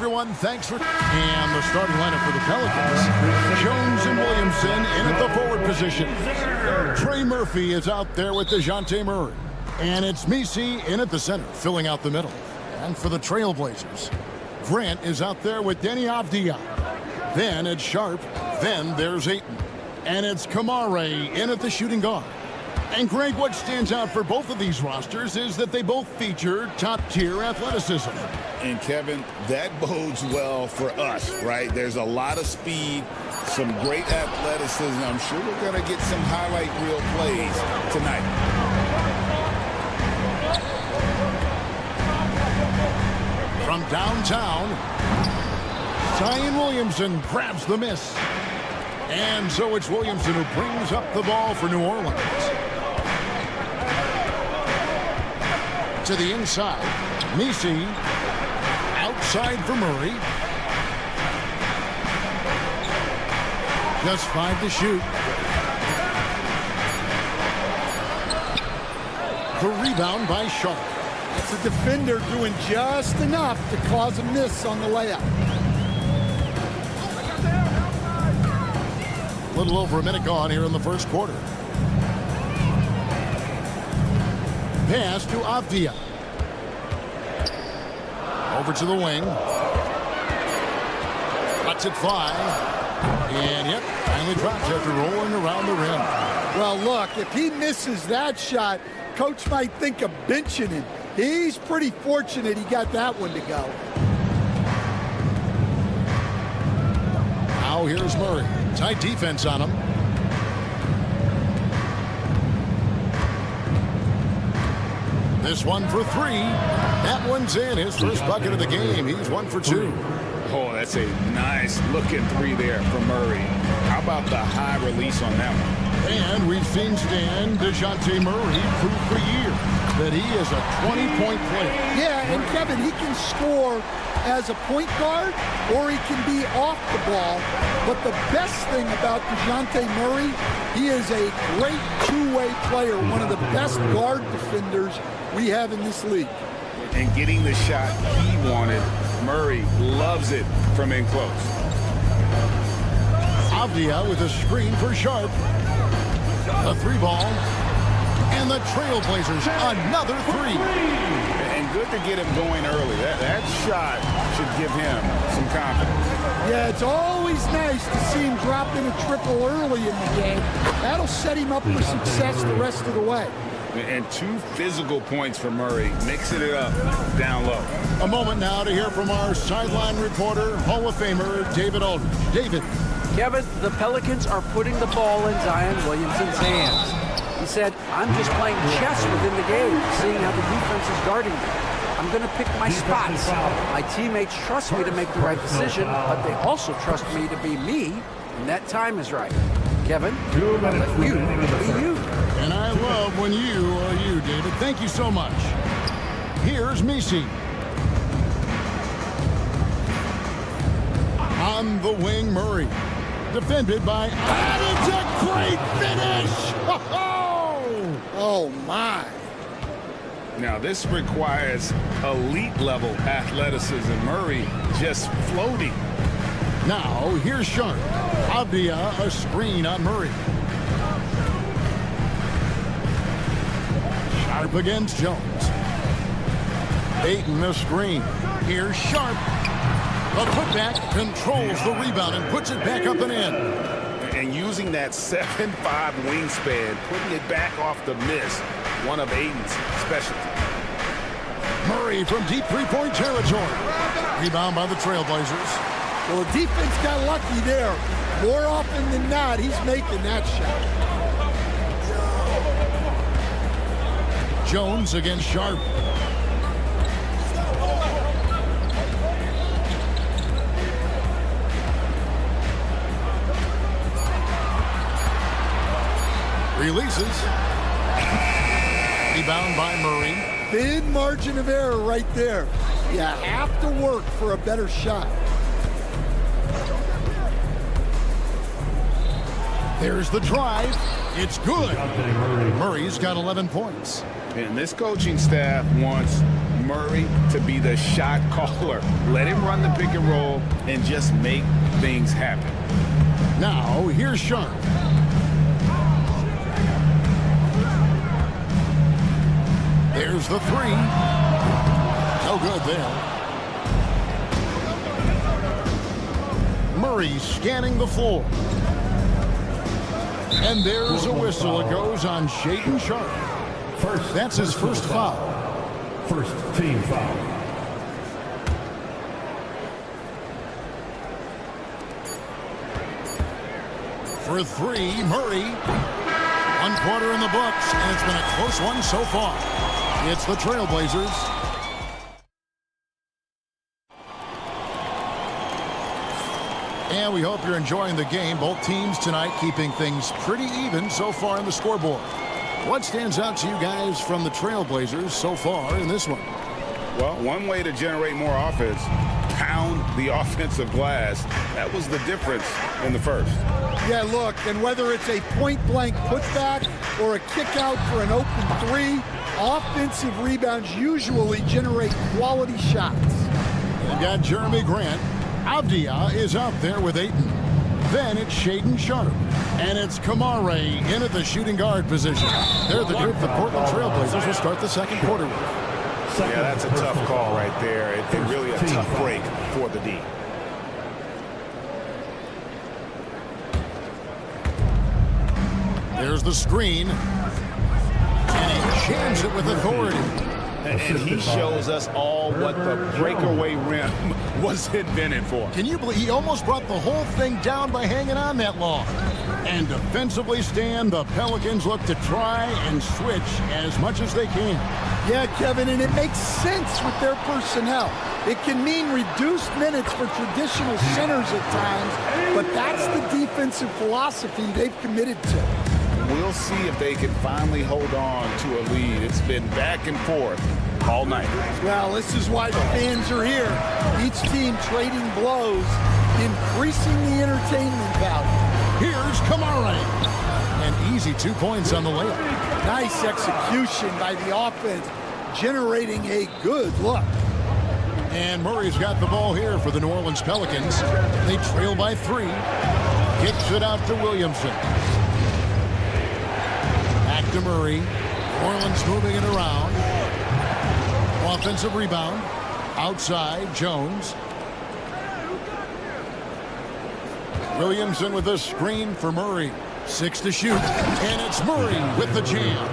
everyone. Thanks for... And the starting lineup for the Pelicans. Jones and Williamson in at the forward position. Trey Murphy is out there with DeJounte Murray. And it's Misi in at the center, filling out the middle. And for the Trailblazers, Grant is out there with Denny Avdia. Then it's Sharp. Then there's Ayton. And it's Kamare in at the shooting guard. And Greg, what stands out for both of these rosters is that they both feature top-tier athleticism. And Kevin, that bodes well for us, right? There's a lot of speed, some great athleticism. I'm sure we're going to get some highlight reel plays tonight. From downtown, Zion Williamson grabs the miss. And so it's Williamson who brings up the ball for New Orleans. To the inside, Misi outside for Murray. Just 5 to shoot. The rebound by Sharp. It's a defender doing just enough to cause a miss on the layup. A little over a minute gone here in the first quarter. Pass to Avdia. Over to the wing. Lets it fly. And yep, finally drops after rolling around the rim. Well, look, if he misses that shot, coach might think of benching him. He's pretty fortunate he got that one to go. Now here's Murray. Tight defense on him. This one for 3. That one's in. His first bucket of the game. He's 1 for 2. Oh, that's a nice looking 3 there from Murray. How about the high release on that one? And we've seen Stan DeJounte Murray prove for years that he is a 20-point player. Yeah, and Kevin, he can score as a point guard or he can be off the ball. But the best thing about DeJounte Murray, he is a great two-way player, one of the best guard defenders we have in this league. And getting the shot he wanted, Murray loves it from in close. Avdia with a screen for Sharp. A 3-ball. And the Trailblazers, another 3. And good to get him going early. That shot should give him some confidence. Yeah, it's always nice to see him drop in a triple early in the game. That'll set him up for success the rest of the way. And 2 physical points for Murray, mixing it up down low. A moment now to hear from our sideline reporter, Hall of Famer David Aldridge. David. Kevin, the Pelicans are putting the ball in Zion Williamson's hands. He said, I'm just playing chess within the game, seeing how the defense is guarding me. I'm going to pick my spots. My teammates trust me to make the right decision, but they also trust me to be me when that time is right. Kevin, I'll let you be you. And I love when you are you, David. Thank you so much. Here's Misi. On the wing, Murray. Defended by... And it's a great finish! Oh, my. Now, this requires elite-level athleticism. Murray just floating. Now, here's Sharp. Avdia, a screen on Murray. Sharp against Jones. Ayton, a screen. Here's Sharp. The putback controls the rebound and puts it back up and in. And using that 7'5" wingspan, putting it back off the miss, one of Ayton's specialties. Murray from deep three-point territory. Rebound by the Trailblazers. Well, the defense got lucky there. More often than not, he's making that shot. Jones against Sharp. Releases. Rebound by Murray. Thin margin of error right there. You have to work for a better shot. There's the drive. It's good. Murray's got 11 points. And this coaching staff wants Murray to be the shot caller. Let him run the pick and roll and just make things happen. Now, here's Sharp. There's the three. No good there. Murray scanning the floor. And there's a whistle. It goes on Shaedon Sharp. That's his first foul. First team foul. For three, Murray. 1/4 in the books, and it's been a close one so far. It's the Trailblazers. And we hope you're enjoying the game. Both teams tonight keeping things pretty even so far in the scoreboard. What stands out to you guys from the Trailblazers so far in this one? Well, one way to generate more offense, pound the offensive glass. That was the difference in the first. Yeah, look, and whether it's a point-blank putback or a kick out for an open three, offensive rebounds usually generate quality shots. They've got Jeremy Grant. Avdia is out there with Ayton. Then it's Shaedon Sharp. And it's Kamare in at the shooting guard position. They're the group the Portland Trailblazers will start the second quarter with. Yeah, that's a tough call right there. It's really a tough break for the D. There's the screen. And he jams it with authority. And he shows us all what the breakaway rim was invented for. Can you believe he almost brought the whole thing down by hanging on that long? And defensively, Stan, the Pelicans look to try and switch as much as they can. Yeah, Kevin, and it makes sense with their personnel. It can mean reduced minutes for traditional centers at times, but that's the defensive philosophy they've committed to. We'll see if they can finally hold on to a lead. It's been back and forth all night. Well, this is why the fans are here. Each team trading blows, increasing the entertainment value. Here's Kamare. An easy 2 points on the layup. Nice execution by the offense, generating a good look. And Murray's got the ball here for the New Orleans Pelicans. They trail by 3. Kicks it out to Williamson. Back to Murray. New Orleans moving it around. Offensive rebound. Outside, Jones. Williamson with a screen for Murray. 6 to shoot. And it's Murray with the jam.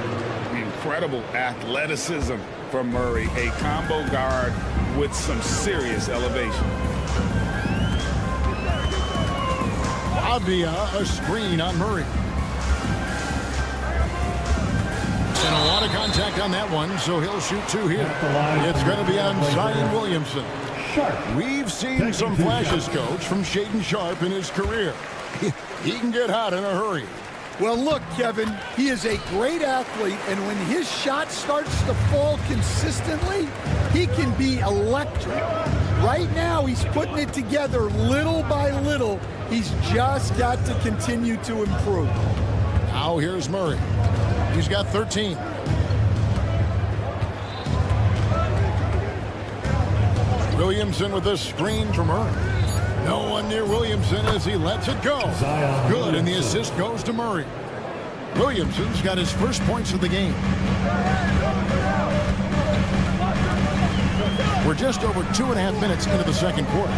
Incredible athleticism from Murray. A combo guard with some serious elevation. Avdia, a screen on Murray. And a lot of contact on that one, so he'll shoot 2 here. It's going to be on Zion Williamson. We've seen some flashes, Coach, from Shaedon Sharp in his career. He can get hot in a hurry. Well, look, Kevin, he is a great athlete, and when his shot starts to fall consistently, he can be electric. Right now, he's putting it together little by little. He's just got to continue to improve. Now here's Murray. He's got 13. Williamson with a screen from Murray. No one near Williamson as he lets it go. Good, and the assist goes to Murray. Williamson's got his first points of the game. We're just over 2.5 minutes into the second quarter.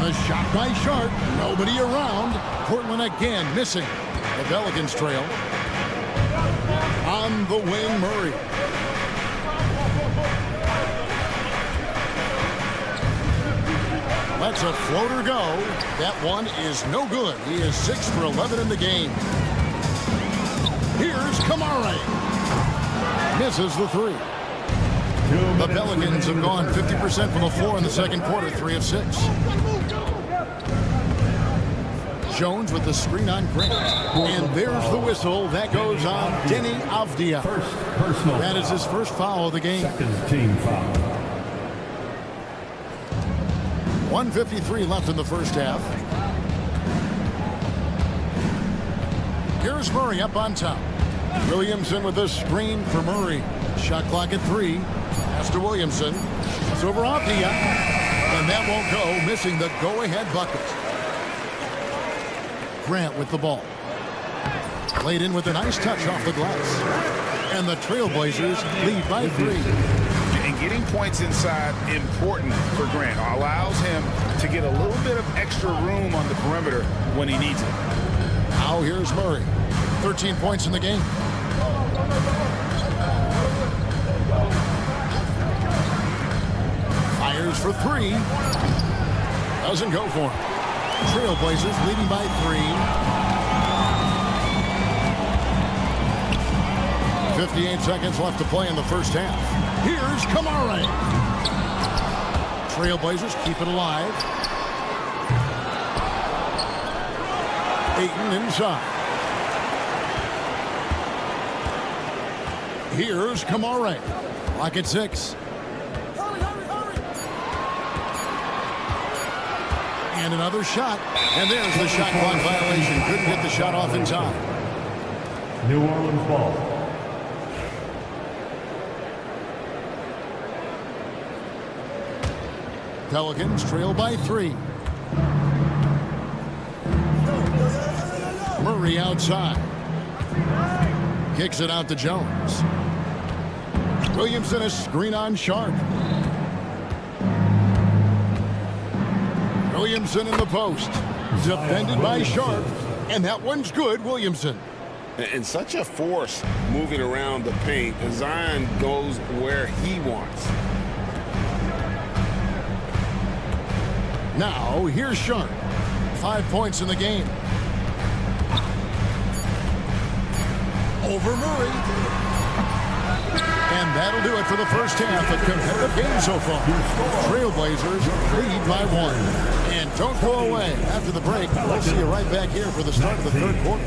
The shot by Sharp. Nobody around. Portland again missing. The Pelicans trail. On the wing, Murray. Lets a floater go. That one is no good. He is 6 for 11 in the game. Here's Kamare. Misses the 3. The Pelicans have gone 50% from the floor in the second quarter, 3 of 6. Jones with the screen on Grant. And there's the whistle. That goes on Denny Avdia. That is his first foul of the game. Second team foul. 1:53 left in the first half. Here's Murray up on top. Williamson with a screen for Murray. Shot clock at 3. Pass to Williamson. It's over Avdia. And that won't go, missing the go-ahead bucket. Grant with the ball. Laid in with a nice touch off the glass. And the Trailblazers lead by 3. And getting points inside important for Grant. Allows him to get a little bit of extra room on the perimeter when he needs it. Now here's Murray. 13 points in the game. Fires for 3. Doesn't go for him. Trailblazers leading by 3. 58 seconds left to play in the first half. Here's Kamara. Trailblazers keep it alive. Ayton inside. Here's Kamara. Clock at 6. And another shot. And there's the shot clock violation. Couldn't get the shot off in time. New Orleans ball. Pelicans trail by 3. Murray outside. Kicks it out to Jones. Williamson a screen on Sharp. Williamson in the post. Defended by Sharp. And that one's good, Williamson. And such a force moving around the paint. Zion goes where he wants. Now, here's Sharp. 5 points in the game. Over Murray. And that'll do it for the first half. A competitive game so far. Trailblazers lead by 1. And don't go away. After the break, we'll see you right back here for the start of the third quarter.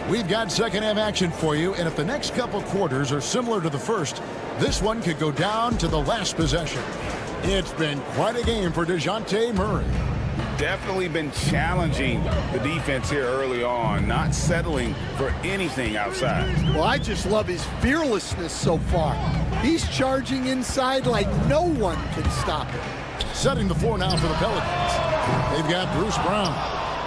We've got second half action for you, and if the next couple quarters are similar to the first, this one could go down to the last possession. It's been quite a game for DeJounte Murray. Definitely been challenging the defense here early on, not settling for anything outside. Well, I just love his fearlessness so far. He's charging inside like no one can stop him. Setting the floor now for the Pelicans. They've got Bruce Brown.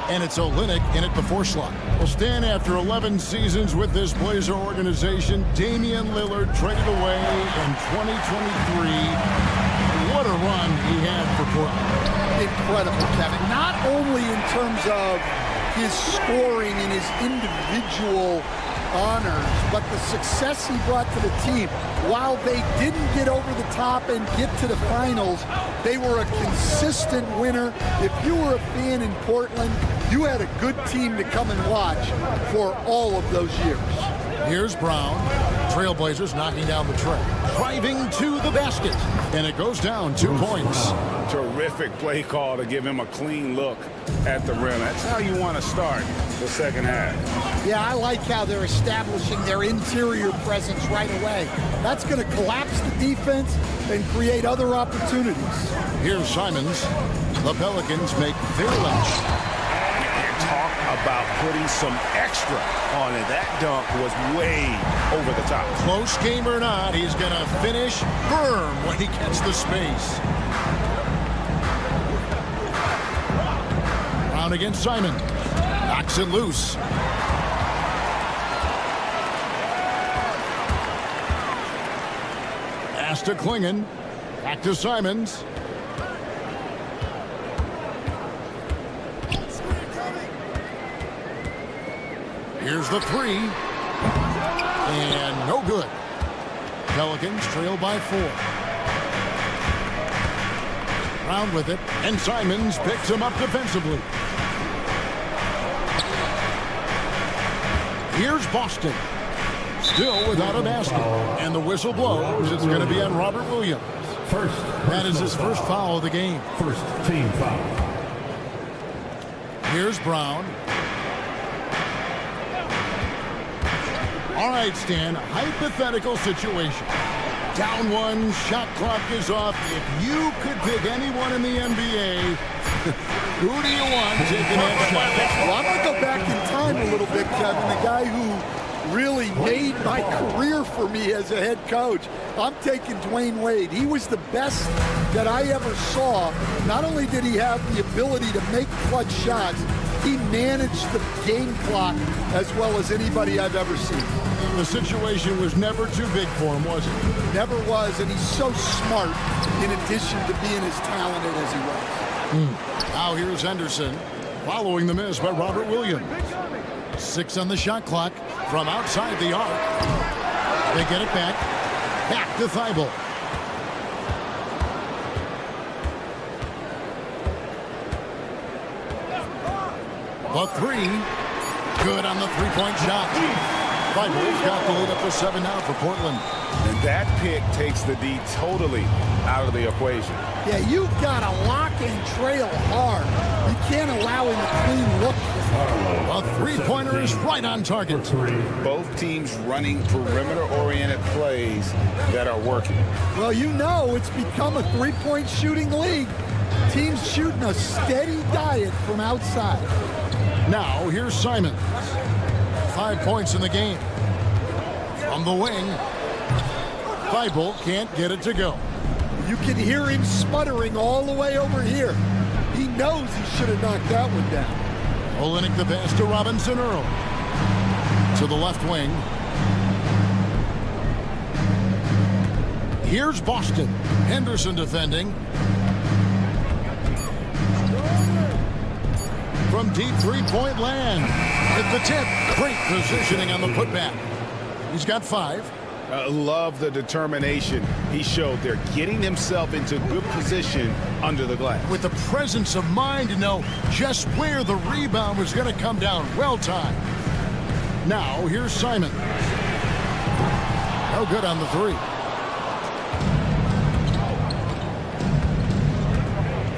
And it's Olynyk in at the 4 slot. Will stand after 11 seasons with this Blazer organization. Damian Lillard traded away in 2023. What a run he had for Portland. Incredible, Kevin. Not only in terms of his scoring and his individual honors, but the success he brought to the team. While they didn't get over the top and get to the finals, they were a consistent winner. If you were a fan in Portland, you had a good team to come and watch for all of those years. Here's Brown. Trailblazers knocking down the tray. Driving to the basket. And it goes down 2 points. Terrific play call to give him a clean look at the rim. That's how you want to start the second half. Yeah, I like how they're establishing their interior presence right away. That's going to collapse the defense and create other opportunities. Here's Simons. The Pelicans make their lunch. Talk about putting some extra on it. That dunk was way over the top. Close game or not, he's going to finish firm when he gets the space. Brown against Simon. Knocks it loose. Pass to Klingon. Back to Simons. Here's the 3. And no good. Pelicans trail by 4. Brown with it. And Simons picks him up defensively. Here's Boston. Still without a basket. And the whistle blows. It's going to be on Robert Williams. That is his first foul of the game. First team foul. Here's Brown. All right, Stan, hypothetical situation. Down one, shot clock is off. If you could pick anyone in the NBA, who do you want taking that shot? Well, I'm going to go back in time a little bit, Kevin. The guy who really made my career for me as a head coach. I'm taking Dwayne Wade. He was the best that I ever saw. Not only did he have the ability to make clutch shots, he managed the game clock as well as anybody I've ever seen. The situation was never too big for him, was it? Never was, and he's so smart in addition to being as talented as he was. Now here's Henderson following the miss by Robert Williams. 6 on the shot clock from outside the arc. They get it back. Back to Thibault. The 3. Good on the three-point shot. Thibault's got the lead up to 7 now for Portland. And that pick takes the D totally out of the equation. Yeah, you've got to lock and trail hard. You can't allow him a clean look. A three-pointer is right on target. Both teams running perimeter-oriented plays that are working. Well, you know it's become a three-point shooting league. Teams shooting a steady diet from outside. Now, here's Simon. 5 points in the game. From the wing, Thibault can't get it to go. You can hear him sputtering all the way over here. He knows he should have knocked that one down. Olenek the pass to Robinson Earl. To the left wing. Here's Boston. Henderson defending. From deep three-point land. At the tip. Great positioning on the putback. He's got 5. Love the determination he showed there, getting himself into good position under the glass. With the presence of mind to know just where the rebound was going to come down. Well timed. Now, here's Simon. No good on the 3.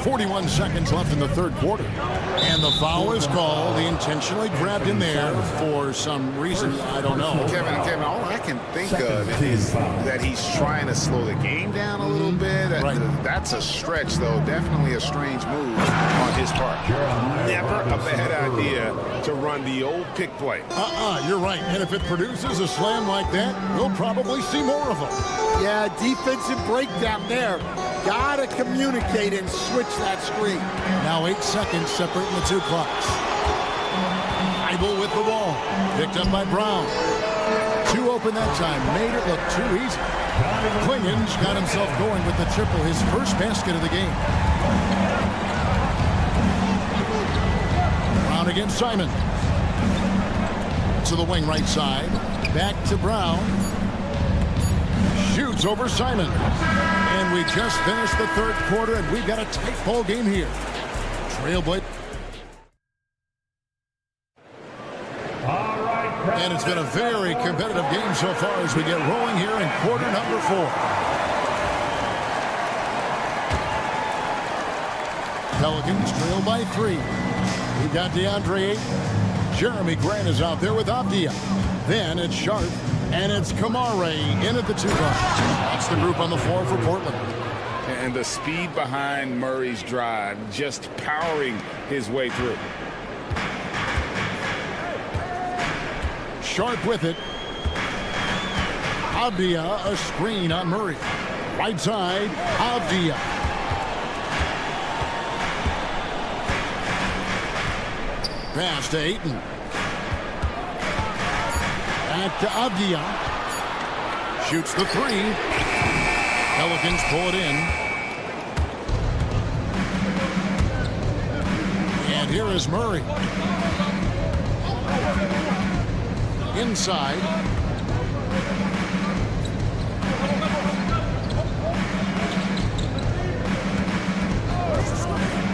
41 seconds left in the third quarter. And the foul is called. He intentionally grabbed in there for some reason. I don't know. Kevin, all I can think of is that he's trying to slow the game down a little bit. Right. That's a stretch, though. Definitely a strange move on his part. Never a bad idea to run the old pick play. You're right. And if it produces a slam like that, we'll probably see more of them. Yeah, defensive breakdown there. Gotta communicate and switch that screen. Now 8 seconds separating the 2 clocks. Thibault with the ball. Picked up by Brown. 2 open that time. Made it look too easy. Clingan's got himself going with the triple. His first basket of the game. Brown against Simon. To the wing right side. Back to Brown. Shoots over Simon. And we just finished the third quarter, and we've got a tight ball game here. Trailblazer. And it's been a very competitive game so far as we get rolling here in quarter number 4. Pelicans trail by 3. We got DeAndre Ayton. Jeremy Grant is out there with Avdia. Then it's Sharp. And it's Kamare in at the 2 line. That's the group on the floor for Portland. And the speed behind Murray's drive, just powering his way through. Sharp with it. Avdia, a screen on Murray. Right side, Avdia. Pass to Ayton. Back to Avdia. Shoots the 3. Pelicans pull it in. And here is Murray. Inside.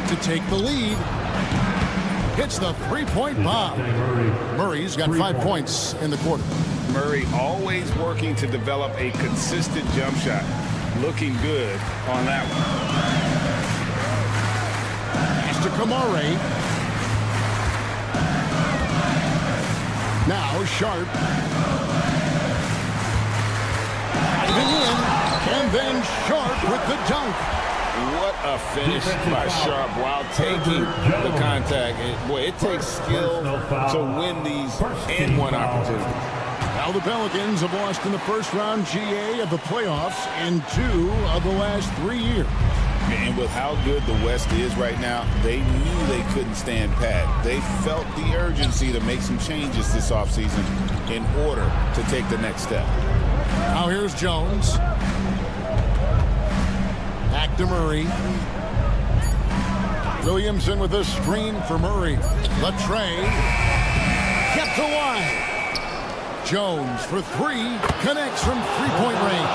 To take the lead. Hits the three-point bomb. Murray's got 5 points in the quarter. Murray always working to develop a consistent jump shot. Looking good on that one. Pass to Kamare. Now Sharp. Diving in, and then Sharp with the dunk. What a finish by Sharp while taking the contact. It takes skill to win these and-one opportunities. Now the Pelicans have lost in the first round GA of the playoffs in 2 of the last 3 years. And with how good the West is right now, they knew they couldn't stand pat. They felt the urgency to make some changes this offseason in order to take the next step. Now here's Jones. Back to Murray. Williamson with a screen for Murray. Latrey kept the line. Jones for 3, connects from three-point range.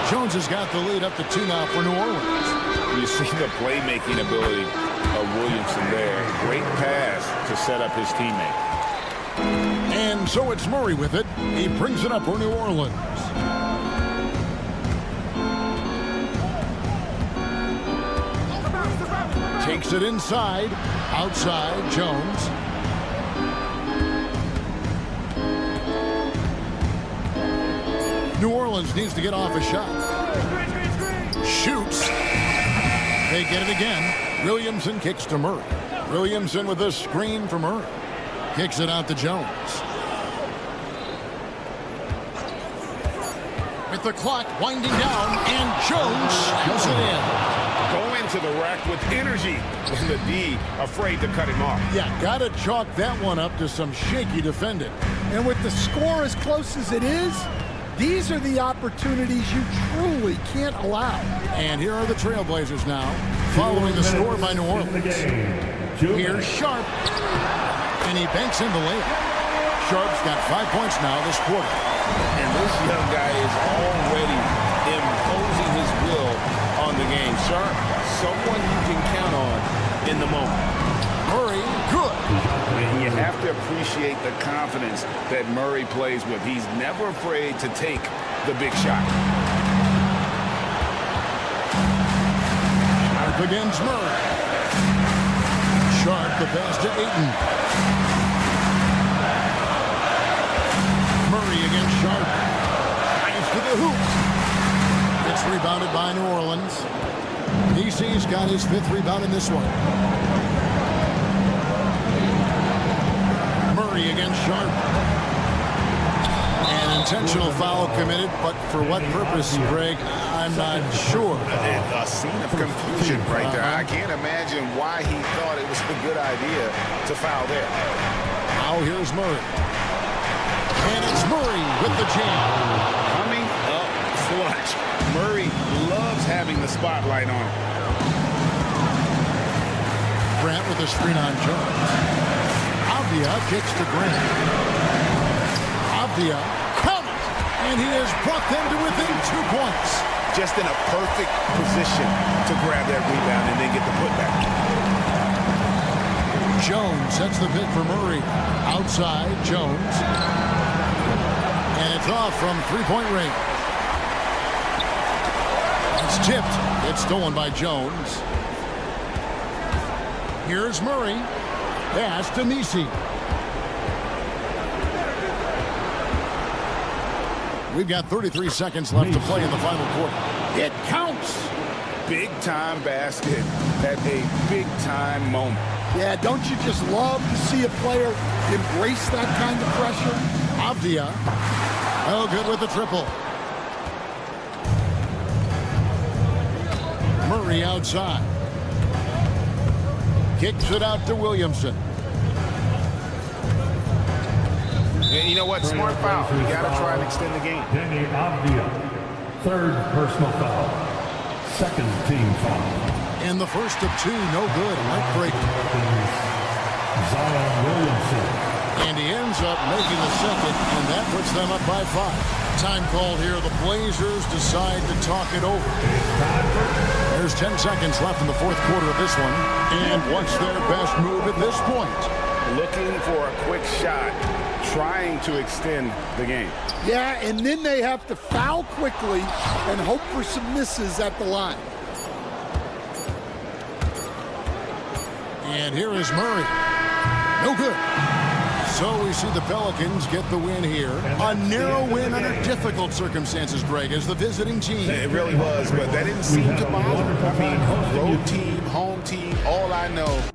Jones has got the lead up to 2 now for New Orleans. You see the playmaking ability of Williamson there. Great pass to set up his teammate. And so it's Murray with it. He brings it up for New Orleans. Takes it inside. Outside, Jones. New Orleans needs to get off a shot. Shoots. They get it again. Williamson kicks to Murray. Williamson with a screen for Murray. Kicks it out to Jones. With the clock winding down, and Jones shoots it in. Go into the rack with energy. And the D afraid to cut him off. Yeah, got to chalk that one up to some shaky defending. And with the score as close as it is, these are the opportunities you truly can't allow. And here are the Trailblazers now, following the score by New Orleans. Here's Sharp, and he banks in the layup. Sharp's got 5 points now this quarter. And this young guy is already imposing his will on the game. Sharp, someone you can count on in the moment. Murray, good. And you have to appreciate the confidence that Murray plays with. He's never afraid to take the big shot. Sharp against Murray. Sharp, the pass to Ayton. Murray against Sharp. Drives to the hoop. It's rebounded by New Orleans. DC's got his 5th rebound in this one. Murray against Sharp. An intentional foul committed, but for what purpose, Greg, I'm not sure. A scene of confusion right there. I can't imagine why he thought it was a good idea to foul there. Now here's Murray. And it's Murray with the jam. Coming up clutch. Murray loves having the spotlight on him. Grant with a screen on Jones. Avdia kicks to Grant. Avdia comes, and he has brought them to within 2 points. Just in a perfect position to grab that rebound and then get the putback. Jones sets the pick for Murray. Outside, Jones. And it's off from three-point range. It's tipped. It's stolen by Jones. Here's Murray. Pass to Nisi. We've got 33 seconds left to play in the final quarter. It counts. Big-time basket at a big-time moment. Yeah, don't you just love to see a player embrace that kind of pressure? Avdia. Oh, good with the triple. Murray outside. Kicks it out to Williamson. And you know what? Smart foul. You got to try and extend the game. Danny Avdia, 3rd personal foul. 2nd team foul. And the first of 2, no good. Heartbreaking. Zion Williamson. And he ends up making the second, and that puts them up by 5. Time called here. The Blazers decide to talk it over. There's 10 seconds left in the 4th quarter of this one. And what's their best move at this point? Looking for a quick shot, trying to extend the game. Yeah, and then they have to foul quickly and hope for some misses at the line. And here is Murray. No good. So So we see the Pelicans get the win here. A narrow win under difficult circumstances, Greg, as the visiting team. It really was, but that didn't seem to bother. I mean, road team, home team, all I know